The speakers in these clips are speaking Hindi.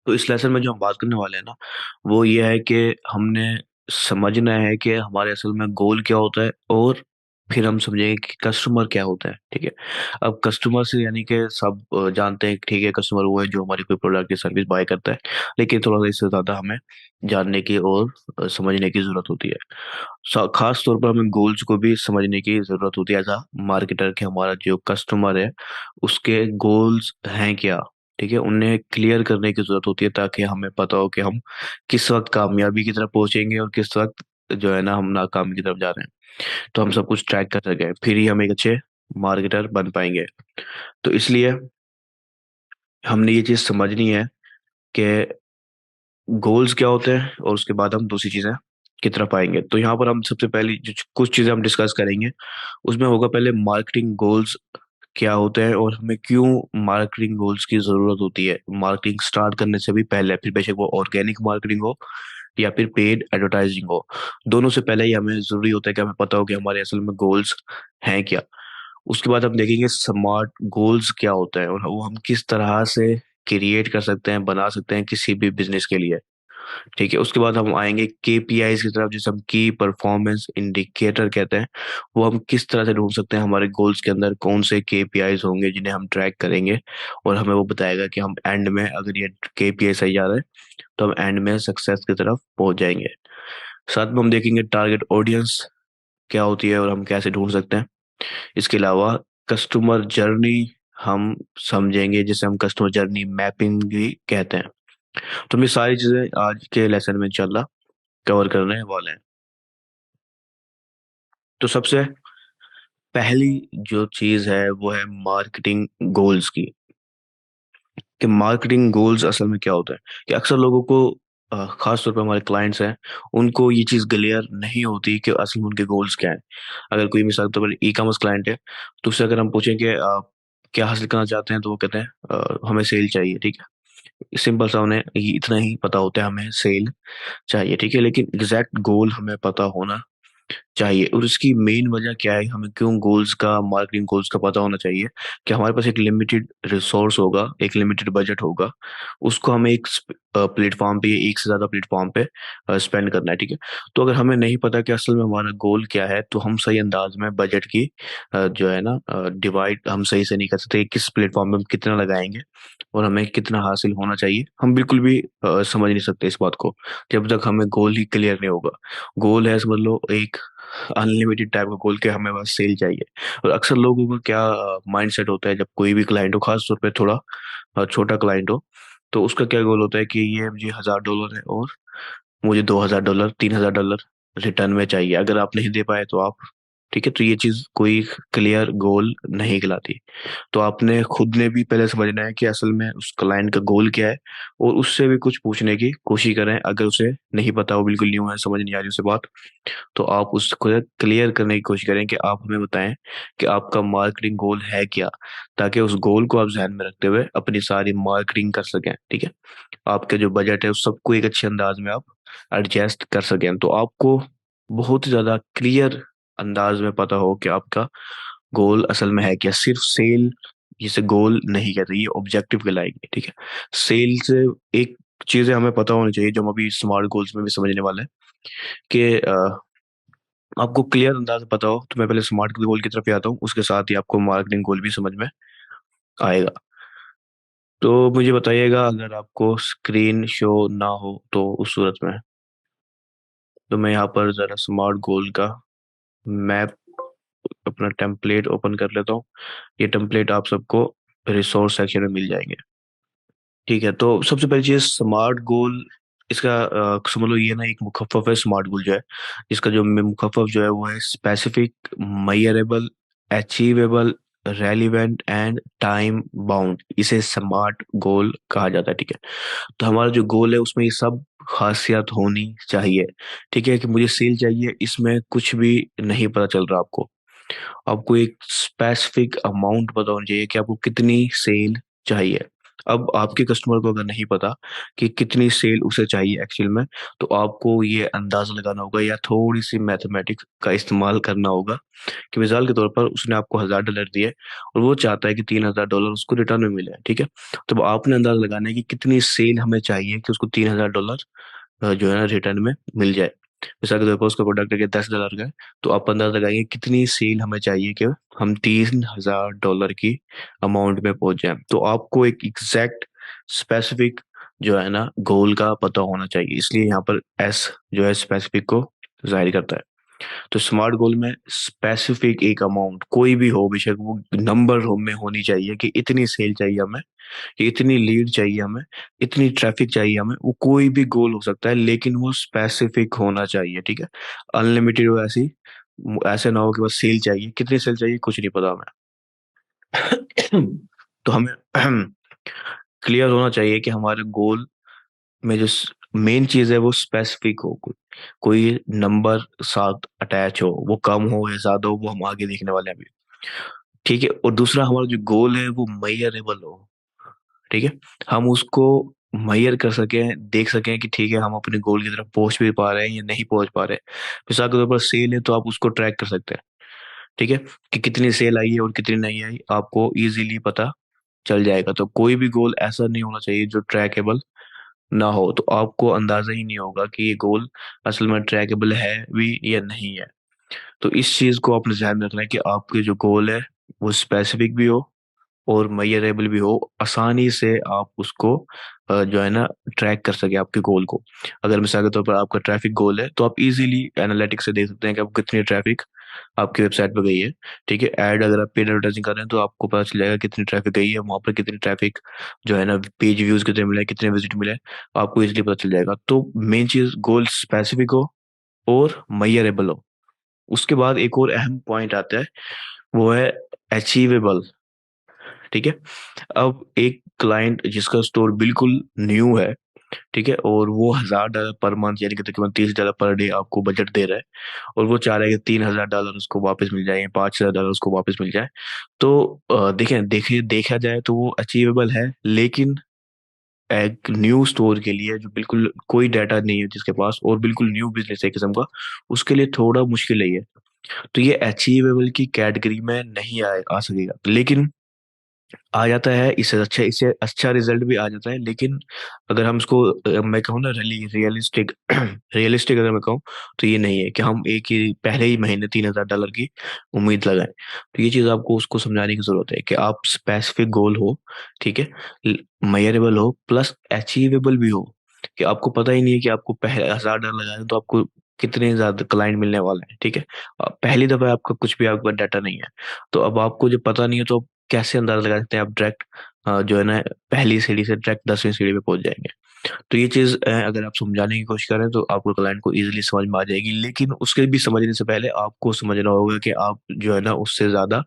तो इस लेसन में जो हम बात करने वाले हैं ना, वो ये है कि हमने समझना है कि हमारे असल में गोल क्या होता है, और फिर हम समझेंगे कि कस्टमर क्या होता है। ठीक है। अब कस्टमर से यानी कि सब जानते हैं, ठीक है, कस्टमर वो है जो हमारी कोई प्रोडक्ट की सर्विस बाय करता है। लेकिन थोड़ा सा इससे ज़्यादा हमें जानने की और समझने की ज़रूरत होती है। खास तौर पर हमें गोल्स को भी समझने की ज़रूरत होती है एज अ मार्केटर, कि हमारा जो कस्टमर है उसके गोल्स हैं क्या। ठीक है, उन्हें क्लियर करने की जरूरत होती है ताकि हमें पता हो कि हम किस वक्त कामयाबी की तरफ पहुंचेंगे और किस वक्त जो है ना हम नाकामी की तरफ जा रहे हैं। तो हम सब कुछ ट्रैक कर सकें, फिर ही हम एक अच्छे मार्केटर बन पाएंगे। तो इसलिए हमने ये चीज़ समझनी है कि गोल्स क्या होते हैं, और उसके बाद हम दूसरी चीज़ें की तरफ आएंगे। तो यहाँ पर हम सबसे पहली जो कुछ चीज़ें हम डिस्कस करेंगे, उसमें होगा पहले मार्केटिंग गोल्स क्या होते हैं, और हमें क्यों मार्केटिंग गोल्स की जरूरत होती है मार्केटिंग स्टार्ट करने से भी पहले। फिर बेशक वो ऑर्गेनिक मार्केटिंग हो या फिर पेड एडवर्टाइजिंग हो, दोनों से पहले ही हमें जरूरी होता है कि हमें पता हो कि हमारे असल में गोल्स हैं क्या। उसके बाद हम देखेंगे स्मार्ट गोल्स क्या होता है, और वो हम किस तरह से क्रिएट कर सकते हैं, बना सकते हैं किसी भी बिजनेस के लिए। ठीक है, उसके बाद हम आएंगे केपीआईज की तरफ, जिसे हम की परफॉर्मेंस इंडिकेटर कहते हैं। वो हम किस तरह से ढूंढ सकते हैं हमारे गोल्स के अंदर कौन से केपीआईज होंगे जिन्हें हम ट्रैक करेंगे, और हमें वो बताएगा कि हम एंड में अगर ये केपीआई सही जा रहा है तो हम एंड में सक्सेस की तरफ पहुंच जाएंगे। साथ में हम देखेंगे टारगेट ऑडियंस क्या होती है और हम कैसे ढूंढ सकते हैं। इसके अलावा कस्टमर जर्नी हम समझेंगे, जिसे हम कस्टमर जर्नी मैपिंग भी कहते हैं। तो ये सारी चीजें आज के लेसन में इंशाल्लाह कवर करने वाले हैं। तो सबसे पहली जो चीज है वो है मार्केटिंग गोल्स की, कि मार्केटिंग गोल्स असल में क्या होता है। कि अक्सर लोगों को खास तौर पर हमारे क्लाइंट्स हैं, उनको ये चीज क्लियर नहीं होती कि असल में उनके गोल्स क्या हैं। अगर कोई मिसाल के तौर पर ई कॉमर्स क्लाइंट है, तो उससे अगर हम पूछें कि क्या हासिल करना चाहते हैं, तो वो कहते हैं हमें सेल चाहिए। ठीक है, सिंपल सा उन्हें इतना ही पता होता है, हमें सेल चाहिए। ठीक है, लेकिन एग्जैक्ट गोल हमें पता होना चाहिए, और इसकी मेन वजह क्या है, हमें क्यों गोल्स का, मार्केटिंग गोल्स का पता होना चाहिए। कि हमारे पास एक लिमिटेड रिसोर्स होगा, एक लिमिटेड बजट होगा, उसको हमें एक प्लेटफॉर्म पे या एक से ज्यादा प्लेटफॉर्म पे स्पेंड करना है। ठीक है, तो अगर हमें नहीं पता कि असल में हमारा गोल क्या है, तो हम सही अंदाज में बजट की जो है ना डिवाइड हम सही से नहीं कर सकते, किस प्लेटफॉर्म पे हम कितना लगाएंगे और हमें कितना हासिल होना चाहिए, हम बिल्कुल भी समझ नहीं सकते इस बात को, जब तक हमें गोल ही क्लियर नहीं होगा। गोल है समझ लो एक अनलिमिटेड टाइप का गोल, के हमें बस सेल चाहिए। और अक्सर लोगों का क्या माइंडसेट होता है, जब कोई भी क्लाइंट हो, खास तौर पे थोड़ा छोटा क्लाइंट हो, तो उसका क्या गोल होता है कि ये मुझे $1000 है और मुझे $2000 $3000 रिटर्न में चाहिए। अगर आप नहीं दे पाए तो आप, ठीक है, तो ये चीज कोई क्लियर गोल नहीं कहलाती। तो आपने खुद ने भी पहले समझना है कि असल में उस क्लाइंट का गोल क्या है, और उससे भी कुछ पूछने की कोशिश करें। अगर उसे नहीं पता, वो बिल्कुल न्यू है, समझ नहीं आ रही उसे बात, तो आप उसको क्लियर करने की कोशिश करें कि आप हमें बताएं कि आपका मार्केटिंग गोल है क्या, ताकि उस गोल को आप ध्यान में रखते हुए अपनी सारी मार्केटिंग कर सकें। ठीक है, आपके जो बजट है उस सबको एक अच्छे अंदाज में आप एडजस्ट कर सकें, तो आपको बहुत ही ज्यादा क्लियर अंदाज में पता हो कि आपका गोल असल में है क्या। सिर्फ सेल जिसे गोल नहीं कहते, ये ऑब्जेक्टिव कहलाएंगे। ठीक है, सेल से एक चीजें हमें पता होनी चाहिए जो हम अभी स्मार्ट गोल्स में भी समझने वाले हैं, कि आपको क्लियर अंदाज में पता हो। तो मैं पहले स्मार्ट गोल की तरफ ही आता हूँ, उसके साथ ही आपको मार्केटिंग गोल भी समझ में आएगा। तो मुझे बताइएगा अगर आपको स्क्रीन शो ना हो तो उस सूरत में। तो मैं यहाँ पर जरा स्मार्ट गोल का मैप, अपना टेम्पलेट ओपन कर लेता हूँ। ये टेम्पलेट आप सबको रिसोर्स सेक्शन में मिल जाएंगे। ठीक है, तो सबसे पहली चीज स्मार्ट गोल, इसका समझ लो ये ना एक मुखफ़फ़ है स्मार्ट गोल जो है। इसका जो मुखफ़फ़ जो है वो है specific, measurable, achievable, relevant and time bound. इसे स्मार्ट गोल कहा जाता है। ठीक है, तो हमारा जो गोल है उसमें ये सब खासियत होनी चाहिए। ठीक है, कि मुझे सेल चाहिए, इसमें कुछ भी नहीं पता चल रहा आपको। आपको एक स्पेसिफिक अमाउंट पता होनी चाहिए कि आपको कितनी सेल चाहिए। अब आपके कस्टमर को अगर नहीं पता कि कितनी सेल उसे चाहिए एक्चुअल में, तो आपको ये अंदाजा लगाना होगा या थोड़ी सी मैथमेटिक्स का इस्तेमाल करना होगा कि मिसाल के तौर पर उसने आपको $1000 दिए और वो चाहता है कि $3000 उसको रिटर्न में मिले, ठीक है। तो अब आपने अंदाजा लगाना है कि कितनी सेल हमें चाहिए कि उसको $3000 जो है ना रिटर्न में मिल जाए। मिसाल के तौर पर उसका प्रोडक्ट अगर $10 का है, तो आप अंदाजा लगाएंगे कितनी सेल हमें चाहिए कि हम $3000 की अमाउंट में पहुंच जाए। तो आपको एक एग्जैक्ट स्पेसिफिक जो है ना गोल का पता होना चाहिए, इसलिए यहाँ पर एस जो है स्पेसिफिक को जाहिर करता है। तो स्मार्ट गोल में स्पेसिफिक एक अमाउंट कोई भी हो, बेशक वो नंबर हो में होनी चाहिए कि इतनी सेल चाहिए हमें, कि इतनी लीड चाहिए हमें, इतनी ट्रैफिक चाहिए हमें। वो कोई भी गोल हो सकता है लेकिन वो स्पेसिफिक होना चाहिए, ठीक है। अनलिमिटेड हो ऐसी, ऐसे ना हो कि बस सेल चाहिए, कितनी सेल चाहिए कुछ नहीं पता हमें। तो हमें क्लियर होना चाहिए कि हमारे गोल में जो मेन चीज है वो स्पेसिफिक हो, कोई नंबर साथ अटैच हो, वो कम हो या ज्यादा हो वो हम आगे देखने वाले हैं अभी, ठीक है। और दूसरा हमारा जो गोल है वो मेजरेबल हो, ठीक है। हम उसको मेजर कर सकें, देख सकें कि ठीक है हम अपने गोल की तरफ पहुंच भी पा रहे हैं या नहीं पहुंच पा रहे हैं। मिसाल के तौर पर सेल है तो आप उसको ट्रैक कर सकते हैं, ठीक है, कि कितनी सेल आई है और कितनी नहीं आई, आपको इजीली पता चल जाएगा। तो कोई भी गोल ऐसा नहीं होना चाहिए जो ट्रैकेबल ना हो, तो आपको अंदाजा ही नहीं होगा कि ये गोल असल में ट्रैकेबल है भी या नहीं है। तो इस चीज को अपने ध्यान में रखना है कि आपके जो गोल है वो स्पेसिफिक भी हो और मेजरेबल भी हो, आसानी से आप उसको जो है ना ट्रैक कर सके आपके गोल को। अगर मिसाल के तौर पर आपका ट्रैफिक गोल है तो आप इजीली एनालिटिक्स से देख सकते हैं कि आपको कितनी ट्रैफिक आपकी वेबसाइट पर गई है, ठीक है। ऐड अगर आप पेड एडवर्टाइजिंग कर रहे हैं तो आपको पता चल जाएगा कितनी ट्रैफिक गई है वहां पर, कितनी ट्रैफिक जो है ना पेज व्यूज कितने मिले, कितने विजिट मिले, आपको इजीली पता चल जाएगा। तो मेन चीज गोल स्पेसिफिक हो और मेजरेबल हो। उसके बाद एक और अहम पॉइंट आता है, वो है अचीवेबल, ठीक है। अब एक क्लाइंट जिसका स्टोर बिल्कुल न्यू है, ठीक है, और वो $1000 पर मंथ यानी कि तकरीबन $30 पर डे आपको बजट दे रहा है, और वो चाह रहा है कि $3000 उसको वापस मिल जाए या $5000 उसको वापस मिल जाए। तो देखें देखिए देखा जाए तो वो अचीवेबल है, लेकिन एक न्यू स्टोर के लिए जो बिल्कुल कोई डाटा नहीं है जिसके पास और बिल्कुल न्यू बिजनेस है किस्म का, उसके लिए थोड़ा मुश्किल है ये। तो ये अचीवेबल की कैटेगरी में नहीं आ सकेगा, लेकिन आ जाता है, इससे अच्छा रिजल्ट भी आ जाता है। लेकिन अगर हम इसको मैं कहूँ ना रियलिस्टिक रियलिस्टिक अगर मैं कहूँ, तो ये नहीं है कि हम एक ही पहले ही महीने $3000 की उम्मीद लगाएं। तो ये चीज आपको उसको समझाने की जरूरत है कि आप स्पेसिफिक गोल हो, ठीक है, मेजरेबल हो प्लस अचीवेबल भी हो, कि आपको पता ही नहीं है कि आपको पहले $1000 लगाए तो आपको कितने ज्यादा क्लाइंट मिलने वाले हैं, ठीक है। पहली दफा आपका कुछ भी आपका डाटा नहीं है, तो अब आपको जब पता नहीं है तो कैसे अंदाजा लगा सकते हैं आप डायरेक्ट जो है ना पहली सीढ़ी से डायरेक्ट 10वीं सीढ़ी पे पहुंच जाएंगे। तो ये चीज अगर आप समझाने की कोशिश करें तो आपको क्लाइंट को इजीली समझ में आ जाएगी, लेकिन उसके भी समझने से पहले आपको समझना होगा कि आप जो है ना उससे ज्यादा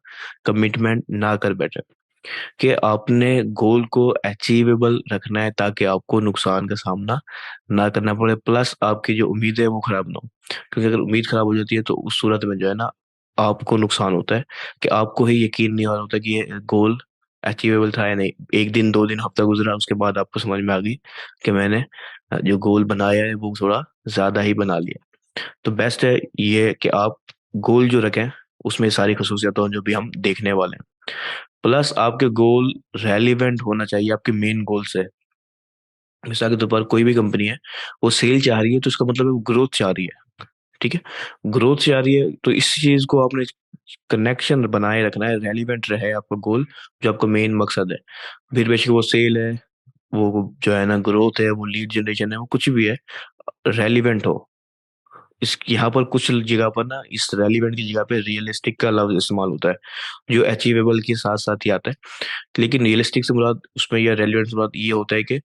कमिटमेंट ना कर बैठे, कि आपने गोल को अचीवेबल रखना है ताकि आपको नुकसान का सामना ना करना पड़े, प्लस आपकी जो उम्मीद है वो खराब ना हो। क्योंकि अगर उम्मीद खराब हो जाती है तो उस सूरत में जो है ना आपको नुकसान होता है, कि आपको ही यकीन नहीं हो रहा होता कि ये गोल अचीवेबल था या नहीं। एक दिन, 2 दिन, हफ्ता गुजरा, उसके बाद आपको समझ में आ गई कि मैंने जो गोल बनाया है वो थोड़ा ज्यादा ही बना लिया। तो बेस्ट है ये कि आप गोल जो रखें उसमें सारी खसूसियात हों जो भी हम देखने वाले हैं, प्लस आपके गोल रेलिवेंट होना चाहिए आपके मेन गोल से। मिसाल के तौर पर कोई भी कंपनी है, वो सेल चाह रही है तो इसका मतलब है वो ग्रोथ चाह रही है, ठीक है। ग्रोथ चाह रही है तो इस चीज को आपने कनेक्शन बनाए रखना है, रेलिवेंट रहे आपका गोल जो आपका मेन मकसद है। फिर बेशक वो सेल है, वो जो है ना ग्रोथ है, वो लीड जनरेशन है, वो कुछ भी है, रेलिवेंट हो। इस यहाँ पर कुछ जगह पर ना इस रेलिवेंट की जगह पे रियलिस्टिक का लफ्ज इस्तेमाल होता है, जो अचीवेबल के साथ साथ ही आता है। लेकिन रियलिस्टिक से मुराद उसमें या रेलिवेंट से मुराद ये होता है कि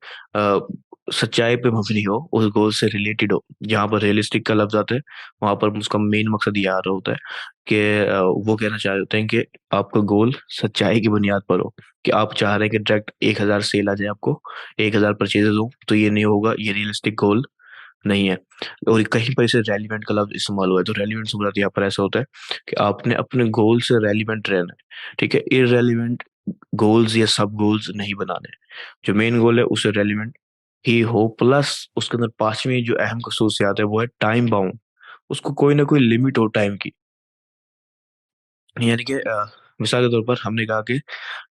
सच्चाई पे मबनी हो, उस गोल से रिलेटेड हो। जहाँ पर रियलिस्टिक का लफ्ज आता है वहां पर उसका मेन मकसद ये आ रहा होता है कि वो कहना चाह रहे होते हैं कि आपका गोल सच्चाई की बुनियाद पर हो, कि आप चाह रहे हैं कि डायरेक्ट 1000 सेल आ जाए आपको, 1000 परचेजेस हो, तो ये नहीं होगा, ये रियलिस्टिक गोल नहीं है। और कहीं पर इसे रेलिवेंट का लफ्ज इस्तेमाल हुआ है, तो रेलिवेंट से मुराद यहाँ पर ऐसा होता है कि आपने अपने गोल से रेलिवेंट रहना है, ठीक है। इररेलीवेंट गोल्स या सब गोल्स नहीं बनाने। जो मेन गोल है उसे रेलिवेंट ही हो, प्लस उसके अंदर पांचवी जो अहम खसूसियात है वो है टाइम बाउंड। उसको कोई ना कोई लिमिट हो टाइम की। यानी कि मिसाल के तौर पर हमने कहा कि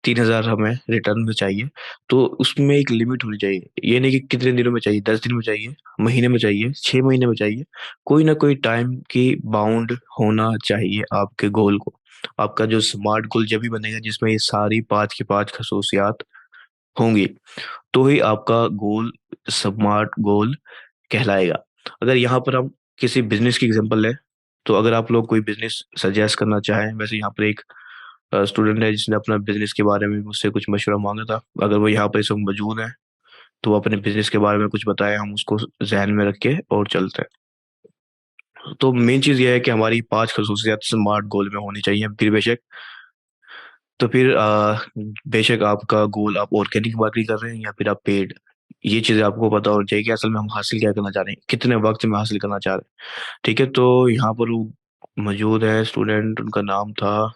3,000 हमें रिटर्न में चाहिए, तो उसमें एक लिमिट होनी चाहिए। ये नहीं कि कितने दिनों में चाहिए, 10 दिन में चाहिए, महीने में चाहिए, 6 महीने में चाहिए। कोई ना कोई टाइम की बाउंड होना चाहिए आपके गोल को। आपका जो स्मार्ट गोल जब भी बनेगा जिसमें ये सारी पांच की पांच खसूसियात होंगी, तो ही आपका गोल स्मार्ट गोल कहलाएगा। अगर यहाँ पर हम किसी बिजनेस की एग्जांपल लें, तो अगर आप लोग कोई बिजनेस सजेस्ट करना चाहें, वैसे यहाँ पर एक स्टूडेंट है जिसने अपना बिजनेस के बारे में मुझसे कुछ मशवरा मांगा था, अगर वो यहाँ पर इस वक्त मौजूद है तो वो अपने बिजनेस के बारे में कुछ बताए, हम उसको जहन में रख के और चलते हैं। तो मेन चीज़ ये है कि हमारी पांच खसूसियात स्मार्ट गोल में होनी चाहिए। फिर बेशक, तो फिर बेशक आपका गोल आप ऑर्गेनिक मार्केटिंग कर रहे हैं या फिर आप पेड, ये चीज़ें आपको पता होनी चाहिए कि असल में हम हासिल क्या करना चाह रहे हैं, कितने वक्त में हासिल करना चाह रहे हैं। ठीक है, तो यहाँ पर वो मौजूद है स्टूडेंट, उनका नाम था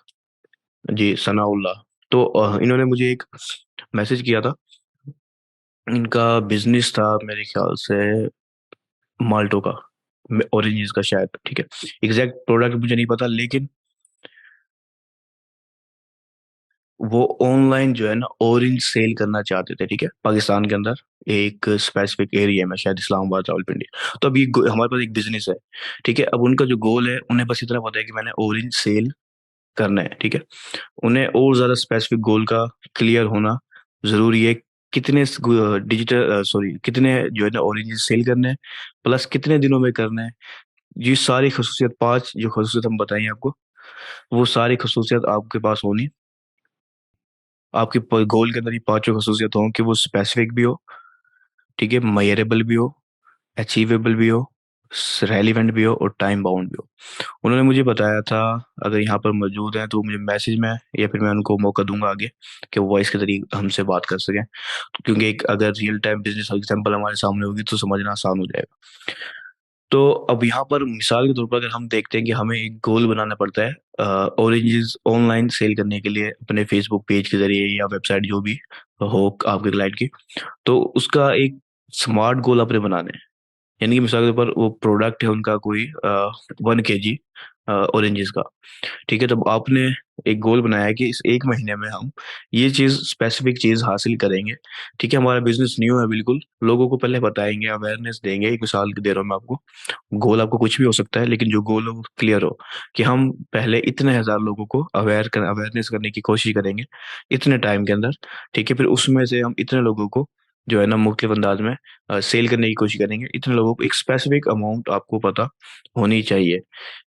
जी सनाउल्लाह। तो इन्होंने मुझे एक मैसेज किया था। इनका बिजनेस था मेरे ख्याल से माल्टो का, ऑरेंजेस का शायद। ठीक है, एग्जैक्ट प्रोडक्ट मुझे नहीं पता, लेकिन वो ऑनलाइन जो है ना ऑरेंज सेल करना चाहते थे। ठीक है, पाकिस्तान के अंदर एक स्पेसिफिक एरिया में, शायद इस्लामाबाद रावलपिंडी। तो अभी हमारे पास एक बिजनेस है। ठीक है, अब उनका जो गोल है, उन्हें बस इतना पता है कि मैंने ऑरेंज सेल करना है। ठीक है, उन्हें और ज्यादा स्पेसिफिक गोल का क्लियर होना जरूरी है। कितने डिजिटल सॉरी कितने जो है ना ऑरेंज सेल करने हैं, प्लस कितने दिनों में करना है। ये सारी खसूसियत, पांच जो खसूसियत हम बताएंगे आपको, वो सारी खसूसियत आपके पास होनी। आपके गोल के अंदर ये पांचों खसूसियत हों कि वो स्पेसिफिक भी हो, ठीक है, मेजरेबल भी हो, अचीवेबल भी हो, रेलिवेंट भी हो और टाइम बाउंड भी हो। उन्होंने मुझे बताया था, अगर यहाँ पर मौजूद हैं तो मुझे मैसेज में, या फिर मैं उनको मौका दूंगा आगे कि वो वॉइस के जरिए हमसे बात कर सकें। तो क्योंकि एक अगर रियल टाइम बिजनेस एग्जांपल हमारे सामने होगी तो समझना आसान हो जाएगा। तो अब यहाँ पर मिसाल के तौर पर अगर हम देखते हैं कि हमें एक गोल बनाना पड़ता है ऑरेंजेस ऑनलाइन सेल करने के लिए, अपने फेसबुक पेज के जरिए या वेबसाइट जो भी हो आपके क्लाइंट की, तो उसका एक स्मार्ट गोल अपने बनाने हैं। यानी कि मिसाल के तौर पर वो प्रोडक्ट है उनका कोई 1 kg ऑरेंजेस का। ठीक है, तो आपने एक गोल बनाया है कि इस एक महीने में हम ये चीज स्पेसिफिक चीज हासिल करेंगे। ठीक है, हमारा बिजनेस न्यू है, बिल्कुल लोगों को पहले बताएंगे, अवेयरनेस देंगे। एक मिसाल दे रहा हूँ मैं आपको, गोल आपको कुछ भी हो सकता है, लेकिन जो गोल हो वो क्लियर हो कि हम पहले इतने हजार लोगों को अवेयरनेस करने की कोशिश करेंगे इतने टाइम के अंदर। ठीक है, फिर उसमें से हम इतने लोगों को जो है ना मुख्तलिफ अंदाज में सेल करने की कोशिश करेंगे। इतने लोगों को एक स्पेसिफिक अमाउंट आपको पता होनी चाहिए।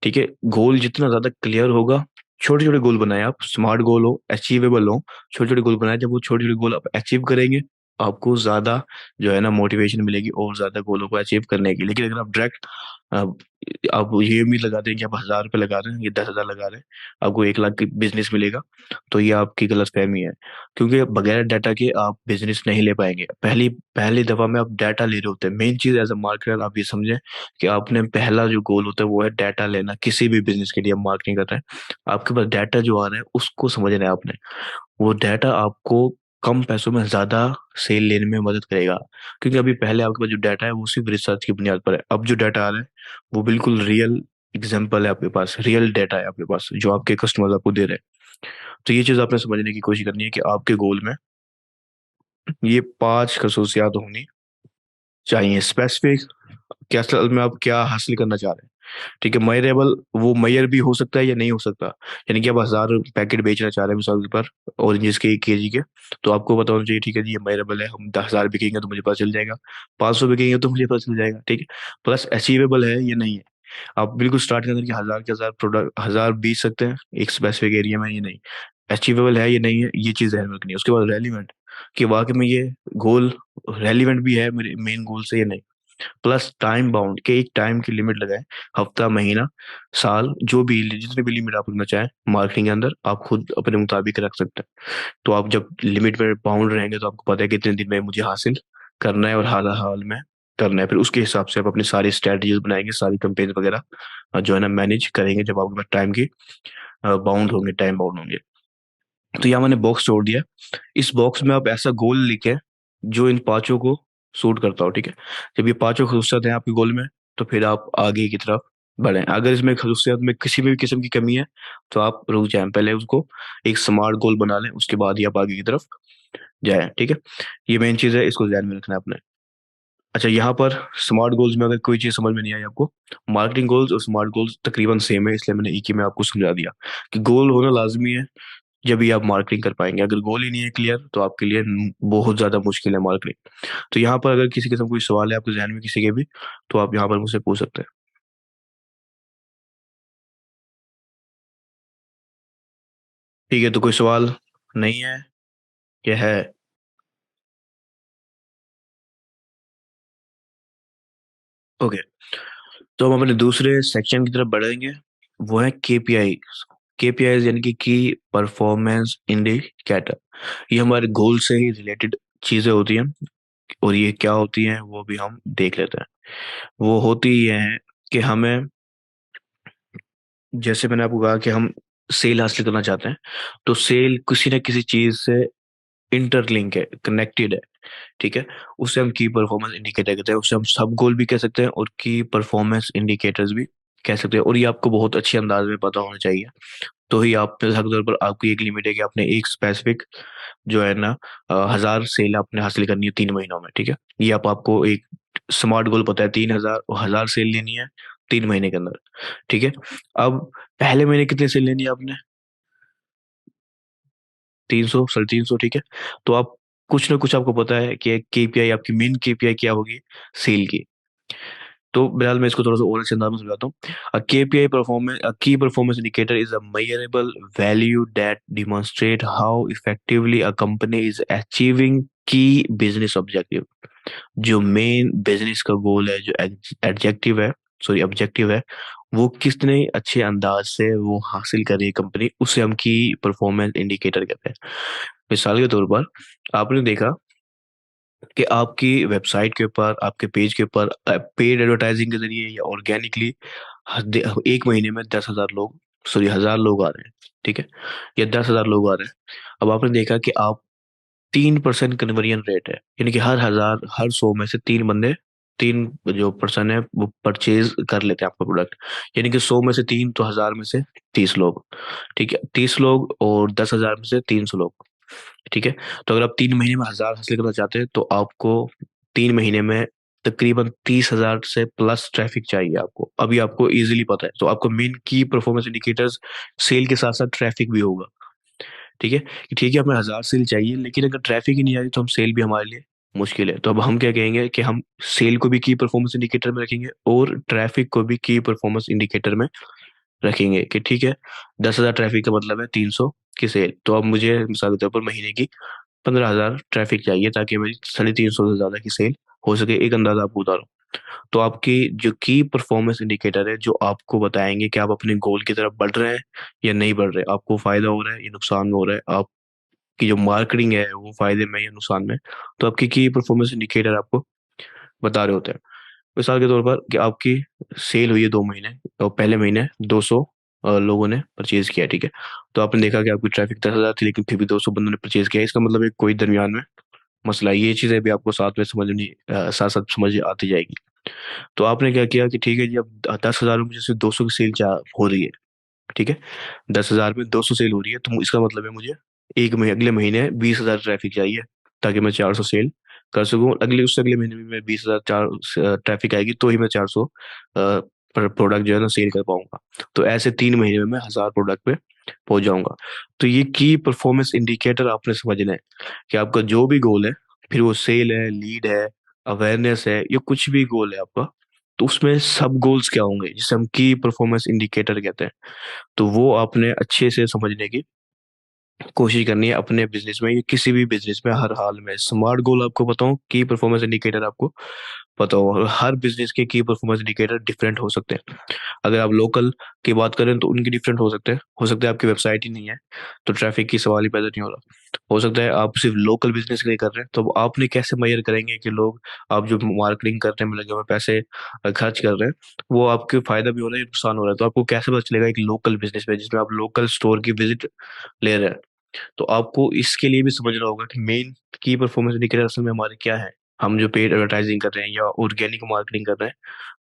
ठीक है, गोल जितना ज्यादा क्लियर होगा, छोटे छोटे गोल बनाए आप, स्मार्ट गोल हो, अचीवेबल हो, छोटे छोटे गोल बनाए। जब वो छोटे छोटे गोल आप अचीव करेंगे, आपको ज्यादा जो है ना मोटिवेशन मिलेगी और ज्यादा गोलों को अचीव करने की। लेकिन अगर आप डायरेक्ट आप ये उम्मीद लगाते हैं कि आप 1,000 रुपये लगा रहे हैं, ये 10,000 लगा रहे हैं, आपको 1 लाख की बिजनेस मिलेगा, तो ये आपकी गलत फहमी है। क्योंकि बगैर डाटा के आप बिजनेस नहीं ले पाएंगे। पहली पहली दफा में आप डाटा ले रहे होते हैं। मेन चीज एज अ मार्केटर आप ये समझें कि आपने पहला जो गोल होता है वो है डाटा लेना। किसी भी बिजनेस के लिए हम मार्केटिंग कर रहे हैं, आपके पास डाटा जो आ रहा है उसको समझना है आपने। वो डाटा आपको कम पैसों में ज्यादा सेल लेने में मदद करेगा। क्योंकि अभी पहले आपके पास जो डाटा है वो सिर्फ रिसर्च की बुनियाद पर है। अब जो डाटा आ रहा है वो बिल्कुल रियल एग्जाम्पल है, आपके पास रियल डाटा है आपके पास जो आपके कस्टमर्स आपको दे रहे हैं। तो ये चीज आपने समझने की कोशिश करनी है कि आपके गोल में ये पांच खसूसियात होनी चाहिए। स्पेसिफिक, क्या असल में आप क्या हासिल करना चाह रहे हैं। ठीक है, मेजरेबल, वो मेजर भी हो सकता है या नहीं हो सकता। यानी कि आप 1,000 पैकेट बेचना चाह रहे हैं मिसाल के पर ऑरेंजेस के 1 kg के, तो आपको पता होना चाहिए ठीक है जी ये मेजरेबल है, हम 10,000 बिकेंगे तो मुझे पता चल जाएगा, 500 बिकेंगे तो मुझे पता चल जाएगा। ठीक है, प्लस अचीवेबल है या नहीं है। आप बिल्कुल स्टार्ट के अंदर कि 1,000 के 1,000 प्रोडक्ट 1,000 बेच सकते हैं एक स्पेसिफिक एरिया में, ये नहीं अचीवेबल है, ये नहीं है, ये चीज ध्यान में रखनी है। उसके बाद रेलिवेंट, कि वाकई में ये गोल रेलिवेंट भी है मेरे मेन गोल से या नहीं। प्लस टाइम बाउंड, के एक टाइम की लिमिट लगाएं, हफ्ता, महीना, साल, जो भी जितनी भी लिमिट आप रखना चाहें मार्केटिंग के अंदर आप खुद अपने मुताबिक रख सकते हैं। तो आप जब लिमिट में बाउंड रहेंगे तो आपको पता है कि इतने दिन में मुझे हासिल करना है और हाल हाल में करना है। फिर उसके हिसाब से आप अपनी सारी स्ट्रेटजीज बनाएंगे, सारी कैंपेन वगैरह जो है ना मैनेज करेंगे जब आपके पास टाइम की बाउंड होंगे, टाइम बाउंड होंगे। तो यहाँ मैंने बॉक्स छोड़ दिया। इस बॉक्स में आप ऐसा गोल लिखे जो इन पांचों को सूट करता हो, ठीक है। जब ये पांचों खसूसियात हैं आपके गोल में, तो फिर आप आगे की तरफ बढ़ें। अगर इसमें खसूसियात में किसी भी किस्म की कमी है, तो आप रुक जाएं, पहले उसको एक स्मार्ट गोल बना लें, उसके बाद ही आप आगे की तरफ जाएं, ठीक है। ये मेन चीज़ है, इसको ध्यान में रखना है आपने। अच्छा, यहाँ पर स्मार्ट गोल्स में अगर कोई चीज़ समझ में नहीं आई आपको, मार्केटिंग गोल्स और स्मार्ट गोल्स तकरीबन सेम है, इसलिए मैंने एक ही में आपको समझा दिया कि गोल होना लाजमी है, जब भी आप मार्केटिंग कर पाएंगे। अगर गोल ही नहीं है क्लियर, तो आपके लिए बहुत ज्यादा मुश्किल है मार्केटिंग। तो यहाँ पर अगर किसी किस्म कोई सवाल है आपके जहन में किसी के भी, तो आप यहाँ पर मुझसे पूछ सकते हैं। ठीक है, तो कोई सवाल नहीं है, क्या है? ओके, तो हम अपने दूसरे सेक्शन की तरफ बढ़ेंगे। वो है केपीआई। केपीआई यानी कि की परफॉर्मेंस इंडिकेटर। ये हमारे गोल से ही रिलेटेड चीजें होती हैं, और ये क्या होती हैं वो भी हम देख लेते हैं। वो होती ये है कि हमें, जैसे मैंने आपको कहा कि हम सेल हासिल करना चाहते हैं, तो सेल किसी न किसी चीज से इंटरलिंक है, कनेक्टेड है, ठीक है। उसे हम की परफॉर्मेंस इंडिकेटर कहते हैं, उसे हम सब गोल भी कह सकते हैं और की परफॉर्मेंस इंडिकेटर्स भी कह सकते हैं। और ये आपको बहुत अच्छे अंदाज में पता होना चाहिए, तो ही आप हक तौर पर आपकी एक लिमिट है कि आपने एक स्पेसिफिक जो है ना 1000 सेल आपने हासिल करनी है 3 महीनों में, ठीक है। ये आपको एक स्मार्ट गोल पता है, 3000 और 1000 सेल लेनी है 3 महीने के अंदर, ठीक है। अब पहले महीने कितने सेल लेनी है आपने? 300, 350, ठीक है। तो आप कुछ ना कुछ आपको पता है कि केपीआई, आपकी मेन केपीआई क्या होगी? सेल की। तो फिलहाल मैं इसको थोड़ा सा और अच्छे अंदाज में समझाता हूँ। केपीआई परफॉर्मेंस, की performance indicator is a measurable value that demonstrate how effectively a company is achieving की बिजनेस ऑब्जेक्टिव। जो मेन बिजनेस का गोल है, जो एडजेक्टिव है, सॉरी ऑब्जेक्टिव है, वो कितने अच्छे अंदाज से वो हासिल कर रही है कंपनी, उसे हम की परफॉर्मेंस इंडिकेटर कहते हैं। मिसाल के तौर पर, आपने देखा कि आपकी वेबसाइट के ऊपर, आपके पेज के ऊपर पेड एडवर्टाइजिंग के जरिए या ऑर्गेनिकली एक महीने में 10,000 लोग, सॉरी 1000 लोग आ रहे हैं, ठीक है, या 10,000 लोग आ रहे हैं। अब आपने देखा कि आप 3% कन्वर्जन रेट है, यानी कि हर 1000, हर 100 में से 3 बंदे, तीन जो पर्सन है वो परचेज कर लेते हैं आपका प्रोडक्ट। यानी कि 100 में से 3, तो 1000 में से 30 लोग, ठीक है। 30 लोग और 10,000 में से 300 लोग, ठीक है। तो अगर आप 3 महीने में 1000 हासिल करना चाहते हैं, तो आपको 3 महीने में तकरीबन 30,000 से प्लस ट्रैफिक चाहिए आपको। अभी आपको इजीली पता है, तो आपको मेन की परफॉर्मेंस इंडिकेटर्स सेल के साथ साथ ट्रैफिक भी होगा, ठीक है। कि ठीक है, हमें 1000 सेल चाहिए, लेकिन अगर ट्रैफिक ही नहीं आई, तो हम सेल भी हमारे लिए मुश्किल है। तो अब हम क्या कहेंगे कि हम सेल को भी की परफॉर्मेंस इंडिकेटर में रखेंगे और ट्रैफिक को भी की परफॉर्मेंस इंडिकेटर में रखेंगे, कि ठीक है, 10,000 ट्रैफिक का मतलब है 300 की सेल। तो अब मुझे मिसाल के तौर पर महीने की 15,000 ट्रैफिक चाहिए, ताकि मेरी 350 से ज्यादा की सेल हो सके। एक अंदाजा आपको बता रहा हूँ। तो आपकी जो की परफॉर्मेंस इंडिकेटर है, जो आपको बताएंगे कि आप अपने गोल की तरफ बढ़ रहे हैं या नहीं बढ़ रहे, आपको फायदा हो रहा है या नुकसान में हो रहा है, आपकी जो मार्केटिंग है वो फायदे में या नुकसान में, तो आपकी की परफॉर्मेंस इंडिकेटर आपको बता रहे होते हैं। मिसाल के तौर पर कि आपकी सेल हुई है 2 महीने, तो पहले महीने 200 लोगों ने परचेज किया, ठीक है। तो आपने देखा कि आपकी ट्रैफिक 10,000 थी, लेकिन फिर भी 200 बंदों ने परचेज किया। इसका मतलब है कोई दरमियान में मसला है। ये चीजें भी आपको साथ में समझनी, साथ साथ समझ आती जाएगी। तो आपने क्या किया कि ठीक है जी, अब 10,000 में मुझे सिर्फ 200 की सेल हो रही है, ठीक है। 10,000 में 200 सेल हो रही है, तो इसका मतलब है मुझे एक महीने, अगले महीने 20,000 ट्रैफिक चाहिए, ताकि मैं 400 सेल कर सकूं। अगले, उससे अगले महीने में मैं 20,000 चार ट्रैफिक आएगी, तो ही मैं 400 प्रोडक्ट जो है ना सेल कर पाऊंगा। तो ऐसे 3 महीने में मैं 1000 प्रोडक्ट पे पहुंच जाऊंगा। तो ये की परफॉर्मेंस इंडिकेटर आपने समझना है कि आपका जो भी गोल है, फिर वो सेल है, लीड है, अवेयरनेस है, या कुछ भी गोल है आपका, तो उसमें सब गोल्स क्या होंगे, जिसे हम की परफॉर्मेंस इंडिकेटर कहते हैं। तो वो आपने अच्छे से समझने की कोशिश करनी है अपने बिजनेस में, या किसी भी बिजनेस में, हर हाल में। स्मार्ट गोल आपको बताऊं, की परफॉर्मेंस इंडिकेटर आपको पता हो, और हर बिजनेस के की परफॉर्मेंस इंडिकेटर डिफरेंट हो सकते हैं। अगर आप लोकल की बात करें, तो उनके डिफरेंट हो सकते हैं। हो सकता है आपकी वेबसाइट ही नहीं है, तो ट्रैफिक की सवाल ही पैदा नहीं हो रहा। हो सकता है आप सिर्फ लोकल बिजनेस के लिए कर रहे हैं, तो अब आपने कैसे मेजर करेंगे कि लोग, आप जो मार्केटिंग करने में लगे हुए पैसे खर्च कर रहे हैं, वो आपके फायदा भी हो रहा है, नुकसान हो रहा है। तो आपको कैसे पता चलेगा एक लोकल बिजनेस में, जिसमें आप लोकल स्टोर की विजिट ले रहे हैं, तो आपको इसके लिए भी समझना होगा कि मेन की परफॉर्मेंस इंडिकेटर असल में हमारे क्या है। हम जो पेड एडवर्टाइजिंग कर रहे हैं या ऑर्गेनिक मार्केटिंग कर रहे हैं,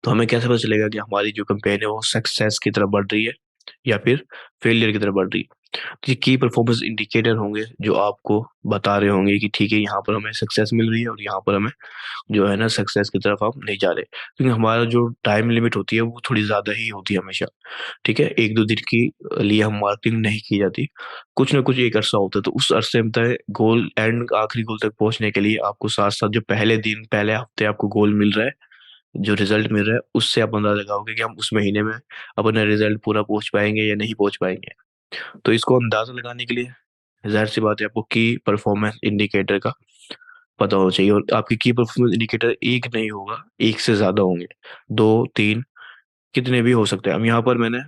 तो हमें कैसे पता चलेगा कि हमारी जो कंपेन है वो सक्सेस की तरफ बढ़ रही है या फिर फेलियर की तरफ बढ़ रही है। तो ये की परफॉर्मेंस इंडिकेटर होंगे जो आपको बता रहे होंगे कि ठीक है, यहाँ पर हमें सक्सेस मिल रही है और यहाँ पर हमें जो है ना सक्सेस की तरफ हम नहीं जा रहे, क्योंकि हमारा जो टाइम लिमिट होती है वो थोड़ी ज्यादा ही होती है हमेशा। ठीक है, एक दो दिन की लिए हम मार्केटिंग नहीं की जाती, कुछ ना कुछ एक अरसा होता है। तो उस अरसे में तय गोल एंड आखिरी गोल तक पहुंचने के लिए आपको साथ साथ जो पहले दिन पहले हफ्ते आपको गोल मिल रहा है, जो रिजल्ट मिल रहा है, उससे आप अंदाजा लगाओगे कि हम उस महीने में अपना रिजल्ट पूरा पहुंच पाएंगे या नहीं पहुंच पाएंगे। तो इसको अंदाजा लगाने के लिए जाहिर सी बात है आपको की परफॉर्मेंस इंडिकेटर का पता होना चाहिए। और आपकी की परफॉर्मेंस इंडिकेटर एक नहीं होगा, एक से ज्यादा होंगे, दो तीन, कितने भी हो सकते हैं। अब यहाँ पर मैंने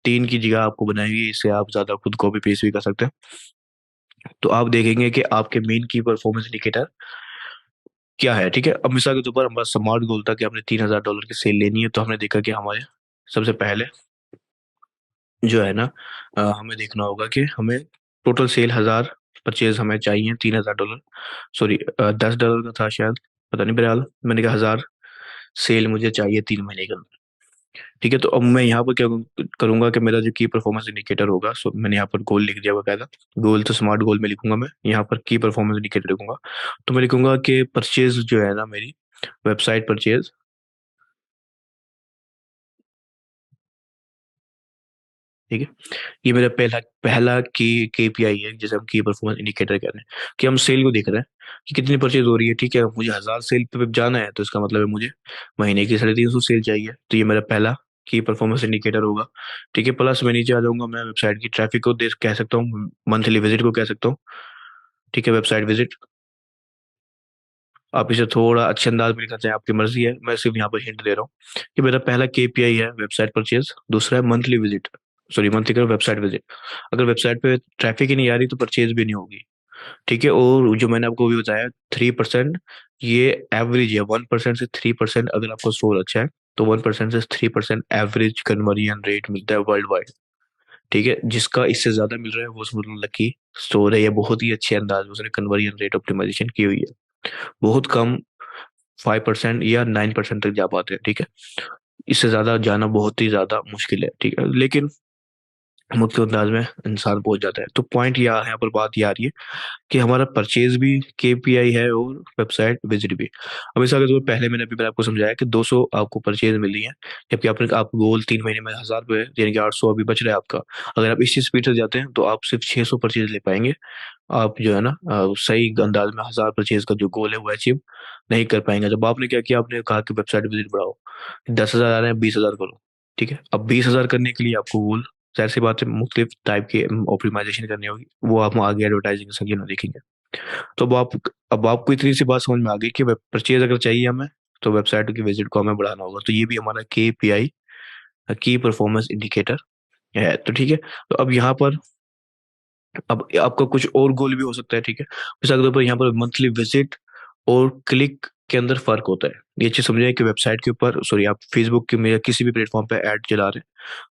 तीन की जगह आपको बनाई हुई है, इससे आप ज्यादा खुद कॉपी पेस्ट भी कर सकते हैं। तो आप देखेंगे कि आपके मेन की परफॉर्मेंस इंडिकेटर क्या है। ठीक है, अब मिसाल के तौर पर हमारा स्मार्ट गोल था कि हमने $3,000 की सेल लेनी है, तो हमने देखा कि हमारे सबसे पहले जो है ना हमें देखना होगा कि हमें टोटल सेल 1,000 परचेज हमें चाहिए, $3,000, सॉरी $10 का था शायद, पता नहीं, बहरहाल मैंने कहा 1,000 सेल मुझे चाहिए 3 महीने के अंदर। ठीक है, तो अब मैं यहाँ पर क्या करूंगा कि मेरा जो की परफॉर्मेंस इंडिकेटर होगा, सो मैंने यहाँ पर गोल लिख दिया बकायदा। गोल तो स्मार्ट गोल में लिखूंगा, मैं यहाँ पर की परफॉर्मेंस इंडिकेटर लिखूंगा। तो मैं लिखूंगा कि परचेज जो है ना मेरी, वेबसाइट परचेज, ठीक है, ये मेरा पहला पहला की केपीआई है जिसे हम की परफॉर्मेंस इंडिकेटर कह रहे हैं, कि हम सेल को देख रहे हैं कि कितनी परचेज हो रही है। ठीक है, मुझे 1,000 सेल पे जाना है, तो इसका मतलब है मुझे महीने की 350 सेल चाहिए, तो ये मेरा पहला की परफॉर्मेंस इंडिकेटर होगा। ठीक है, प्लस मैं नीचे आ जाऊंगा, मैं वेबसाइट की ट्रैफिक को देख कह सकता हूँ, मंथली विजिट को कह सकता हूँ। ठीक है, वेबसाइट विजिट, आप इसे थोड़ा अच्छे अंदाज में लिखना चाहें आपकी मर्जी है, मैं सिर्फ यहाँ पर हिंट दे रहा हूँ कि मेरा पहला केपीआई है वेबसाइट परचेज, दूसरा है मंथली विजिट, सॉरी मंथली का वेबसाइट विजिट। अगर वेबसाइट पे ट्रैफिक ही नहीं आ रही तो परचेज भी नहीं होगी। ठीक है, और जो मैंने आपको भी बताया 3%, ये एवरेज है। 1% से 3% अगर आपका स्टोर अच्छा है, तो 1% से 3% एवरेज कन्वर्जन रेट मिलता है वर्ल्ड वाइड। ठीक है, जिसका इससे ज्यादा मिल रहा है वो समझ लकी स्टोर है, या बहुत ही अच्छे अंदाज में उसने कन्वर्जन रेट ऑप्टिमाइजेशन की हुई है। बहुत कम 5% या 9% तक जा पाते हैं। ठीक है, इससे ज्यादा जाना बहुत ही ज्यादा मुश्किल है। ठीक है, लेकिन मुख्य अंदाज में इंसान पहुंच जाता है। तो पॉइंट यहाँ पर बात ये आ रही है कि हमारा परचेज भी केपीआई है और वेबसाइट विजिट भी। अब इस अगर पहले मैंने अभी आपको समझाया कि 200 आपको परचेज मिली है, जबकि आपने आप गोल 3 महीने में 1,000 रुपये यानी कि 800 अभी बच रहा है आपका। अगर आप इसी स्पीड से जाते हैं तो आप सिर्फ 600 परचेज ले पाएंगे। आप जो है ना सही अंदाज में 1,000 परचेज का जो गोल है वो अचीव नहीं कर पाएंगे। जब आपने क्या किया, आपने कहा कि वेबसाइट विजिट बढ़ाओ, 10,000 आ रहे हैं, 20,000 करो। ठीक है, अब 20,000 करने के लिए आपको गोल, जाहिर सी बात है, मुख्तलिफ टाइप की ऑप्टिमाइजेशन करनी होगी, वो आप आगे एडवर्टाइजिंग से ना देखेंगे। तो अब आपको इतनी सी बात समझ में आ गई कि परचेज अगर चाहिए हमें, तो वेबसाइट की विजिट को हमें बढ़ाना होगा। तो ये भी हमारा केपीआई, की परफॉर्मेंस इंडिकेटर है। तो ठीक है, तो अब यहाँ पर अब आपका कुछ और गोल भी हो सकता है। ठीक है, मिसाल के तौर पर यहाँ पर मंथली विजिट और क्लिक के अंदर फर्क होता है। ये चीज समझिए कि वेबसाइट के ऊपर, सॉरी, आप फेसबुक के में या किसी भी प्लेटफॉर्म पे ऐड चला रहे हैं,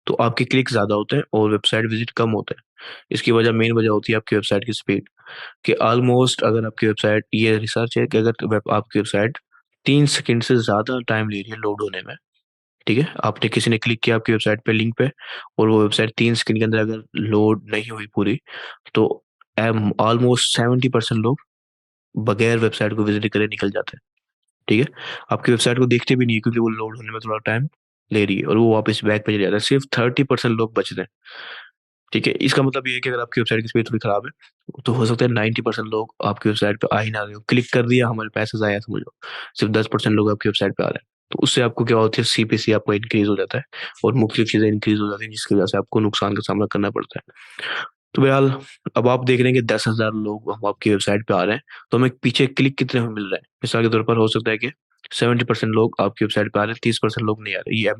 तो आपके क्लिक ज्यादा होते हैं और वेबसाइट विजिट कम होता है। इसकी वजह, मेन वजह होती है आपकी वेबसाइट की स्पीड। कि ऑलमोस्ट अगर आपकी वेबसाइट, ये रिसर्च है कि अगर आपकी वेबसाइट 3 सेकंड से ज्यादा टाइम ले रही है लोड होने में, ठीक है, आपने किसी ने क्लिक किया आपकी वेबसाइट पे लिंक पे, और वो वेबसाइट 3 सेकंड के अंदर अगर लोड नहीं हुई पूरी, तो ऑलमोस्ट 70% लोग बगैर वेबसाइट को विजिट करे निकल जाते हैं। ठीक है, आपकी वेबसाइट को देखते भी नहीं है, क्योंकि वो लोड होने में थोड़ा टाइम ले रही है, और वो वापस बैक पे चले जाता है। सिर्फ 30% लोग बचते हैं। ठीक है, इसका मतलब ये है कि अगर आपकी वेबसाइट की स्पीड थोड़ी खराब है, तो हो सकता है 90% लोग आपकी वेबसाइट पे आ ही ना रहे हो, क्लिक कर दिया हमारे पैसे जाया समझ लो, सिर्फ 10% लोग आपकी वेबसाइट पे आ रहे हैं। तो उससे आपको क्या होती है, सीपीसी आपका इंक्रीज हो जाता है, और मुख्तलिफ चीजें इंक्रीज हो जाती हैं, जिसकी वजह से आपको नुकसान का सामना करना पड़ता है। तो बहरहाल, अब आप देख रहे हैं कि 10,000 लोग हम आपकी वेबसाइट पे आ रहे हैं, तो हमें पीछे क्लिक कितने में मिल रहे हैं। मिसाल के तौर पर हो सकता है कि 70% लोग आपकी वेबसाइट पे आ रहे हैं, 30% लोग नहीं आ रहे, ये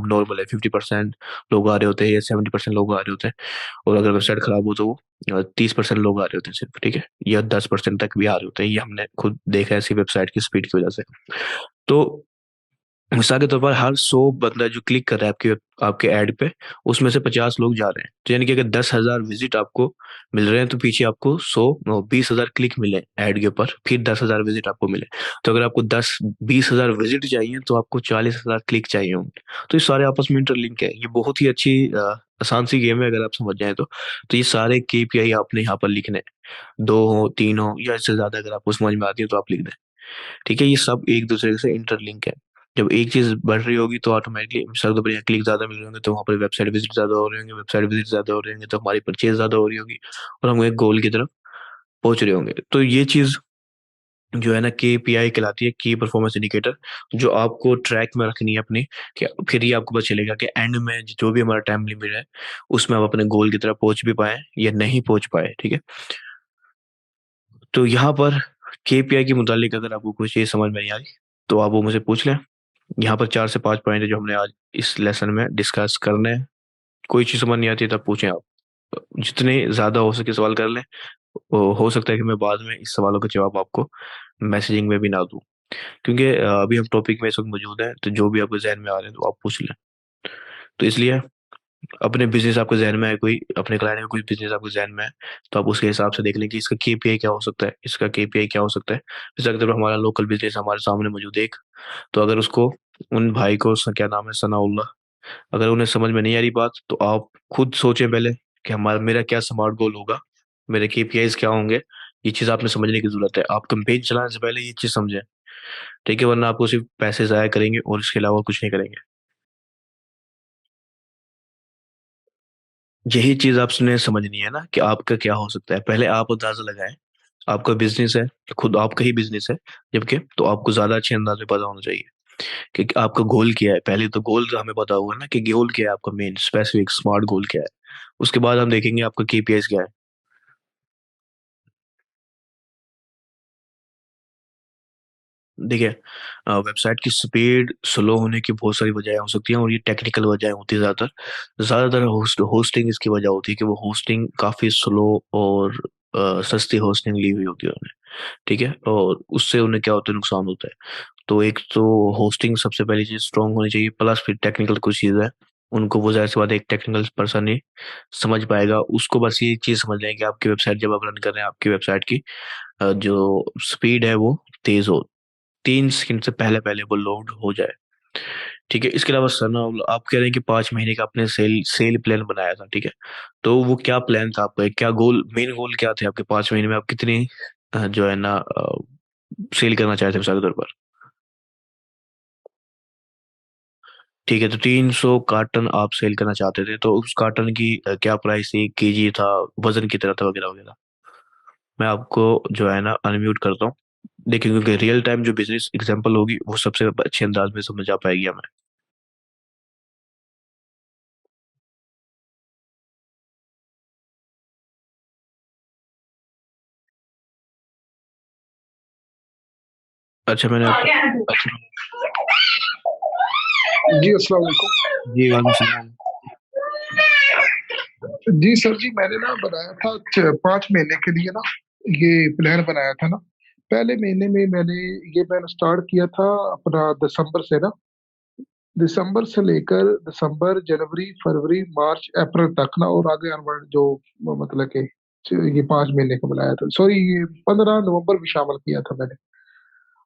नॉर्मल है। 50% लोग आ रहे होते हैं या 70% लोग आ रहे होते हैं, और अगर वेबसाइट खराब हो तो वो 30% लोग आ रहे होते हैं सिर्फ। ठीक है, या 10% तक भी आ रहे होते हैं, ये हमने खुद देखा है इसी वेबसाइट की स्पीड की वजह से। तो मिसाल के तौर पर हर 100 बंदा जो क्लिक कर रहा है आपके आपके ऐड पे, उसमें से 50 लोग जा रहे हैं, तो यानी कि अगर 10,000 विजिट आपको मिल रहे हैं तो पीछे आपको 20,000 क्लिक मिले ऐड के ऊपर, फिर 10,000 विजिट आपको मिले। तो अगर आपको 20,000 विजिट चाहिए तो आपको 40,000 क्लिक चाहिए होंगे। तो ये सारे आपस में इंटरलिंक है। ये बहुत ही अच्छी आसान सी गेम है अगर आप समझ जाए तो ये सारे केपीआई आपने यहाँ पर लिखने हैं, 2 हो 3 हो या इससे ज्यादा अगर आपको समझ में आती है तो आप लिख दें। ठीक है, ये सब एक दूसरे से इंटरलिंक है। जब एक चीज बढ़ रही होगी तो ऑटोमेटिकली सर तो बढ़िया क्लिक ज्यादा मिल रहे होंगे तो वहाँ पर वेबसाइट विजिट ज्यादा हो रहे होंगे, वेबसाइट विजिट ज्यादा हो रहे होंगे तो हमारी परचेज ज्यादा हो रही होगी और हम एक गोल की तरफ पहुंच रहे होंगे। तो ये चीज जो है ना केपीआई कहलाती है, की परफॉर्मेंस इंडिकेटर, जो आपको ट्रैक में रखनी है अपनी। कि फिर ये आपको पता चलेगा कि एंड में जो भी हमारा टाइम लिमिट है उसमें हम अपने गोल की तरफ पहुंच भी पाए या नहीं पहुंच पाए। ठीक है, तो यहाँ पर केपीआई के मुतालिक अगर आपको कुछ चीज समझ में नहीं आई तो आप वो मुझे पूछ लें। यहाँ पर 4 से 5 पॉइंट है जो हमने आज इस लेसन में डिस्कस करने हैं। कोई चीज समझ नहीं आती तब पूछें आप, जितने ज्यादा हो सके सवाल कर लें। हो सकता है कि मैं बाद में इस सवालों का जवाब आपको मैसेजिंग में भी ना दूं, क्योंकि अभी हम टॉपिक में इस वक्त मौजूद हैं, तो जो भी आपके जहन में आ रहे हैं तो आप पूछ लें। तो इसलिए अपने बिजनेस आपके जहन में है, कोई अपने क्लाइंट का कोई बिजनेस आपके जहन में है, तो आप उसके हिसाब से देख लें कि इसका केपीआई क्या हो सकता है, इसका केपीआई क्या हो सकता है। जैसे अगर हमारा लोकल बिजनेस हमारे सामने मौजूद है एक, तो अगर उसको उन भाई को क्या नाम है, सनाउल्लाह, अगर उन्हें समझ में नहीं आ रही बात तो आप खुद सोचें पहले कि हमारा मेरा क्या स्मार्ट गोल होगा, मेरे केपीआईज क्या होंगे। ये चीज आपने समझने की जरूरत है। आप कैंपेन चलाने से पहले ये चीज समझें। ठीक है, वरना आपको सिर्फ पैसे जाया करेंगे और इसके अलावा कुछ नहीं करेंगे। यही चीज आपने समझनी है ना कि आपका क्या हो सकता है। पहले आप अंदाजा लगाएं। आपका बिजनेस है, खुद आपका ही बिजनेस है जबकि, तो आपको ज्यादा अच्छे अंदाज में पता होना चाहिए कि आपका गोल क्या है। पहले तो गोल हमें पता होगा ना कि गोल क्या है आपका, मेन स्पेसिफिक स्मार्ट गोल क्या है। उसके बाद हम देखेंगे आपका केपीआईज क्या है। देखिए, वेबसाइट की स्पीड स्लो होने की बहुत सारी वजह हो सकती हैं और ये टेक्निकल वजह होती है ज़्यादातर। ज़्यादातर होस्टिंग इसकी वजह होती है कि वो होस्टिंग काफ़ी स्लो और सस्ती होस्टिंग ली हुई होती है उन्हें। ठीक है, और उससे उन्हें क्या होता है, नुकसान होता है। तो एक तो होस्टिंग सबसे पहली चीज स्ट्रांग होनी चाहिए, प्लस फिर टेक्निकल कुछ चीज़ है उनको वो जाहिर सी बात है एक टेक्निकल पर्सन ही समझ पाएगा। उसको बस ये चीज़ समझ लें कि आपकी वेबसाइट जब आप रन कर रहे हैं, आपकी वेबसाइट की जो स्पीड है वो तेज हो, 3 सेकंड से पहले पहले वो लोड हो जाए। ठीक है, इसके अलावा सर आप कह रहे हैं कि 5 महीने का आपने सेल सेल प्लान बनाया था। ठीक है, तो वो क्या प्लान था आपका, क्या गोल, मेन गोल क्या थे आपके 5 महीने में, आप कितनी जो है ना सेल करना चाहते थे मिसाल के तौर पर। ठीक है, तो 300 कार्टन आप सेल करना चाहते थे, तो उस कार्टन की क्या प्राइस थी, केजी था, वजन कितना था, वगैरह वगैरह। मैं आपको जो है ना अनम्यूट करता हूँ। देखिए, क्योंकि रियल टाइम जो बिजनेस एग्जांपल होगी वो सबसे अच्छे अंदाज में समझ आ पाएगी हमें। अच्छा, मैंने आपको अच्छा। जी अस्सलाम वालेकुम। जी वालेकुम सलाम। जी सर जी, मैंने ना बनाया था 5 महीने के लिए ना, ये प्लान बनाया था ना। पहले महीने में मैंने स्टार्ट किया था अपना दिसंबर से ना। दिसंबर से लेकर दिसंबर, जनवरी, फरवरी, मार्च, अप्रैल तक ना, और आगे ऑनवर्ड जो मतलब कि ये 5 महीने का बनाया था। सॉरी, ये 15 नवंबर भी शामिल किया था मैंने।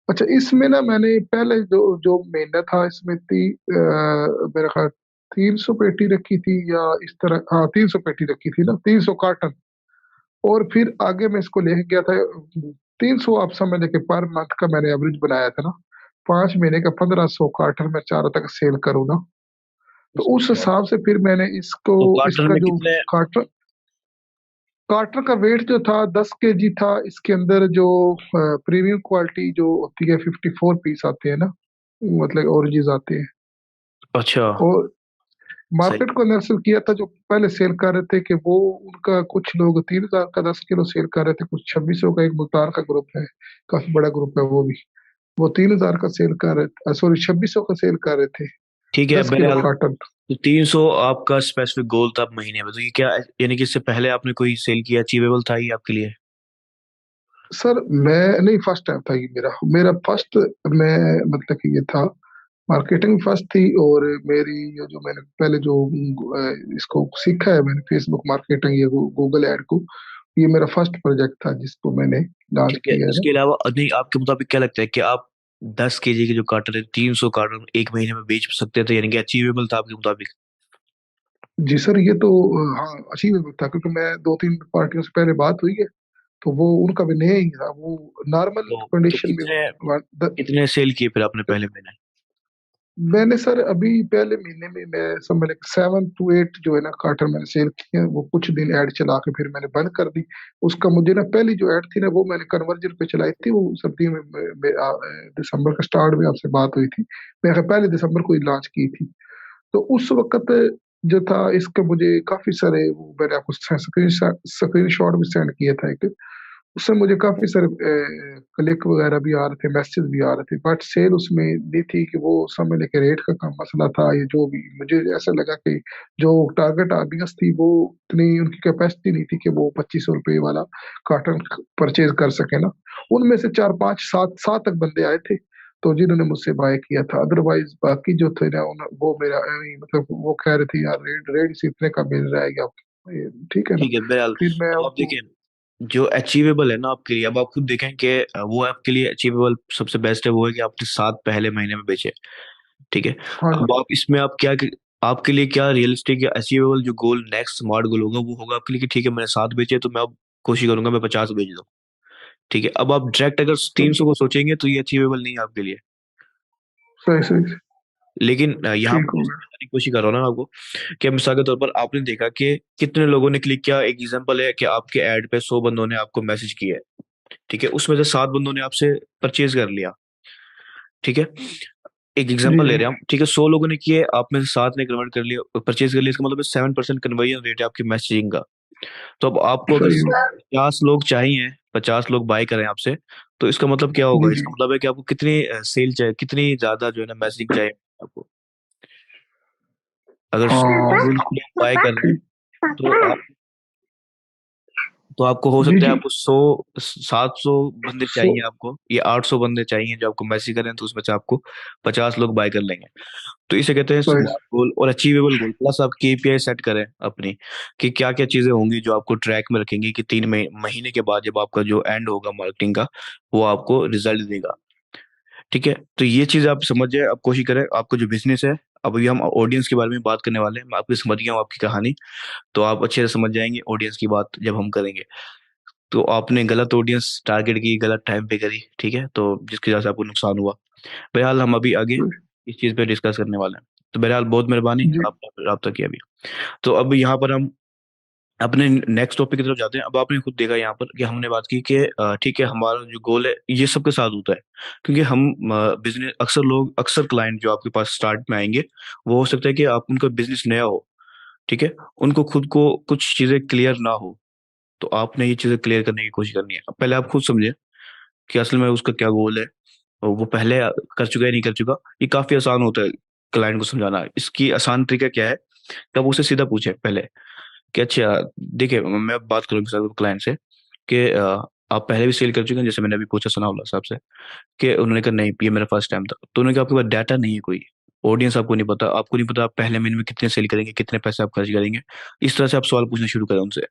अच्छा, इसमें ना मैंने पहले जो जो महीना था इसमें मेरा ख्याल 300 पेटी रखी थी या इस तरह, हाँ 300 पेटी रखी थी ना, 300 कार्टन। और फिर आगे मैं इसको लेके गया था 300, आप समझ लें कि पर मंथ का मैंने एवरेज बनाया था ना। 5 महीने का 1500 कार्टन मैं चारों तक सेल करूँ ना, तो उस हिसाब से फिर मैंने इसको, तो कार्टन इसका में जो कितने। कार्टन कार्टर का वेट जो था 10 केजी था। इसके अंदर जो प्रीमियम क्वालिटी जो होती है 54 पीस आते हैं ना, मतलब ओरिजिन आते हैं। अच्छा। और सही। मार्केट को एनालिसिस किया था, जो पहले सेल कर रहे थे कि वो, उनका कुछ लोग 3,000 का 10 किलो सेल कर रहे थे, कुछ 2600 का, एक मुल्तान का ग्रुप है, काफी बड़ा ग्रुप है वो भी, वो 3,000 का सेल कर रहे थे, सॉरी 2600 का सेल कर रहे थे, ठीक है, दस किलो बहरहाल कार्टन तो 300 आपका स्पेसिफिक गोल था महीने में, तो ये क्या यानी कि इससे पहले आपने कोई सेल किया, अचीवेबल था ये आपके लिए। सर मैं नहीं, फर्स्ट टाइम था ये मेरा मेरा फर्स्ट, मैं मतलब कि ये था मार्केटिंग फर्स्ट थी, और मेरी ये जो मैंने पहले जो इसको सीखा है मैंने, फेसबुक मार्केटिंग या गूगल ऐड को, ये मेरा फर्स्ट प्रोजेक्ट था जिसको मैंने लॉन्च ठीक है, किया है ना। इसके अलावा नहीं, आपके मुताबिक क्या लगता है कि आप 10 केजी के जो कार्टन है 300 कार्टन एक महीने में बेच सकते थे, यानी कि अचीवेबल था आपके मुताबिक? जी सर, ये तो हाँ अचीवेबल था, क्योंकि मैं दो तीन पार्टियों से पहले बात हुई है, तो वो उनका भी नया ही था, वो नॉर्मल तो कंडीशन में कितने द- कितने सेल किए फिर आपने पहले महीने? मैंने सर अभी पहले महीने में मैं समझ लें 7 to 8 जो है ना कार्टन मैंने सेल किए हैं, वो कुछ दिन ऐड चला के फिर मैंने बंद कर दी। उसका मुझे ना पहली जो ऐड थी ना वो मैंने कन्वर्जन पे चलाई थी, वो सर्दी दिसंबर का स्टार्ट में आपसे बात हुई थी, मैं पहले दिसंबर को ही लॉन्च की थी। तो उस वक्त जो था इसके मुझे काफी सारे वो मैंने आपको स्क्रीन शॉट भी सेंड किया था एक, उससे मुझे काफी सारे क्लिक वगैरह भी आ रहे थे, मैसेज भी आ रहे थे, बट सेल उसमें नहीं थी। कि वो समझ लेके रेट का कम मसला था, ये जो भी मुझे ऐसा लगा कि जो टारगेट ऑडियंस थी वो इतनी उनकी कैपेसिटी नहीं थी कि वो 2500 रुपये वाला कार्टन परचेज कर सके ना। उनमें से चार पांच सात सात तक बंदे आए थे, तो जिन्होंने मुझसे बाय किया था। अदरवाइज बाकी जो थे ना वो मेरा मतलब वो कह रहे थे यार रेट रेट से इतने का मिल रहा है क्या, ठीक है ना। ठीक है बहरहाल, फिर मैं अब आप उनको। देखें जो अचीवेबल है ना आपके लिए, अब आप खुद देखें कि वो आपके लिए अचीवेबल सबसे बेस्ट है, वो है कि आपने 7 पहले महीने में बेचे। ठीक है, हाँ अब आप इसमें आप क्या, आपके लिए क्या रियलिस्टिक या अचीवेबल जो गोल, नेक्स्ट स्मार्ट गोल होगा, वो होगा आपके लिए कि ठीक है मैंने 7 बेचे तो मैं अब कोशिश करूंगा मैं 50 बेच दूं। ठीक है, अब आप डायरेक्ट अगर तो 300 को सोचेंगे तो ये अचीवेबल नहीं है आपके लिए। सही सही। लेकिन यहाँ ठीक पर हो मैं गया। समझाने की कोशिश कर रहा हूँ ना आपको, कि मिसाल के तौर पर आपने देखा कि कितने लोगों ने क्लिक किया। एक एग्जांपल है कि आपके ऐड पे 100 बंदों ने आपको मैसेज किया है। ठीक है, उसमें से 7 बंदों ने आपसे परचेज कर लिया। ठीक है, एक जी एग्जांपल ले जी। रहे हैं हम। ठीक है, 100 लोगों ने किए, आप में से 7 ने कन्वर्ट कर लिया, परचेज कर लिया, इसका मतलब 7% कन्वर्जन रेट है आपकी मैसेजिंग का। तो अब आपको अगर सही हो। 50 लोग चाहिए, 50 लोग बाय करें आपसे, तो इसका मतलब क्या होगा? जी जी। इसका मतलब है कि आपको कितनी सेल चाहिए, कितनी ज्यादा जो है ना मैसेजिंग चाहिए आपको। अगर हाँ 10 बिल्कुल। लोग बाय कर रहे हैं, ठीक। तो आप, तो आपको हो जी सकता है जी। आपको 700 बंदे सो चाहिए आपको, या 800 बंदे चाहिए जो आपको मैसेज करें, तो उसमें से आपको 50 लोग बाय कर लेंगे। तो इसे कहते हैं सही। स्मार्ट गोल और अचीवेबल गोल। प्लस आप केपीआई सेट करें अपनी, कि क्या क्या चीजें होंगी जो आपको ट्रैक में रखेंगी, कि 3 महीने के बाद जब आपका जो एंड होगा मार्केटिंग का, वो आपको रिजल्ट देगा। ठीक है, तो ये चीज आप समझ जाए, आप कोशिश करें आपको जो बिजनेस है। अब अभी हम ऑडियंस के बारे में बात करने वाले हैं, मैं आपकी समझ गया हूँ आपकी कहानी। तो आप अच्छे से समझ जाएंगे ऑडियंस की बात जब हम करेंगे। तो आपने गलत ऑडियंस टारगेट की, गलत टाइम पे करी, ठीक है, तो जिसकी वजह से आपको नुकसान हुआ। बहरहाल हम अभी आगे इस चीज पे डिस्कस करने वाले हैं। तो बहरहाल बहुत मेहरबानी जी आपने रब्ता किया अभी। तो अब यहाँ पर हम अपने नेक्स्ट टॉपिक की तरफ जाते हैं। अब आपने खुद देखा यहाँ पर कि हमने बात की कि ठीक है हमारा जो गोल है ये सबके साथ होता है, क्योंकि हम बिजनेस, अक्सर लोग, अक्सर क्लाइंट जो आपके पास स्टार्ट में आएंगे, वो हो सकता है कि आप उनका बिजनेस नया हो। ठीक है, उनको खुद को कुछ चीजें क्लियर ना हो। तो आपने ये चीजें क्लियर करने की कोशिश करनी है। अब पहले आप खुद समझे कि असल में उसका क्या गोल है, और वो पहले कर चुका है नहीं कर चुका। ये काफी आसान होता है क्लाइंट को समझाना। इसकी आसान तरीका क्या है, तब उसे सीधा पूछे पहले कि अच्छा देखिए, मैं बात करूंगा क्लाइंट से कि आप पहले भी सेल कर चुके हैं, जैसे मैंने अभी पूछा सनाउल्लाह साहब से, कि उन्होंने कहा नहीं ये मेरा फर्स्ट टाइम था। तो उन्होंने कहा आपके पास डाटा नहीं है कोई, ऑडियंस आपको नहीं पता, आपको नहीं पता आप पहले महीने में कितने सेल करेंगे, कितने पैसे आप खर्च करेंगे। इस तरह से आप सवाल पूछना शुरू करें उनसे,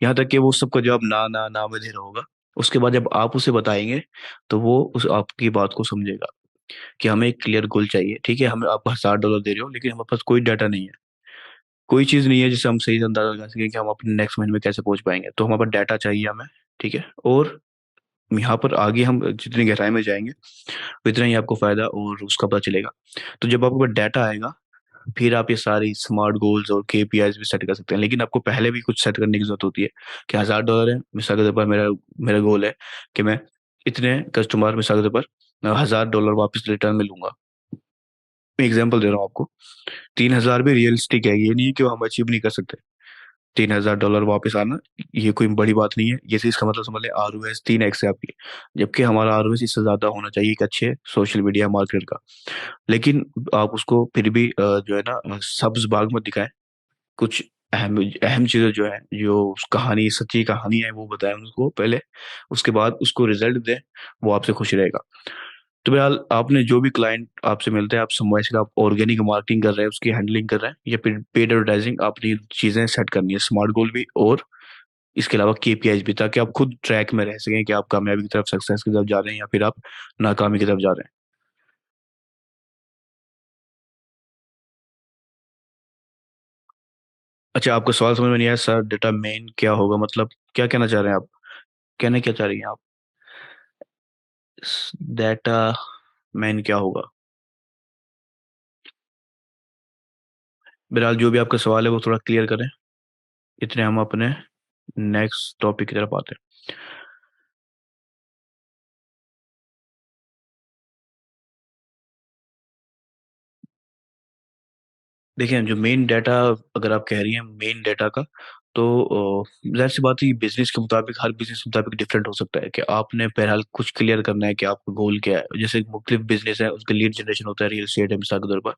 यहाँ तक कि वो सबका जवाब ना ना ना में दे रहा होगा। उसके बाद जब आप उसे बताएंगे, तो वो उस आपकी बात को समझेगा कि हमें एक क्लियर गोल चाहिए। ठीक है, हमें आप $1000 दे रहे हो, लेकिन हमारे पास कोई डाटा नहीं है, कोई चीज नहीं है जिससे हम सही से अंदाजा लगा सकें कि हम अपने नेक्स्ट महीने में कैसे पहुंच पाएंगे। तो हमारे पास डाटा चाहिए हमें। ठीक है, और यहाँ पर आगे हम जितनी गहराई में जाएंगे, उतना ही आपको फायदा और उसका पता चलेगा। तो जब आपके पास डाटा आएगा, फिर आप ये सारी स्मार्ट गोल्स और केपीआईज भी सेट कर सकते हैं। लेकिन आपको पहले भी कुछ सेट करने की जरूरत होती है, कि $1000 है मिसाल के तौर पर, मेरा मेरा गोल है कि मैं इतने कस्टमर मिसाल के तौर पर $1000 वापस रिटर्न में लूंगा। मैं एग्जाम्पल दे रहा हूँ आपको। 3000 भी रियलिस्टिक है, ये नहीं है कि वो हम अचीव नहीं कर सकते। $3000 वापस आना, ये कोई बड़ी बात नहीं है। जैसे इसका मतलब समझ लें आरओएस 3x है आपकी, जबकि हमारा आरओएस इससे ज्यादा होना चाहिए एक अच्छे सोशल मीडिया मार्केटर का। लेकिन आप उसको फिर भी जो है ना सब्ज बाग में दिखाएं। कुछ अहम अहम चीजें जो है, जो उस कहानी, सच्ची कहानी है, वो बताएं उनको पहले। उसके बाद उसको रिजल्ट दें, वो आपसे खुश रहेगा। तो फिलहाल आपने जो भी क्लाइंट आपसे मिलते हैं, आप समझ आप ऑर्गेनिक मार्केटिंग कर रहे हैं, उसकी हैंडलिंग कर रहे हैं, या फिर पेड एडवर्टाइजिंग, आपने चीजें सेट करनी है, स्मार्ट गोल भी और इसके अलावा केपीआईज भी, ताकि आप खुद ट्रैक में रह सकें कि आप कामयाबी की तरफ, सक्सेस की तरफ जा रहे हैं या फिर आप नाकामी की तरफ जा रहे हैं। अच्छा, आपका सवाल समझ में नहीं आया सर, डेटा मेन क्या होगा, मतलब क्या कहना चाह रहे हैं आप, कहना क्या चाह रही हैं आप? डेटा मेन क्या होगा? बहरहाल जो भी आपका सवाल है वो थोड़ा क्लियर करें, इतने हम अपने नेक्स्ट टॉपिक की तरफ आते हैं। देखिए, जो मेन डाटा, अगर आप कह रही हैं मेन डाटा का, तो जाहिर सी बात है, बिजनेस के मुताबिक, हर बिजनेस के मुताबिक डिफरेंट हो सकता है, कि आपने बहरहाल कुछ क्लियर करना है कि आपका गोल क्या है। जैसे मुख्तलिफ बिजनेस है, उसका लीड जनरेशन होता है, रियल स्टेट है मिसाल के तौर पर,